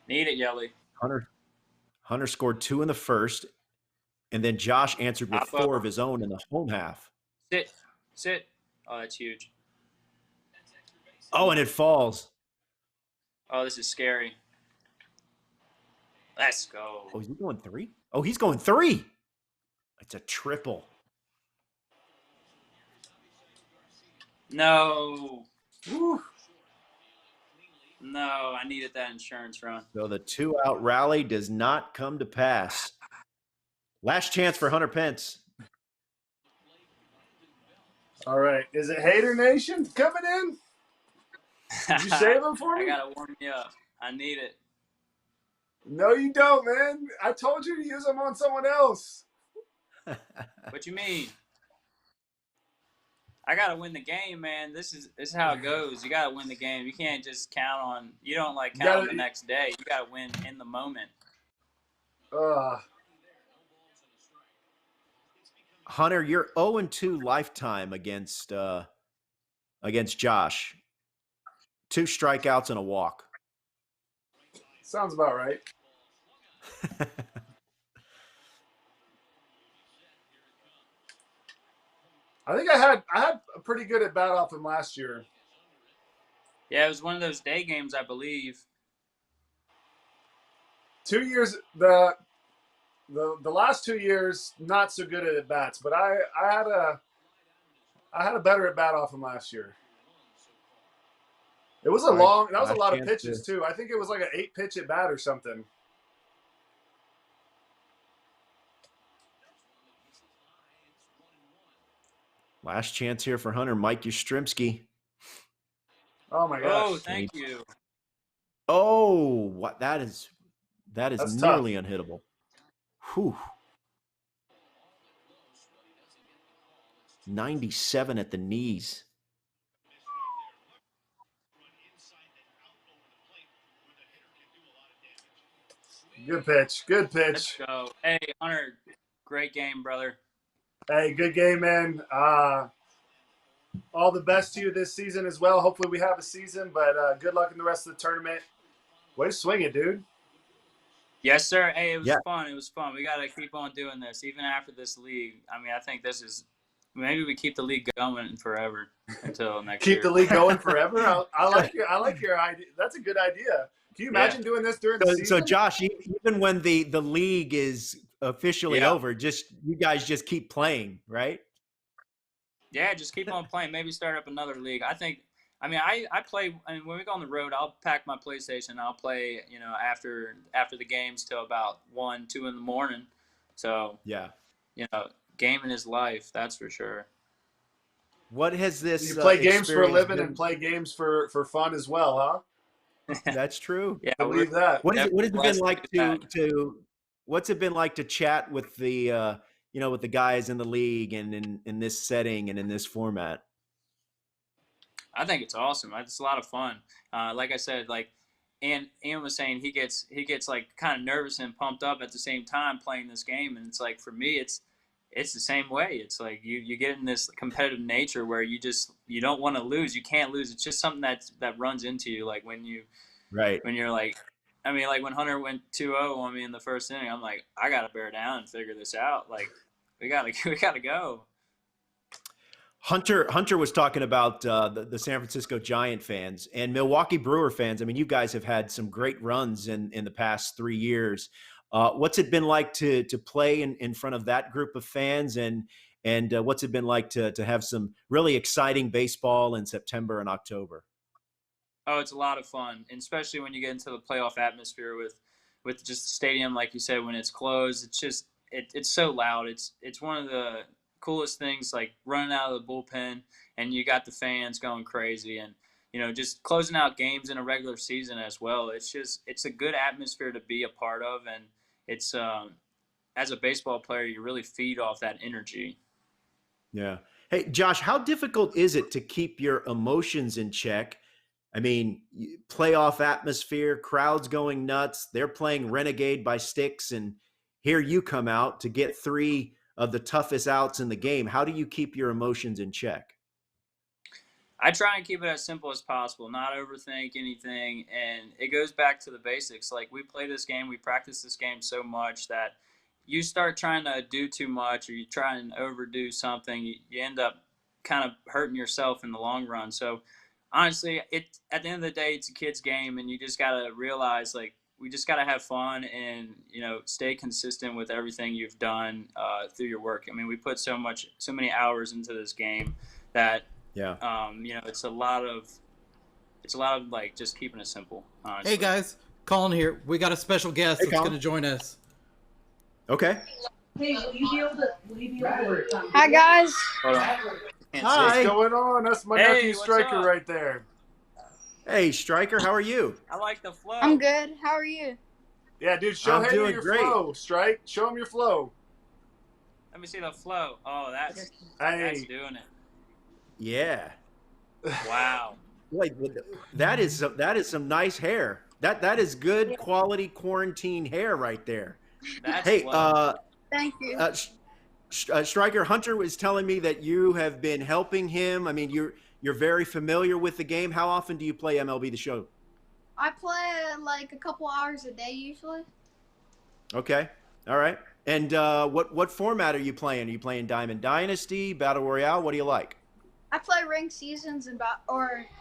Need it, Yelly. Hunter scored 2 in the first, and then Josh answered with 4 of his own in the home half. Sit. Oh, that's huge. Oh, and it falls. Oh, this is scary. Let's go. Oh, is he going 3? Oh, he's going 3. It's a triple. No. Woo. No, I needed that insurance run. So the 2-out rally does not come to pass. Last chance for Hunter Pence. All right. Is it Hader Nation coming in? Did you save him for me? I got to warm you up. I need it. No, you don't, man. I told you to use them on someone else. What you mean? I got to win the game, man. This is how it goes. You got to win the game. You can't just count on – you don't, count on the next day. You got to win in the moment. Hunter, you're 0-2 lifetime against Josh. 2 strikeouts and a walk. Sounds about right. I think I had a pretty good at bat off him last year. Yeah, it was one of those day games, I believe. 2 years the last 2 years not so good at bats, but I had a better at bat off him last year. It was that was a lot of pitches too. I think it was like an 8-pitch at bat or something. Last chance here for Hunter, Mike Yastrzemski. Oh my gosh. Oh, thank you. Oh, what that is That's nearly tough. Unhittable. Whew. 97 at the knees. Good pitch. Good pitch. Let's go. Hey, Hunter, great game, brother. Hey, good game, man. All the best to you this season as well. Hopefully we have a season, but good luck in the rest of the tournament. Way to swing it, dude. Yes, sir. Hey, it was fun. It was fun. We got to keep on doing this, even after this league. I mean, I think this is – maybe we keep the league going forever until next year. Keep the league going forever? I like your idea. That's a good idea. Can you imagine doing this during the season? So, Josh, even when the league is officially over, you guys just keep playing, right? Yeah, just keep on playing. Maybe start up another league. I play. I mean, when we go on the road, I'll pack my PlayStation. I'll play, after the games till about 1, 2 in the morning. So gaming is life. That's for sure. What has this? You play games for a living and play games for fun as well, huh? That's true. Yeah, I believe that. What has it been like to? What's it been like to chat with the with the guys in the league and in this setting and in this format? I think it's awesome. It's a lot of fun. Like I said, Ian was saying, he gets kind of nervous and pumped up at the same time playing this game, and it's like for me, it's the same way. It's like you get in this competitive nature where you don't want to lose. You can't lose. It's just something that runs into you. Like when you're when Hunter went 2-0 on me in the first inning, I'm like, I gotta bear down and figure this out. Like we gotta go. Hunter was talking about the San Francisco Giant fans and Milwaukee Brewer fans. I mean, you guys have had some great runs in the past 3 years. What's it been like to play in front of that group of fans, and what's it been like to have some really exciting baseball in September and October? Oh, it's a lot of fun, and especially when you get into the playoff atmosphere with just the stadium, like you said, when it's closed. It's just it's so loud. It's one of the coolest things, like running out of the bullpen and you got the fans going crazy, and just closing out games in a regular season as well. It's a good atmosphere to be a part of, and it's as a baseball player, you really feed off that energy. Yeah. Hey, Josh, how difficult is it to keep your emotions in check? I mean, playoff atmosphere, crowds going nuts, they're playing Renegade by Styx, and here you come out to get 3 the toughest outs in the game. How do you keep your emotions in check? I try and keep it as simple as possible, not overthink anything. And it goes back to the basics. Like, we play this game, we practice this game so much that you start trying to do too much, or you try and overdo something, you end up kind of hurting yourself in the long run. So honestly, at the end of the day, it's a kid's game, and you just got to realize, like, we just got to have fun and, stay consistent with everything you've done through your work. I mean, we put so many hours into this game that, it's a lot of like just keeping it simple. Honestly. Hey guys, Colin here. We got a special guest that's going to join us. Okay. Hey, will you be able to? Hi guys. Hi. What's going on? That's my nephew Striker right there. Hey, Striker, how are you? I like the flow. I'm good. How are you? Yeah, dude, show him your flow, Strike. Show him your flow. Let me see the flow. Oh, that's doing it. Yeah. Wow. Wait, that is some nice hair. That is good quality quarantine hair right there. That's thank you. Striker, Hunter was telling me that you have been helping him. I mean, you're very familiar with the game. How often do you play MLB The Show? I play like a couple hours a day usually. Okay. All right. And what format are you playing? Are you playing Diamond Dynasty, Battle Royale? What do you like? I play ranked seasons and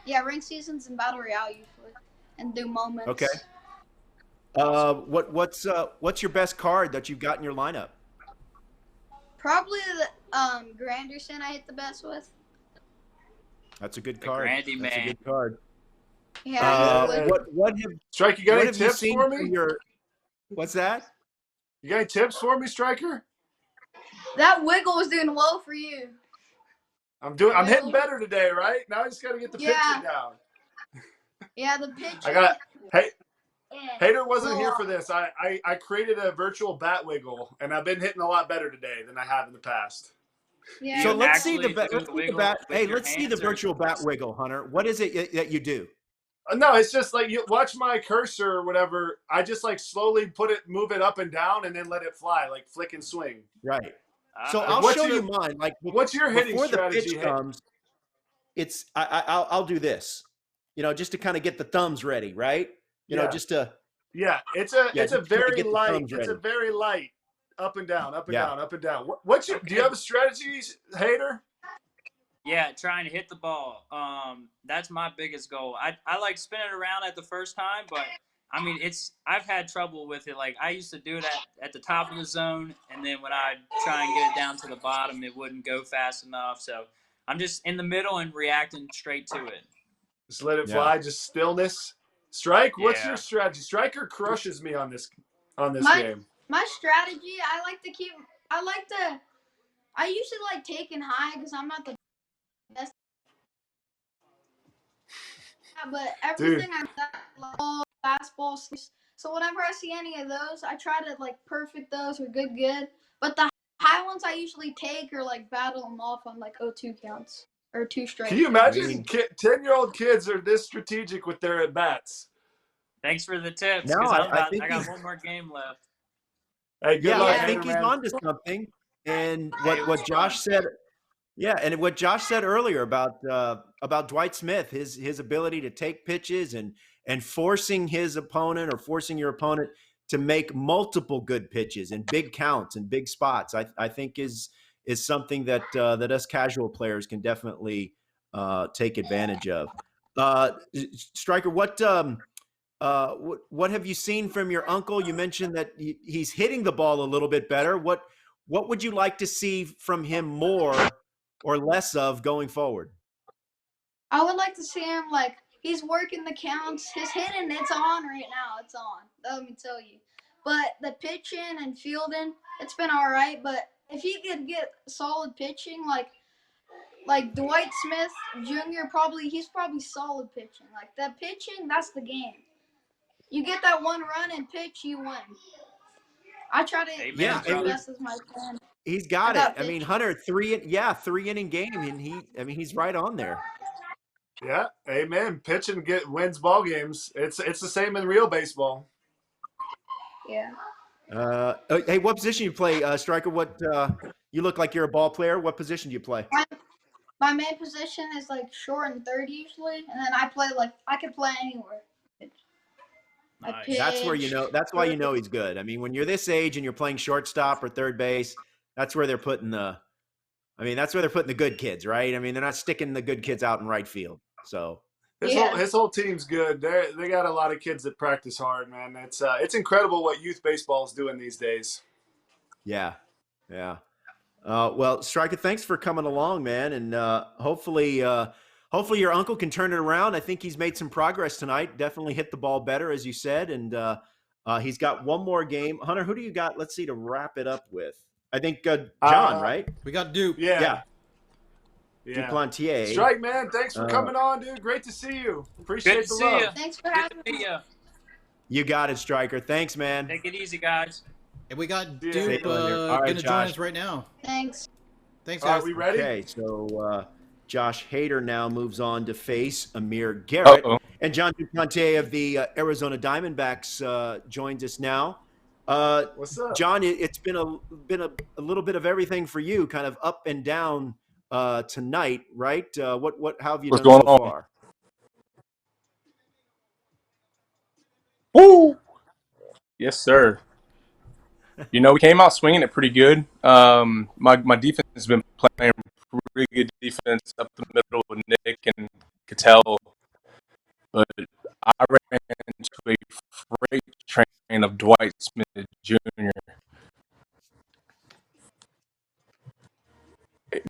ranked seasons and Battle Royale usually, and do moments. Okay. What's your best card that you've got in your lineup? Probably the Granderson I hit the best with. That's a good card. Grandy That's man. a good card. Yeah. What have Strike? You got any tips for me? What's that? You got any tips for me, Striker? That wiggle was doing well for you. I'm hitting better today, right? Now I just got to get the pitching down. Yeah, the pitch. Hader wasn't here for this. I created a virtual bat wiggle, and I've been hitting a lot better today than I have in the past. Yeah. So let's see the bat. Hey, let's see the virtual bat wiggle, Hunter. What is it that you do? No, it's just like you watch my cursor or whatever. I just like slowly move it up and down, and then let it fly, like flick and swing. Right. So I'll show you mine. Like, what's your hitting strategy? Before the pitch comes, it's I'll do this. Just to kind of get the thumbs ready, right? Just to. Yeah, it's a very light up and down, up and down, up and down. Do you have a strategy, Hader? Yeah, trying to hit the ball. That's my biggest goal. I like spinning around at the first time, but I mean, I've had trouble with it. Like, I used to do it at the top of the zone, and then when I try and get it down to the bottom, it wouldn't go fast enough. So I'm just in the middle and reacting straight to it. Just let it fly, just stillness. Strike, what's your strategy? Striker crushes me on this game. My strategy, I usually like taking high because I'm not the best. But everything I got, like fastball, so whenever I see any of those, I try to like perfect those or good. But the high ones I usually take or like battle them off on like 0-2 counts or 2 strikes. Can you imagine 10-year-old kids are this strategic with their at bats? Thanks for the tips. No, I got one more game left. Hey, good luck, I think he's onto something. And what Josh said. Yeah, and what Josh said earlier about Dwight Smith, his ability to take pitches and forcing his opponent or forcing your opponent to make multiple good pitches in big counts and big spots, I think is something that us casual players can definitely take advantage of. Striker, what have you seen from your uncle? You mentioned that he's hitting the ball a little bit better. What would you like to see from him more or less of going forward? I would like to see him, like, he's working the counts. His hitting, it's on right now. It's on. Let me tell you. But the pitching and fielding, it's been all right. But if he could get solid pitching, like Dwight Smith Jr., he's probably solid pitching. Like, that pitching, that's the game. You get that one run and pitch, you win. I try to do the best as my plan. He's got it. I mean, Hunter, 3 inning game, and he's right on there. Yeah, amen. Pitching wins ball games. It's the same in real baseball. Yeah. Hey, what position you play, Striker? What You look like you're a ball player. What position do you play? My main position is like short and third usually, and then I can play anywhere. Nice. That's where you know. That's why you know he's good. I mean, when you're this age and you're playing shortstop or third base, that's where they're putting the. I mean, that's where they're putting the good kids, right? I mean, they're not sticking the good kids out in right field. So his whole team's good. They got a lot of kids that practice hard, man. It's incredible what youth baseball is doing these days. Yeah. Well, Striker, thanks for coming along, man, and hopefully your uncle can turn it around. I think he's made some progress tonight. Definitely hit the ball better, as you said, and he's got one more game. Hunter, who do you got? Let's see, to wrap it up with. I think John, right? We got Dupe. Yeah. Duplantier. Strike, man. Thanks for coming on, dude. Great to see you. Appreciate the love. Thanks for having me. You got it, Striker. Thanks, man. Take it easy, guys. And we got Dupe All right, going to join us right now. Thanks. Thanks, All guys. right, we ready? Okay, so Josh Hader now moves on to face Amir Garrett. And John Duplantier of the Arizona Diamondbacks joins us now. What's up, John? It's been a little bit of everything for you, kind of up and down tonight, right? How have you What's done going so on? far? Woo! Yes, sir. You know, we came out swinging it pretty good. My defense has been playing pretty good defense up the middle with Nick and Cattell, but I ran into a freight train of Dwight Smith Jr.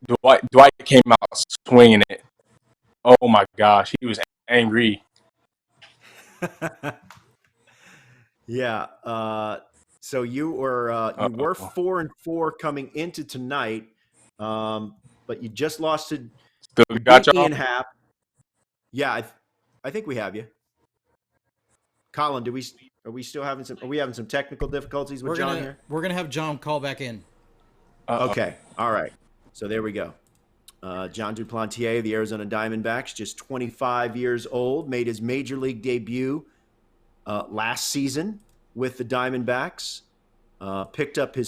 Dwight came out swinging it. Oh my gosh, he was angry. Yeah. So you were 4-4 coming into tonight, but you just lost to Ian Happ. Yeah, I think we have you. Colin, are we having some technical difficulties with John here? We're gonna have John call back in. Okay. All right. So there we go. John Duplantier of the Arizona Diamondbacks, just 25 years old, made his major league debut last season with the Diamondbacks. Picked up the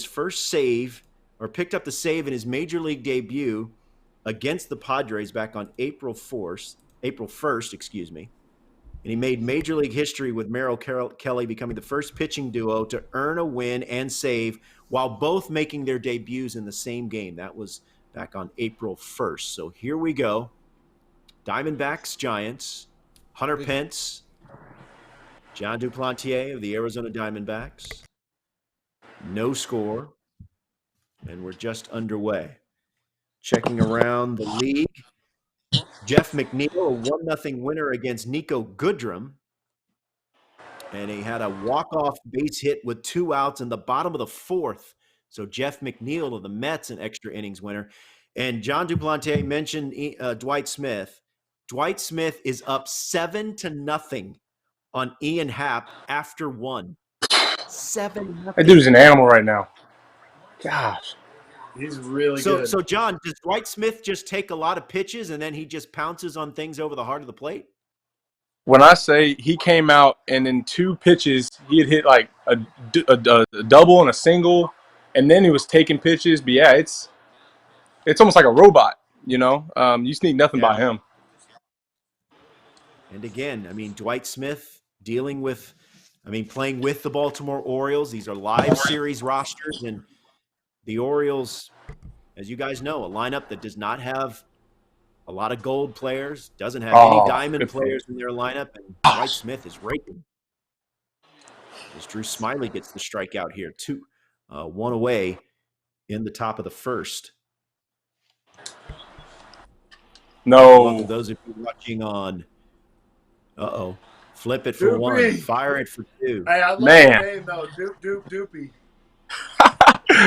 save in his major league debut against the Padres back on April 1st, excuse me. And he made major league history with Merrill Kelly, becoming the first pitching duo to earn a win and save while both making their debuts in the same game. That was back on April 1st. So here we go. Diamondbacks, Giants, Hunter Pence, John Duplantier of the Arizona Diamondbacks. No score. And we're just underway. Checking around the league. Jeff McNeil, a 1-0 winner against Nico Goodrum. And he had a walk-off base hit with 2 outs in the bottom of the 4th. So Jeff McNeil of the Mets, an extra innings winner. And John Duplantier mentioned Dwight Smith. Dwight Smith is up 7-0 on Ian Happ after 1. 7-0. That dude's an animal right now. Gosh. He's really good. So, John, does Dwight Smith just take a lot of pitches and then he just pounces on things over the heart of the plate? When I say he came out and in 2 pitches, he had hit like a double and a single, and then he was taking pitches. But yeah, it's almost like a robot, you know? You sneak nothing by him. And again, I mean, Dwight Smith playing with the Baltimore Orioles. These are live series rosters, and the Orioles, as you guys know, a lineup that does not have a lot of gold players, doesn't have any diamond players in their lineup, and Dwight Smith is raking. As Drew Smiley gets the strikeout here, 1 away in the top of the 1st. No. Welcome those of you watching on. Flip it for Doopy. 1, fire it for 2. Hey, I love the name though, Doopy.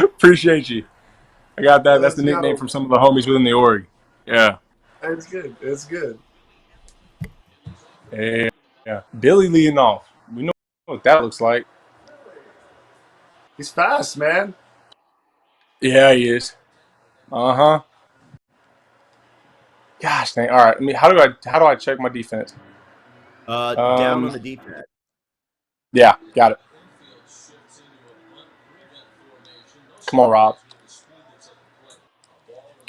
Appreciate you. I got that. That's the nickname from some of the homies within the org. Yeah. It's good. It's good. Yeah. Billy leading off. We know what that looks like. He's fast, man. Yeah, he is. Uh-huh. Gosh, dang. All right. I mean, how do I check my defense? Down on the defense. Yeah, got it. Come on, Rob.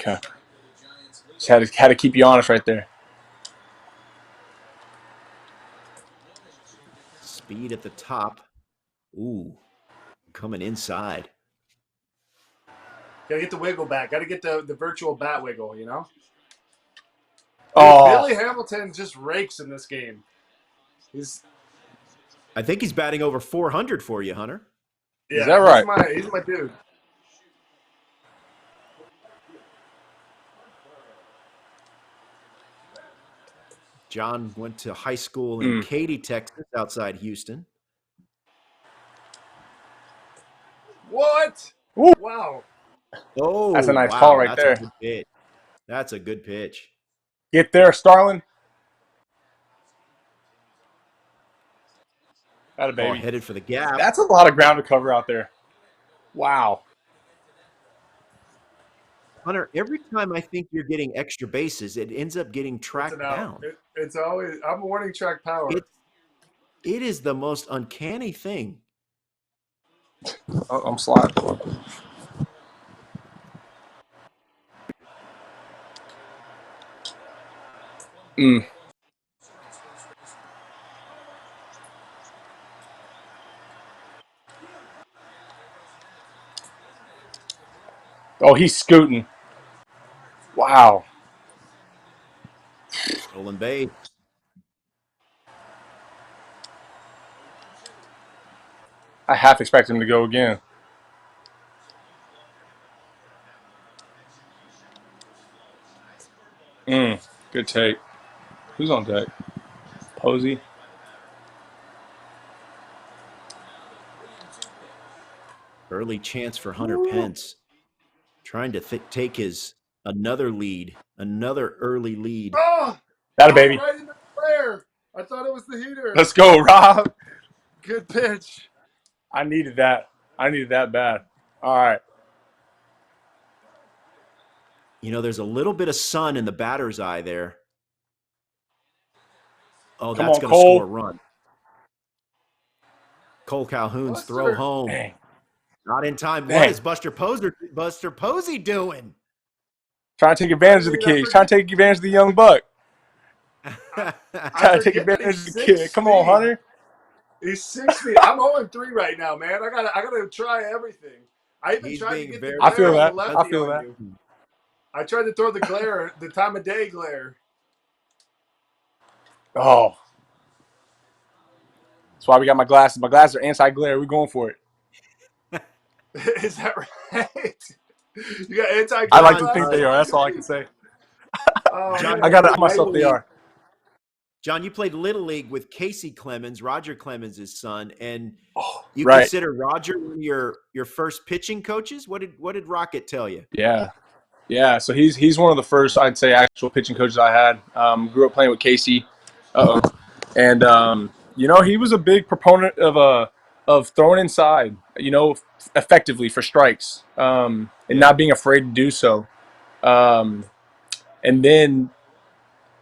Okay. Just had to keep you honest right there. Speed at the top. Ooh, coming inside. Gotta get the wiggle back. Gotta get the virtual bat wiggle, you know? Oh. Billy Hamilton just rakes in this game. I think he's batting over 400 for you, Hunter. Yeah, is that right? He's my dude. John went to high school in Katy, Texas, outside Houston. What? Ooh. Wow. Oh, that's a nice call right there. A good pitch. That's a good pitch. Get there, Starlin. Got a baby. Headed for the gap. That's a lot of ground to cover out there. Wow. Hunter, every time I think you're getting extra bases, it ends up getting tracked down. It's always – I'm warning track power. It is the most uncanny thing. Oh, I'm sliding. Oh, he's scooting. Wow. Stolen base. I half expect him to go again. Good take. Who's on deck? Posey. Early chance for Hunter Pence. Trying to take his another early lead. Oh! Got a baby. Right in the flare. I thought it was the heater. Let's go, Rob. Good pitch. I needed that. I needed that bad. All right. You know, there's a little bit of sun in the batter's eye there. Oh, that's going to score a run. Cole Calhoun's throw home. Dang. Not in time. Dang. What is Buster Posey doing? Trying to take advantage of the kid. He's trying to take advantage of the young buck. Trying to take advantage of the kid. Come on, Hunter. He's 6 feet. I'm 0-3 right now, man. I gotta try everything. I even tried to get the glare I feel that. on the lefty I feel on that. you. I tried to throw the glare, the time of day glare. Oh. That's why we got my glasses. My glasses are anti-glare. We're going for it. Is that right? You got anti-glare I like to think they are. That's all I can say. John, I got to tell myself they are. John, you played Little League with Casey Clemens, Roger Clemens' son, and you right. consider Roger one of your first pitching coaches? What did Rocket tell you? Yeah. So he's one of the first, I'd say, actual pitching coaches I had. Grew up playing with Casey, and you know, he was a big proponent of throwing inside, you know, effectively for strikes, and not being afraid to do so. And then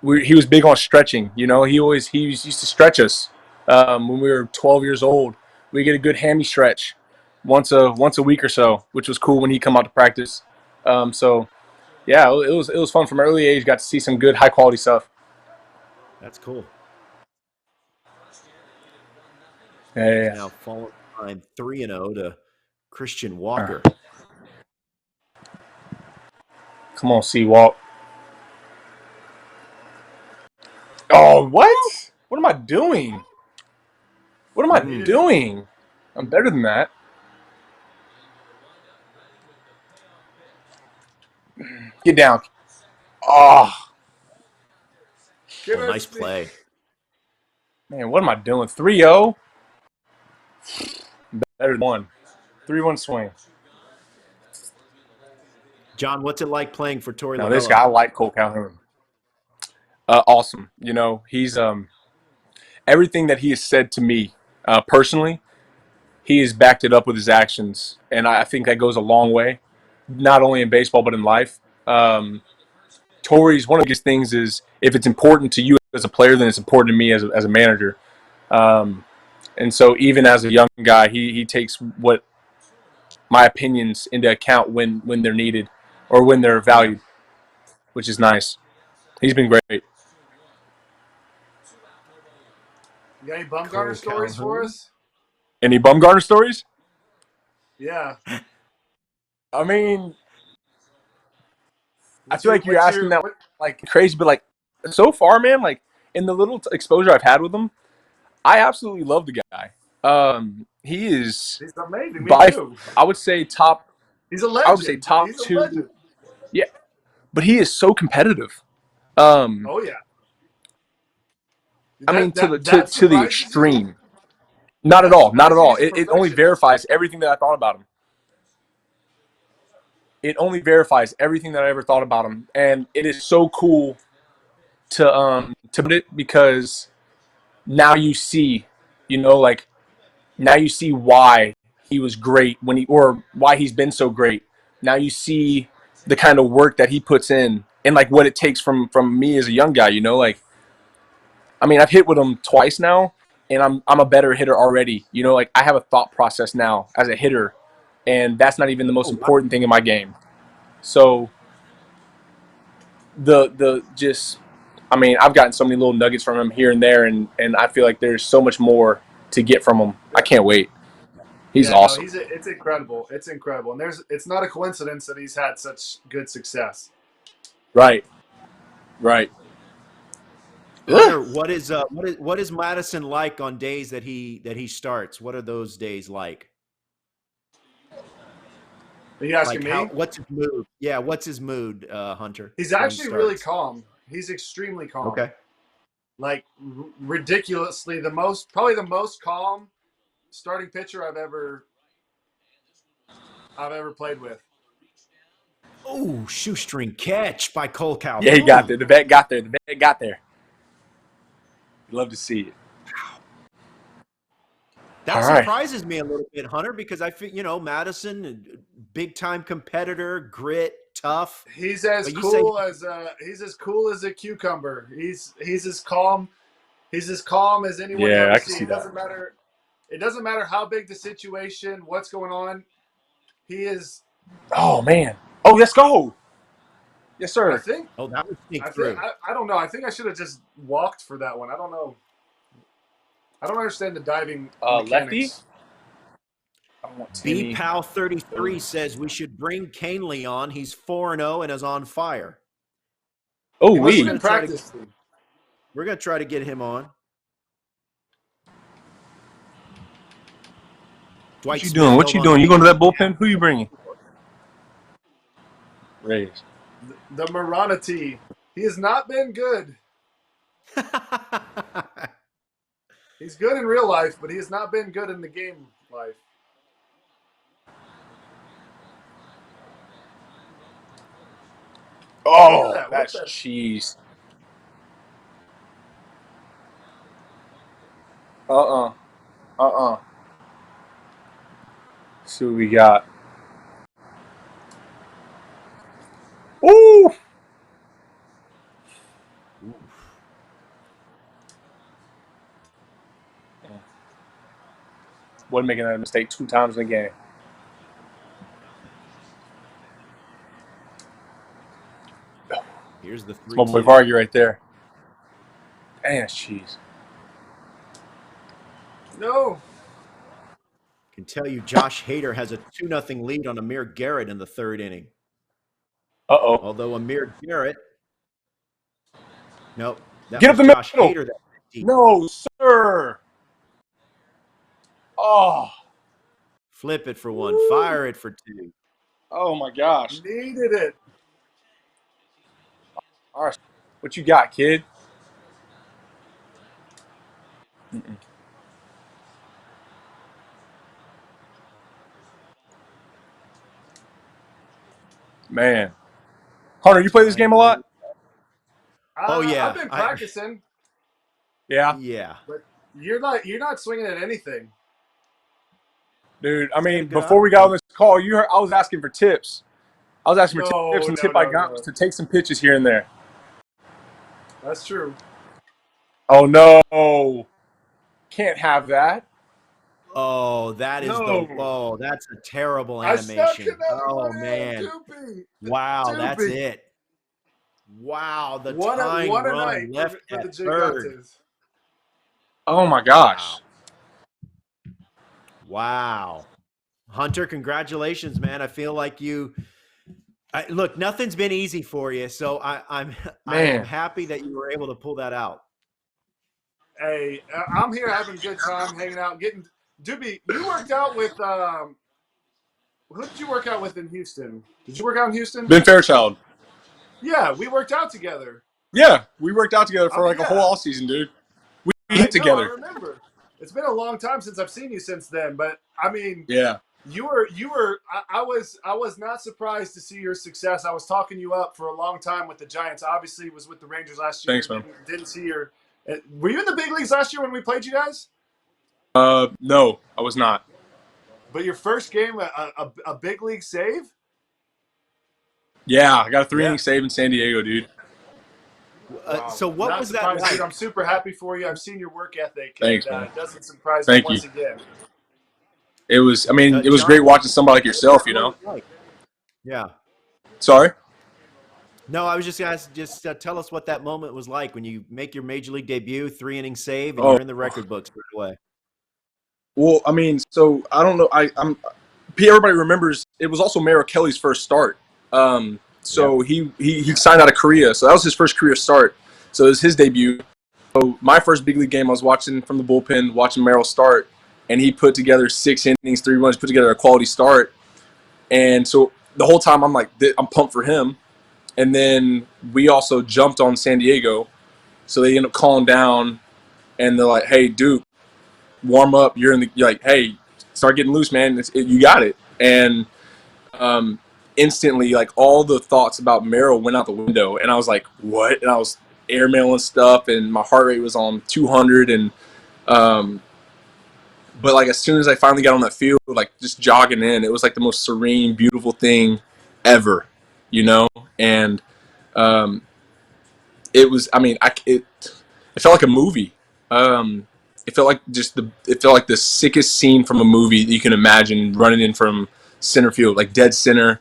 he was big on stretching. You know, he used to stretch us when we were 12 years old. We get a good hammy stretch once a week or so, which was cool when he come out to practice. So yeah, it was fun from an early age. Got to see some good high quality stuff. That's cool. Yeah. Now falling behind 3-0 to Christian Walker. Come on, Seawalk. Oh, what? What am I doing? What am I doing? I'm better than that. Get down. Oh. Nice play. Man, what am I doing? 3-0? Better than 1. 3-1 swing. John, what's it like playing for Torey? Now, this guy, I like Cole Calhoun. Awesome. You know, he's everything that he has said to me personally, he has backed it up with his actions. And I think that goes a long way, not only in baseball but in life. Torey's one of the biggest things is if it's important to you as a player, then it's important to me as a manager. And so even as a young guy, he takes what my opinions into account when they're needed or when they're valued. which is nice. He's been great. You got any Bumgarner stories for us? Any Bumgarner stories? Yeah. I mean, I feel like you're asking that like crazy, but like so far, man, like in the little exposure I've had with him, I absolutely love the guy. He's amazing. I would say top. He's a legend. I would say top He's two. A legend. Yeah, but he is so competitive. Oh yeah. I mean, to the extreme. Not at all. Not at all. It only verifies everything that I thought about him. It only verifies everything that I ever thought about him, and it is so cool to put it because now you see, like now you see why he was great or why he's been so great. Now you see the kind of work that he puts in and like what it takes from me as a young guy. Like I mean, I've hit with him twice now, and I'm a better hitter already. Like I have a thought process now as a hitter, and that's not even the most important thing in my game. So I mean, I've gotten so many little nuggets from him here and there, and I feel like there's so much more to get from him. Yeah. I can't wait. He's awesome. No, it's incredible. It's incredible, and it's not a coincidence that he's had such good success. Right. Hunter, what is Madison like on days that he starts? What are those days like? Are you asking me? What's his mood? Yeah, what's his mood, Hunter? He's actually really calm. He's extremely calm. Okay. Like ridiculously probably the most calm starting pitcher I've ever played with. Oh, shoestring catch by Cole Calhoun. Yeah, he got there. The vet got there. Love to see it. That surprises me a little bit, Hunter, because I feel, Madison, big time competitor, grit, tough. He's as cool as a cucumber. He's as calm. He's as calm as anyone you ever see. It doesn't matter how big the situation, what's going on. He is. Oh man! Oh, let's go. Yes, sir. I think. Oh, that was sneak through. I don't know. I think I should have just walked for that one. I don't know. I don't understand the diving mechanics. Lefty? BPal33 says we should bring Canely on. He's 4-0 and is on fire. Oh, we're going to try to get him on. What you doing? What you doing? You going to that bullpen? Who you bringing? Rays. The Maranati. He has not been good. He's good in real life, but he has not been good in the game life. Oh, that's cheese. See what we got. Ooh. Wasn't making that mistake 2 times in the game. Here's the 3-2. My boy Vargy right there. Dang, that's cheese. No. Can tell you Josh Hader has a 2-0 lead on Amir Garrett in the 3rd inning. Uh-oh. Although Amir Garrett. Nope. Get up the Josh middle. Hader. No, sir. Oh. Flip it for 1. Fire it for 2. Oh, my gosh. Needed it. All right. What you got, kid? Man. Hunter, you play this game a lot? Oh, yeah. I've been practicing. Yeah? Yeah. But you're not swinging at anything. Dude, I mean, before we got on this call, you heard I was asking for tips. I was asking for tips, and the tip I got was to take some pitches here and there. That's true. Oh, no. Can't have that. Oh, that is that's a terrible animation. Oh, man. Wow, that's it. Wow, the What tying a run night left for at the third. Gigantes. Oh my gosh. Wow. Hunter, congratulations, man. I feel like look, nothing's been easy for you, so I am Man. happy that you were able to pull that out. Hey, I'm here having a good time, hanging out, getting. Doobie, you worked out with who did you work out with in Houston? Did you work out in Houston? Ben Fairchild. Yeah, we worked out together. Yeah, we worked out together for like a Yeah. whole off season, dude. We I hit know, I together. remember. It's been a long time since I've seen you since then, but I mean, Yeah. you were. I was not surprised to see your success. I was talking you up for a long time with the Giants. Obviously, was with the Rangers last year. Thanks, man. Didn't see your. Were you in the big leagues last year when we played you guys? No, I was not. But your first game, a big league save? Yeah, I got a 3-inning save in San Diego, dude. Wow. So what was that like? Dude, I'm super happy for you. I've seen your work ethic. Thanks, and, man. it doesn't surprise me once again. It was, I mean, it was John, great watching somebody like yourself, you know? Like? Yeah. Sorry? No, I was just going to tell us what that moment was like when you make your major league debut, 3-inning save, and you're in the record books right away. Well, I mean, so I don't know. Everybody remembers it was also Merrill Kelly's first start. So he signed out of Korea, so that was his first career start. So it was his debut. So my first big league game, I was watching from the bullpen, watching Merrill start, and he put together 6 innings, 3 runs, put together a quality start. And so the whole time I'm like, I'm pumped for him. And then we also jumped on San Diego, so they end up calling down, and they're like, "Hey, Duke, warm up. You're like, hey, start getting loose, man. You got it." And instantly, like, all the thoughts about Merrill went out the window, and I was like, what? And I was airmailing stuff, and my heart rate was on 200, and but like as soon as I finally got on that field, like just jogging in, it was like the most serene, beautiful thing ever, you know. And it was, I mean, it felt like a movie. It felt like the sickest scene from a movie that you can imagine, running in from center field, like dead center.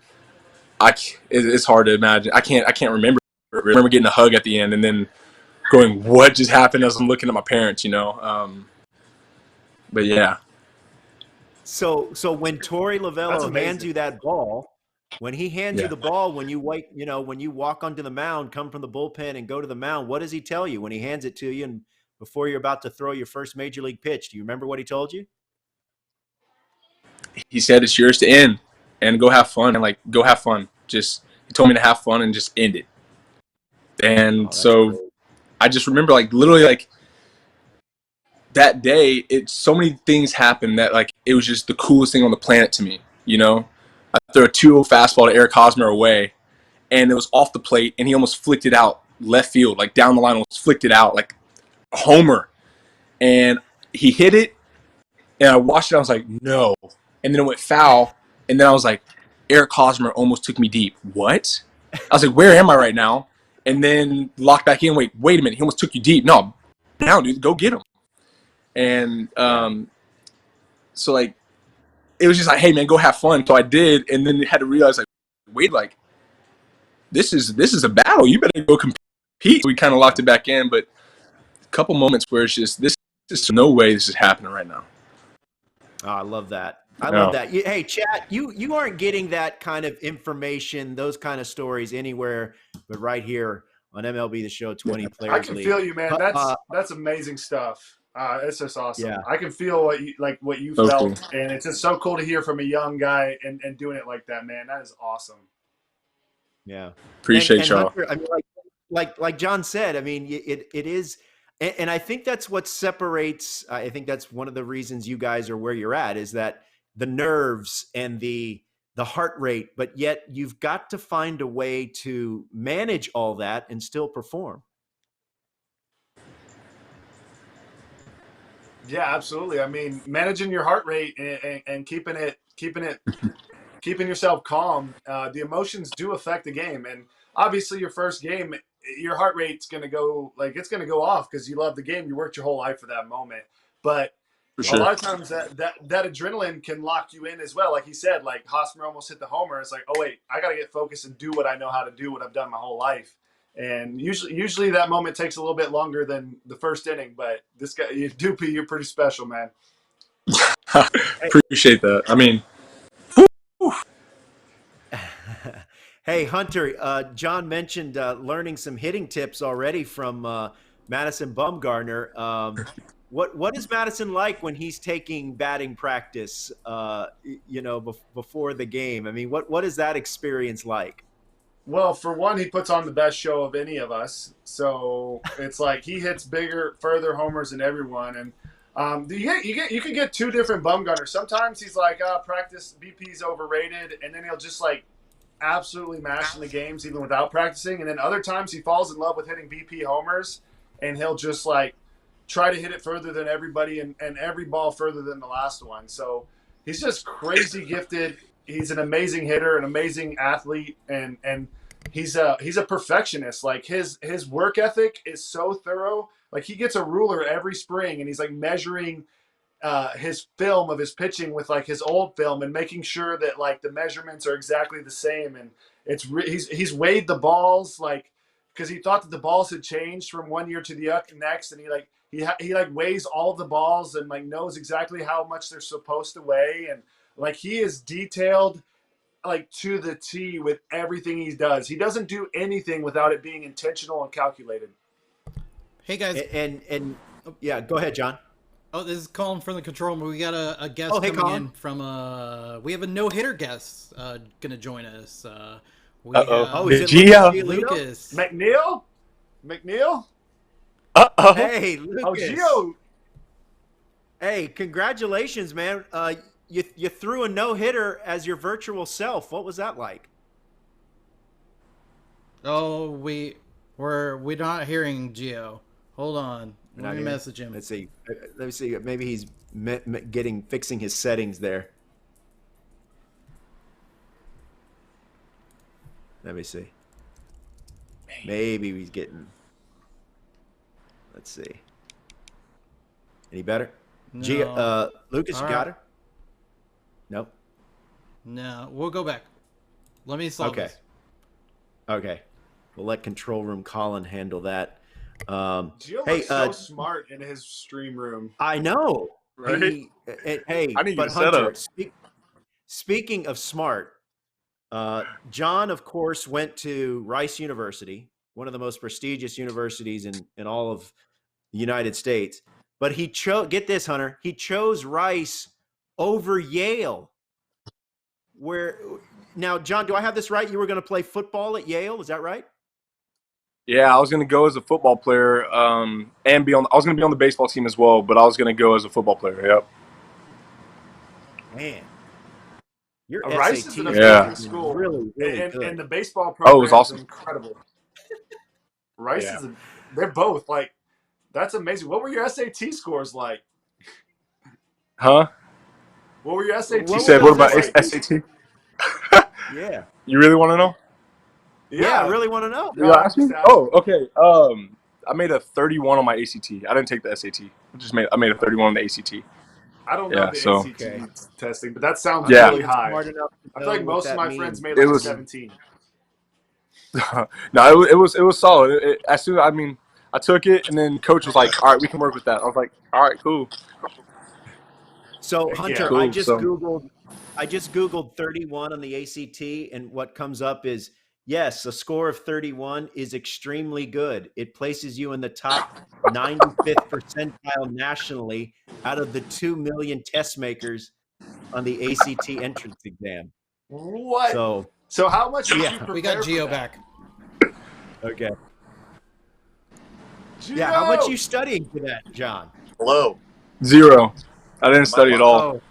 It's hard to imagine. I can't remember. I remember getting a hug at the end and then going, "What just happened?" as I'm looking at my parents, you know. But yeah. So when Torey Lovello hands you that ball, when he hands you the ball, when you walk onto the mound, come from the bullpen and go to the mound, what does he tell you when he hands it to you and before you're about to throw your first major league pitch? Do you remember what he told you? He said, "It's yours to end and go have fun." And like, go have fun. He told me to have fun and just end it. And so great. I just remember, like, literally, like, that day, so many things happened that, like, it was just the coolest thing on the planet to me, you know? I threw a 2-0 fastball to Eric Hosmer away, and it was off the plate, and he almost flicked it out left field, like down the line, almost flicked it out, like a homer. And he hit it, and I watched it, I was like, no. And then it went foul, and then I was like, Eric Hosmer almost took me deep. What? I was like, where am I right now? And then locked back in. Wait a minute. He almost took you deep. No, now, dude, go get him. And so, like, it was just like, hey, man, go have fun. So I did, and then had to realize, like, wait, like, this is a battle. You better go compete. We kind of locked it back in, but a couple moments where it's just, this is no way this is happening right now. Oh, I love that. I love that. Hey, chat, you aren't getting that kind of information, those kind of stories anywhere but right here on MLB The Show 20 Players I can League. feel you, man. That's amazing stuff. It's just awesome. Yeah. I can feel what you felt, and it's just so cool to hear from a young guy and doing it like that, man. That is awesome. Yeah, appreciate y'all. Hunter, I mean, like John said, I mean, it is, and I think that's what separates. I think that's one of the reasons you guys are where you're at, is that the nerves and the heart rate, but yet you've got to find a way to manage all that and still perform. Yeah, absolutely. I mean, managing your heart rate and keeping yourself calm. The emotions do affect the game, and obviously, your first game, your heart rate's going to go off because you love the game. You worked your whole life for that moment, but a lot of times that adrenaline can lock you in as well. Like he said, like Hosmer almost hit the homer. It's like, oh wait, I got to get focused and do what I know how to do, what I've done my whole life. And usually that moment takes a little bit longer than the first inning. But this guy, Dupie, you're pretty special, man. Appreciate that. I mean, Hey, Hunter, John mentioned learning some hitting tips already from Madison Bumgarner. What is Madison like when he's taking batting practice, before the game? I mean, what is that experience like? Well, for one, he puts on the best show of any of us. So it's like he hits bigger, further homers than everyone. And you can get two different Bumgarners. Sometimes he's like, practice BP's overrated, and then he'll just like absolutely mash in the games even without practicing. And then other times he falls in love with hitting BP homers, and he'll just like try to hit it further than everybody and every ball further than the last one. So he's just crazy gifted. He's an amazing hitter, an amazing athlete, and he's a perfectionist. Like his work ethic is so thorough. Like he gets a ruler every spring and he's like measuring his film of his pitching with like his old film and making sure that like the measurements are exactly the same. And he's weighed the balls like because he thought that the balls had changed from one year to the next, and he weighs all the balls and like knows exactly how much they're supposed to weigh. And like he is detailed like to the T with everything he does. He doesn't do anything without it being intentional and calculated. Hey guys, and yeah, go ahead, John. Oh, this is Colin from the control room. We got a guest coming in from we have a no-hitter guest gonna join us. We have is it Lucas McNeil? Hey, Lucas. Oh, Gio. Hey, congratulations, man. You threw a no-hitter as your virtual self. What was that like? Oh, we're not hearing Gio. Hold on. Let me message him. Let's see. Maybe he's fixing his settings there. Let me see. Maybe he's getting. Let's see. Any better? No. Lucas, All you right. got her? Nope. No, we'll go back. Let me solve this. Okay. We'll let control room Colin handle that. Gio looks so smart in his stream room. I know. Right? Hey, I need but to set Hunter, up. speaking of smart, John, of course, went to Rice University, one of the most prestigious universities in all of the United States. But he get this, Hunter, he chose Rice over Yale. Now, John, do I have this right? You were going to play football at Yale, is that right? Yeah, I was going to go as a football player and I was going to be on the baseball team as well, but I was going to go as a football player. Yep. Man. Your Rice SAT is an amazing school. Really, really good. And the baseball program it was awesome. is incredible. Rice they're both like, that's amazing. What were your SAT scores like? Huh? What were your SAT? You said, what about SAT? Yeah. You really want to know? Yeah, I really want to know. You ask me? Oh, okay. I made a 31 on my ACT. I didn't take the SAT. I made a 31 on the ACT. I don't know the ACT testing, but that sounds really high. I feel like most of my friends made like 17. No, it was solid. As soon I took it, and then coach was like, "All right, we can work with that." I was like, "All right, cool." So Hunter, Cool, I just Googled 31 on the ACT, and what comes up is yes, a score of 31 is extremely good. It places you in the top 95th percentile nationally out of the 2 million test makers on the ACT entrance exam. What? So how much did you prepare? We got Gio back. Okay. Gio! Yeah, how much you studying for that, John? Hello. 0. I didn't study at all. Oh,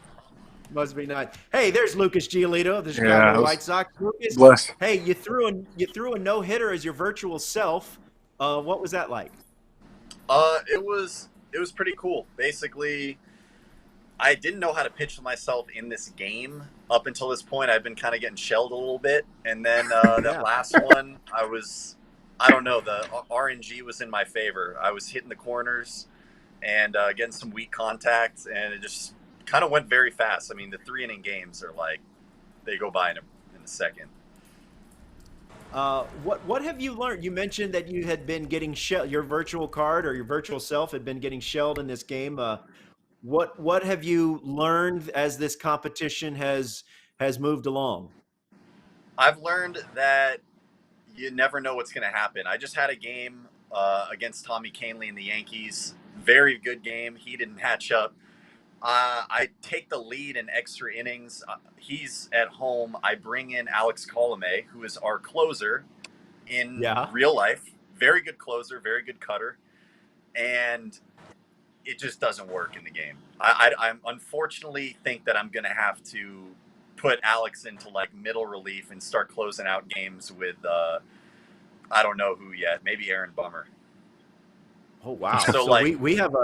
must be nice. Hey, there's Lucas Giolito, the Chicago White Sox. Lucas, blessed. hey, you threw a no-hitter as your virtual self. What was that like? It was pretty cool. Basically, I didn't know how to pitch myself in this game up until this point. I've been kind of getting shelled a little bit, and then that last one, I don't know, the RNG was in my favor. I was hitting the corners and getting some weak contact, and it just kind of went very fast. I mean, the 3-inning games are like, they go by in a second. What have you learned? You mentioned that you had been getting shelled. Your virtual card or your virtual self had been getting shelled in this game. What have you learned as this competition has moved along? I've learned that you never know what's going to happen. I just had a game against Tommy Kahnle and the Yankees. Very good game. He didn't hatch up. I take the lead in extra innings. He's at home. I bring in Alex Colomé, who is our closer in real life. Very good closer, very good cutter. And it just doesn't work in the game. I unfortunately think that I'm going to have to put Alex into like middle relief and start closing out games with I don't know who yet. Maybe Aaron Bummer. Oh wow! So like we have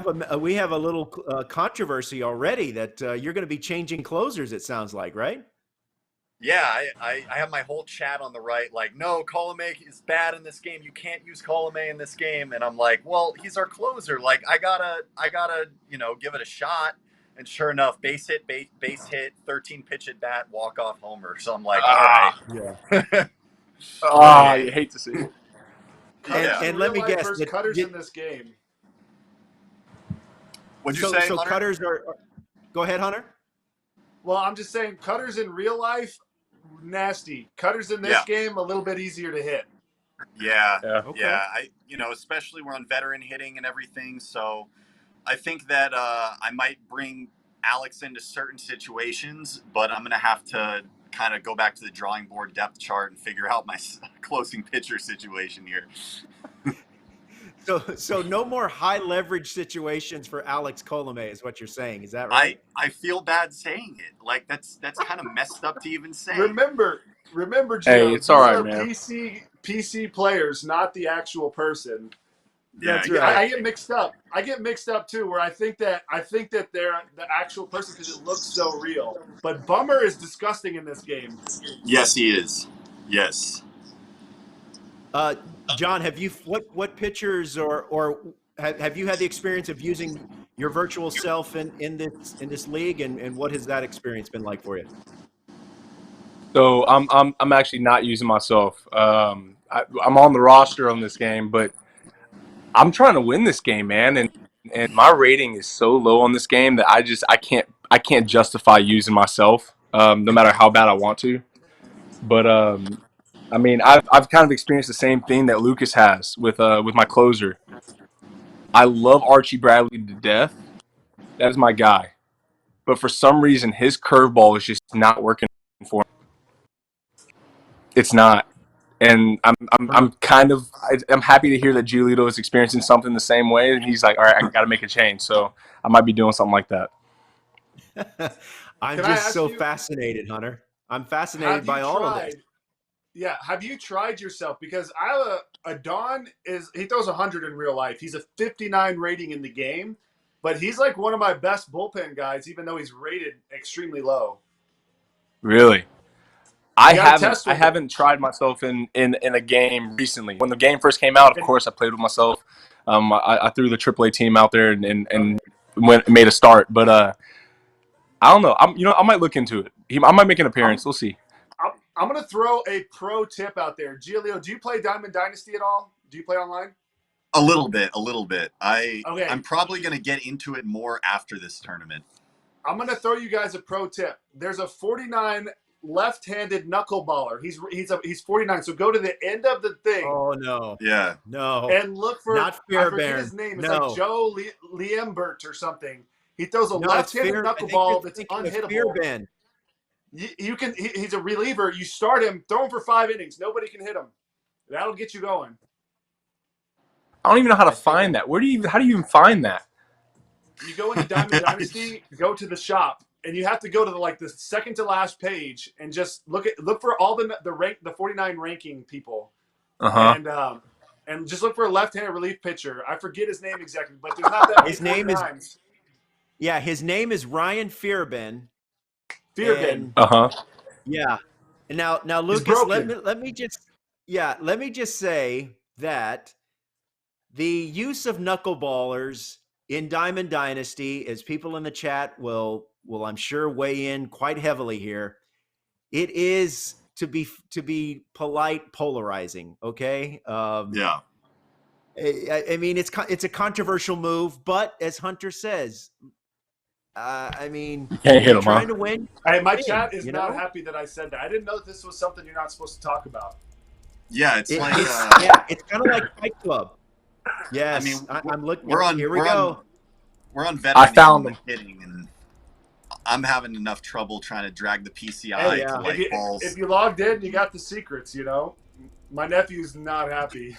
a little controversy already that you're going to be changing closers. It sounds like, right? Yeah, I have my whole chat on the right, like, no, Colomé is bad in this game. You can't use Colomé in this game. And I'm like, well, he's our closer. Like, I gotta, give it a shot. And sure enough, base hit, 13 pitch at bat, walk off homer. So I'm like, all right. Yeah. I hate to see it. And let me guess, versus cutters in this game. What'd you say, so Hunter? cutters are. Go ahead, Hunter. Well, I'm just saying, cutters in real life, nasty. Cutters in this game, a little bit easier to hit. Yeah. Okay. Especially we're on veteran hitting and everything. So I think that I might bring Alex into certain situations, but I'm going to have to kind of go back to the drawing board depth chart and figure out my closing pitcher situation here. So no more high leverage situations for Alex Colomé is what you're saying. Is that right? I feel bad saying it. Like that's kind of messed up to even say. Remember, Joe, hey, it's all right, man. PC players, not the actual person. That's right. I get mixed up. I get mixed up too, where I think that they're the actual person because it looks so real. But Bummer is disgusting in this game. Yes, he is. Yes. John, have you what pitchers or have you had the experience of using your virtual self in this league, and what has that experience been like for you? So I'm actually not using myself. I'm on the roster on this game, but I'm trying to win this game, man, and my rating is so low on this game that I can't justify using myself, no matter how bad I want to. But I mean, I've kind of experienced the same thing that Lucas has with my closer. I love Archie Bradley to death. That is my guy. But for some reason, his curveball is just not working for him. It's not. And I'm happy to hear that Giolito is experiencing something the same way. And he's like, all right, I got to make a change. So I might be doing something like that. I'm just so fascinated, Hunter. I'm fascinated by all of this. Yeah, have you tried yourself? Because Don he throws 100 in real life. He's a 59 rating in the game, but he's like one of my best bullpen guys, even though he's rated extremely low. Really? I haven't tried myself in a game recently. When the game first came out, of course, I played with myself. I threw the AAA team out there and made a start. But I don't know. I might look into it. I might make an appearance. We'll see. I'm going to throw a pro tip out there. Giolito, do you play Diamond Dynasty at all? Do you play online? A little bit. I'm probably going to get into it more after this tournament. I'm going to throw you guys a pro tip. There's a 49 left-handed knuckleballer. He's 49. So go to the end of the thing. Oh no. Yeah. No. And look for not I forget his name. It's like Joe Liembert or something. He throws a left-handed knuckleball that's unhittable. He's a reliever. You start him, throw him for 5 innings. Nobody can hit him. That'll get you going. I don't even know how to find that. How do you even find that? You go into Diamond Dynasty, go to the shop, and you have to go to the second to last page and just look for all the 49 ranking people. And just look for a left-handed relief pitcher. I forget his name exactly, but there's not that many. His name is Ryan Fearbin. Yeah. And now Lucas, let me just say that the use of knuckleballers in Diamond Dynasty, as people in the chat will I'm sure weigh in quite heavily here, it is to be polite, polarizing. Okay. Yeah. I mean, it's a controversial move, but as Hunter says, I mean, You can't hit you're him, trying huh? to win. Hey, my win, chat is you not know? happy that I said that. I didn't know this was something you're not supposed to talk about. Yeah, it's like it's kind of like Fight Club. Yes, I mean, I'm looking. we're on. Here we we're go. we're on veteran. I found them. Hitting, and I'm having enough trouble trying to drag the PCI Hey, yeah. to like balls. If you logged in, you got the secrets. You know, my nephew's not happy.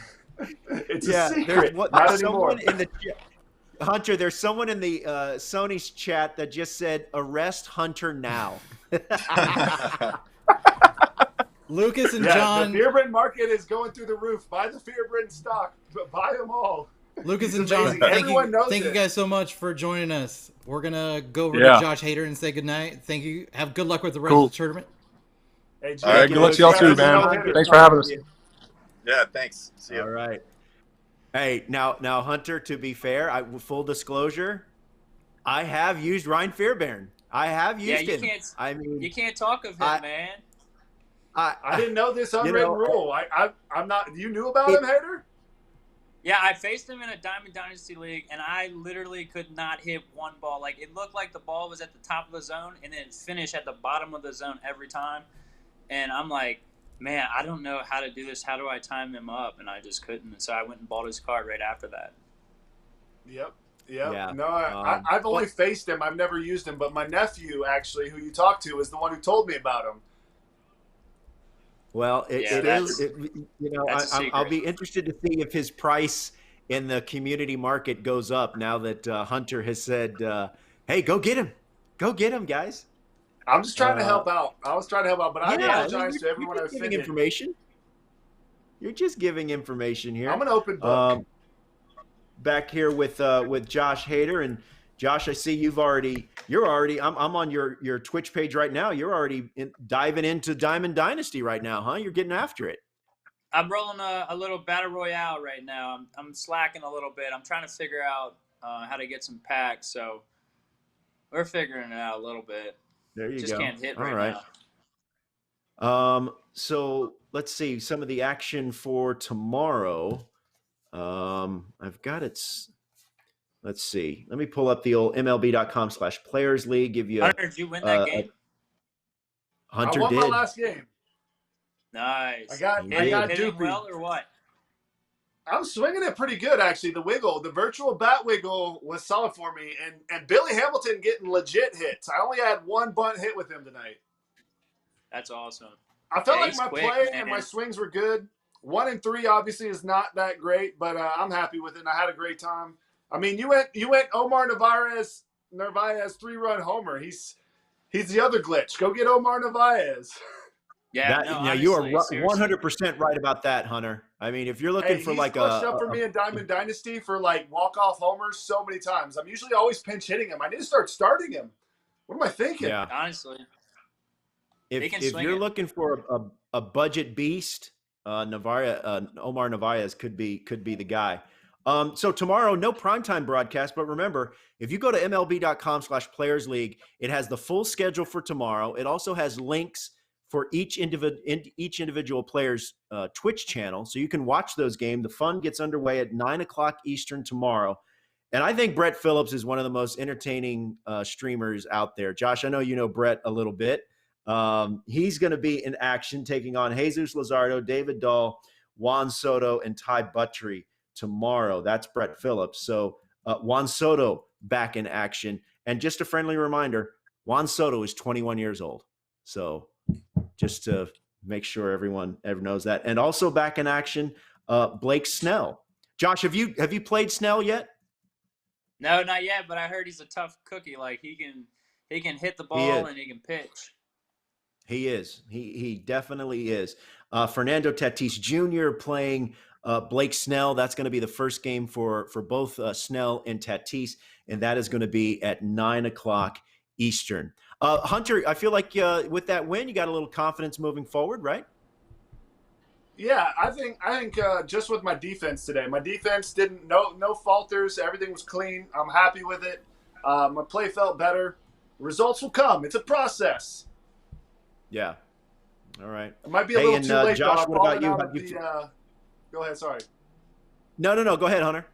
It's a secret. Not there's anymore. someone in the Hunter. There's someone in the Sony's chat that just said, "Arrest Hunter now." Lucas and John. The Fearbrand market is going through the roof. Buy the Fearbrand stock. Buy them all. Lucas It's and John, amazing. Everyone knows thank you it. guys so much for joining us. We're gonna go over to Josh Hader and say goodnight. Thank you. Have good luck with the rest of the tournament. Hey, All right, good luck to y'all too, man. Thanks for having us. Yeah, thanks. See you. All right. Hey, now, Hunter. To be fair, full disclosure, I have used Ryan Fairbairn. I have used him. You can't talk of him, man. I didn't know this unwritten rule. I'm not. You knew about him, Hader? Yeah, I faced him in a Diamond Dynasty League, and I literally could not hit one ball. Like, it looked like the ball was at the top of the zone, and then finish at the bottom of the zone every time. And I'm like, man, I don't know how to do this. How do I time him up? And I just couldn't. And so I went and bought his card right after that. Yep. Yeah. No, I've only faced him. I've never used him. But my nephew, actually, who you talked to, is the one who told me about him. Well, I'll be interested to see if his price in the community market goes up now that Hunter has said, "Hey, go get him, guys." I'm just trying to help out. I was trying to help out, but I apologize to everyone I You're giving offended. information. You're just giving information here. I'm an open book. Back here with Josh Hader, and Josh, I see you're already. I'm on your Twitch page right now. You're already diving into Diamond Dynasty right now, huh? You're getting after it. I'm rolling a little battle royale right now. I'm slacking a little bit. I'm trying to figure out how to get some packs. So we're figuring it out a little bit. There you just go. Can't hit All right now. So let's see some of the action for tomorrow. I've got it. Let's see. Let me pull up the old MLB.com/Players League. Give you. Hunter, did you win that game? Hunter I won did. my last game. Nice. I got hitting Dupy. well or what? I'm swinging it pretty good, actually. The virtual bat wiggle was solid for me, and Billy Hamilton getting legit hits. I only had one bunt hit with him tonight. That's awesome. I felt like he's my quick, play man. and my swings were good. 1 and 3 obviously is not that great, but I'm happy with it. And I had a great time. I mean, you went Omar Narvaez 3-run homer. He's the other glitch. Go get Omar Narvaez. Yeah, honestly, you are 100% right about that, Hunter. I mean, if you're looking for like clutched up for me in Diamond Dynasty for like walk-off homers so many times. I'm usually always pinch hitting him. I need to start starting him. What am I thinking? Yeah. Honestly. If you're looking for a budget beast, Omar Narvaez could be the guy. So tomorrow, no primetime broadcast, but remember, if you go to MLB.com/Players League, it has the full schedule for tomorrow. It also has links for each individual player's Twitch channel, so you can watch those games. The fun gets underway at 9:00 Eastern tomorrow. And I think Brett Phillips is one of the most entertaining streamers out there. Josh, I know you know Brett a little bit. He's going to be in action taking on Jesus Luzardo, David Dahl, Juan Soto, and Ty Buttrey tomorrow. That's Brett Phillips. So Juan Soto back in action. And just a friendly reminder, Juan Soto is 21 years old. So just to make sure everyone knows that. And also back in action, Blake Snell. Josh, have you played Snell yet? No, not yet, but I heard he's a tough cookie. Like he can hit the ball and he can pitch. He is. He definitely is. Fernando Tatis Jr. playing Blake Snell. That's going to be the first game for both Snell and Tatis, and that is going to be at 9:00 Eastern. Hunter, I feel like with that win, you got a little confidence moving forward, right? Yeah, I think just with my defense today, my defense didn't no falters. Everything was clean. I'm happy with it. My play felt better. Results will come. It's a process. Yeah. All right. It might be a little too late, Josh, though. what about you? Go ahead. Sorry. No. Go ahead, Hunter.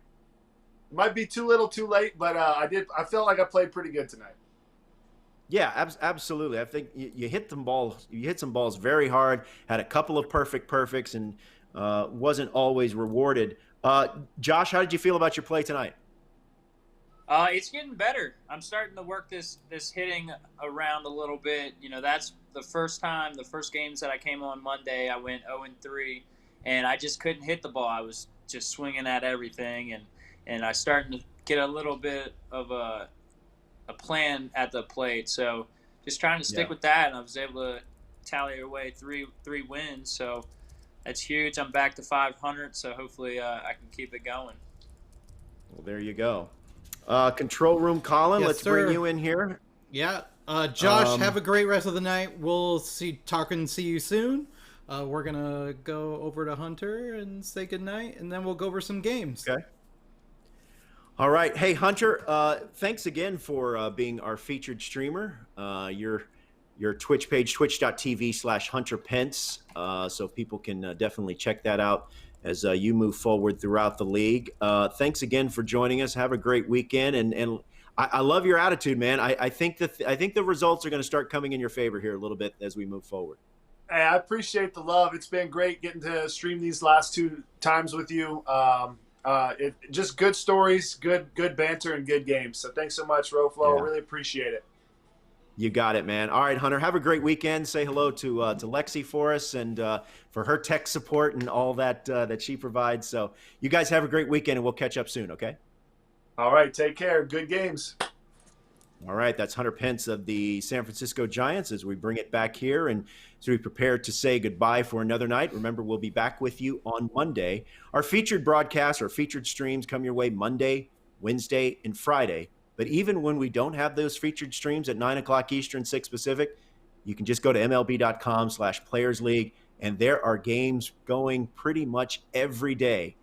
It might be too little, too late, but I felt like I played pretty good tonight. Yeah, absolutely. I think you hit some balls. You hit some balls very hard. Had a couple of perfects, and wasn't always rewarded. Josh, how did you feel about your play tonight? It's getting better. I'm starting to work this hitting around a little bit. That's the first games that I came on Monday, I went 0-3, and I just couldn't hit the ball. I was just swinging at everything, and I starting to get a little bit of a plan at the plate. So just trying to stick with that, and I was able to tally away three wins. So that's huge. I'm back to 500, so hopefully I can keep it going. Well, there you go. Control room, Colin. Yes, let's sir. bring you in here. Yeah. Josh, have a great rest of the night. We'll see you soon. We're going to go over to Hunter and say goodnight, and then we'll go over some games. Okay. All right. Hey, Hunter, thanks again for being our featured streamer. Your Twitch page, twitch.tv/Hunter Pence. So people can definitely check that out as you move forward throughout the league. Thanks again for joining us. Have a great weekend. And I love your attitude, man. I think the results are going to start coming in your favor here a little bit as we move forward. Hey, I appreciate the love. It's been great getting to stream these last 2 times with you. Just good stories, good banter, and good games. So thanks so much, Roflo. Really appreciate it. You got it, man. All right, Hunter, have a great weekend. Say hello to Lexi for us and for her tech support and all that she provides. So you guys have a great weekend, and we'll catch up soon, okay? All right, take care. Good games. All right, that's Hunter Pence of the San Francisco Giants as we bring it back here and as we prepare to say goodbye for another night. Remember, we'll be back with you on Monday. Our featured broadcasts, our featured streams come your way Monday, Wednesday, and Friday. But even when we don't have those featured streams at 9 o'clock Eastern, 6 Pacific, you can just go to MLB.com/Players League, and there are games going pretty much every day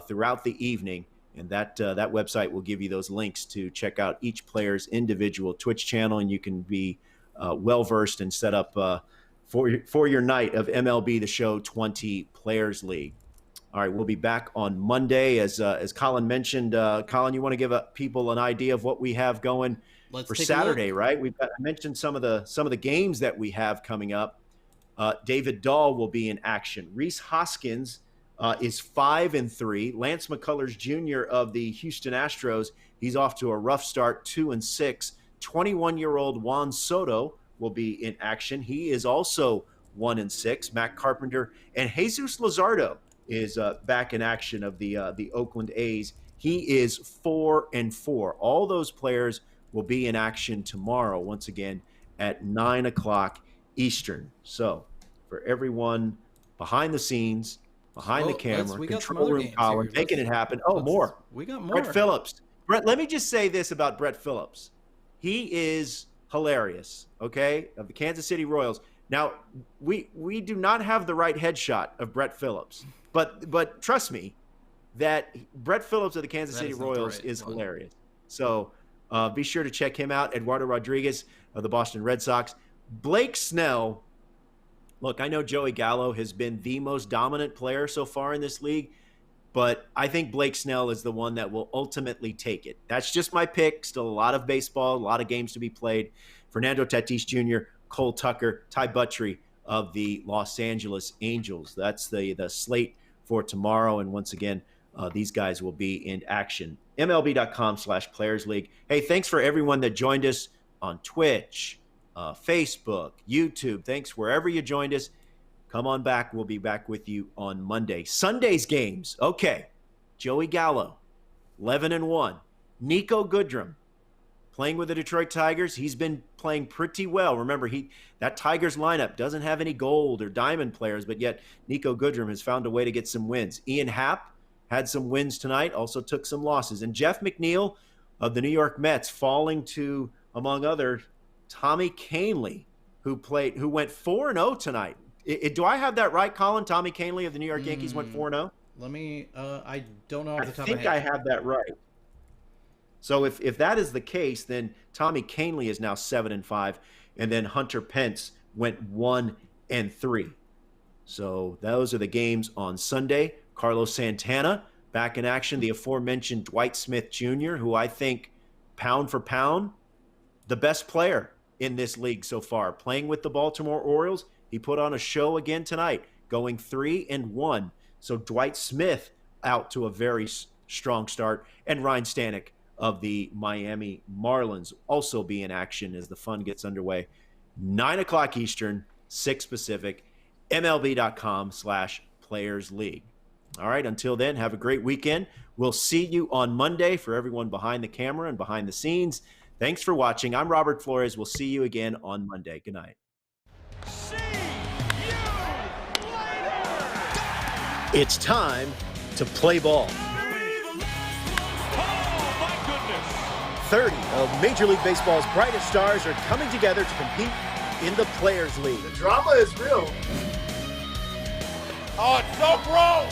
throughout the evening. And that website will give you those links to check out each player's individual Twitch channel, and you can be well-versed and set up for your night of MLB The Show 20 Players League. All right, we'll be back on Monday. As Colin mentioned, Colin, you want to give people an idea of what we have going for Saturday, right? I mentioned some of the games that we have coming up. David Dahl will be in action. Rhys Hoskins is 5-3. Lance McCullers Jr. of the Houston Astros, he's off to a rough start, 2-6. 21-year-old Juan Soto will be in action. He is also 1-6. Matt Carpenter and Jesus Luzardo is back in action of the Oakland A's. He is 4-4. All those players will be in action tomorrow, once again, at 9 o'clock Eastern. So for everyone behind the scenes, behind the camera, control room, Colin, making it happen. More. We got more. Brett Phillips. Brett, let me just say this about Brett Phillips. He is hilarious, okay, of the Kansas City Royals. Now, we do not have the right headshot of Brett Phillips, but trust me that Brett Phillips of the Kansas City Royals is hilarious. So be sure to check him out. Eduardo Rodriguez of the Boston Red Sox. Blake Snell. Look, I know Joey Gallo has been the most dominant player so far in this league, but I think Blake Snell is the one that will ultimately take it. That's just my pick. Still a lot of baseball, a lot of games to be played. Fernando Tatis Jr., Cole Tucker, Ty Buttrey of the Los Angeles Angels. That's the slate for tomorrow. And once again, these guys will be in action. MLB.com/Players League. Hey, thanks for everyone that joined us on Twitch, Facebook, YouTube. Thanks wherever you joined us. Come on back. We'll be back with you on Monday. Sunday's games. Okay. Joey Gallo, 11-1. Nico Goodrum, playing with the Detroit Tigers. He's been playing pretty well. Remember, that Tigers lineup doesn't have any gold or diamond players, but yet Nico Goodrum has found a way to get some wins. Ian Happ had some wins tonight, also took some losses. And Jeff McNeil of the New York Mets falling to, among others, Tommy Kahnle, who went 4-0 tonight. Do I have that right, Colin? Tommy Kahnle of the New York Yankees went 4-0? Let me, I don't know off the top of my head. I think I have that right. So if that is the case, then Tommy Kahnle is now 7-5, and then Hunter Pence went 1-8. and 3. So those are the games on Sunday. Carlos Santana back in action. The aforementioned Dwight Smith Jr., who I think pound for pound, the best player in this league so far. Playing with the Baltimore Orioles, he put on a show again tonight, going 3-1. So Dwight Smith out to a very strong start. And Ryan Stanek of the Miami Marlins also be in action as the fun gets underway. 9 o'clock Eastern, 6 Pacific, MLB.com/Players League. All right, until then, have a great weekend. We'll see you on Monday. For everyone behind the camera and behind the scenes, thanks for watching. I'm Robert Flores. We'll see you again on Monday. Good night. It's time to play ball. 30 of Major League Baseball's brightest stars are coming together to compete in the Players League. The drama is real. Oh, it's so gross!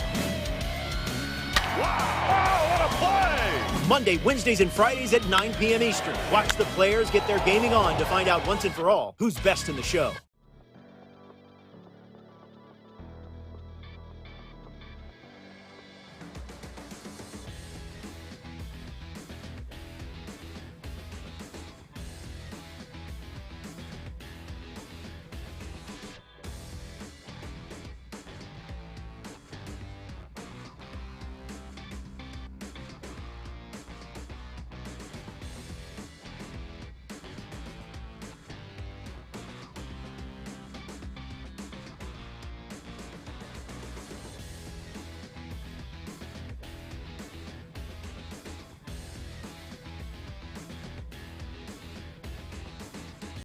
Wow, what a play! Monday, Wednesdays, and Fridays at 9 p.m. Eastern. Watch the players get their gaming on to find out once and for all who's best in the show.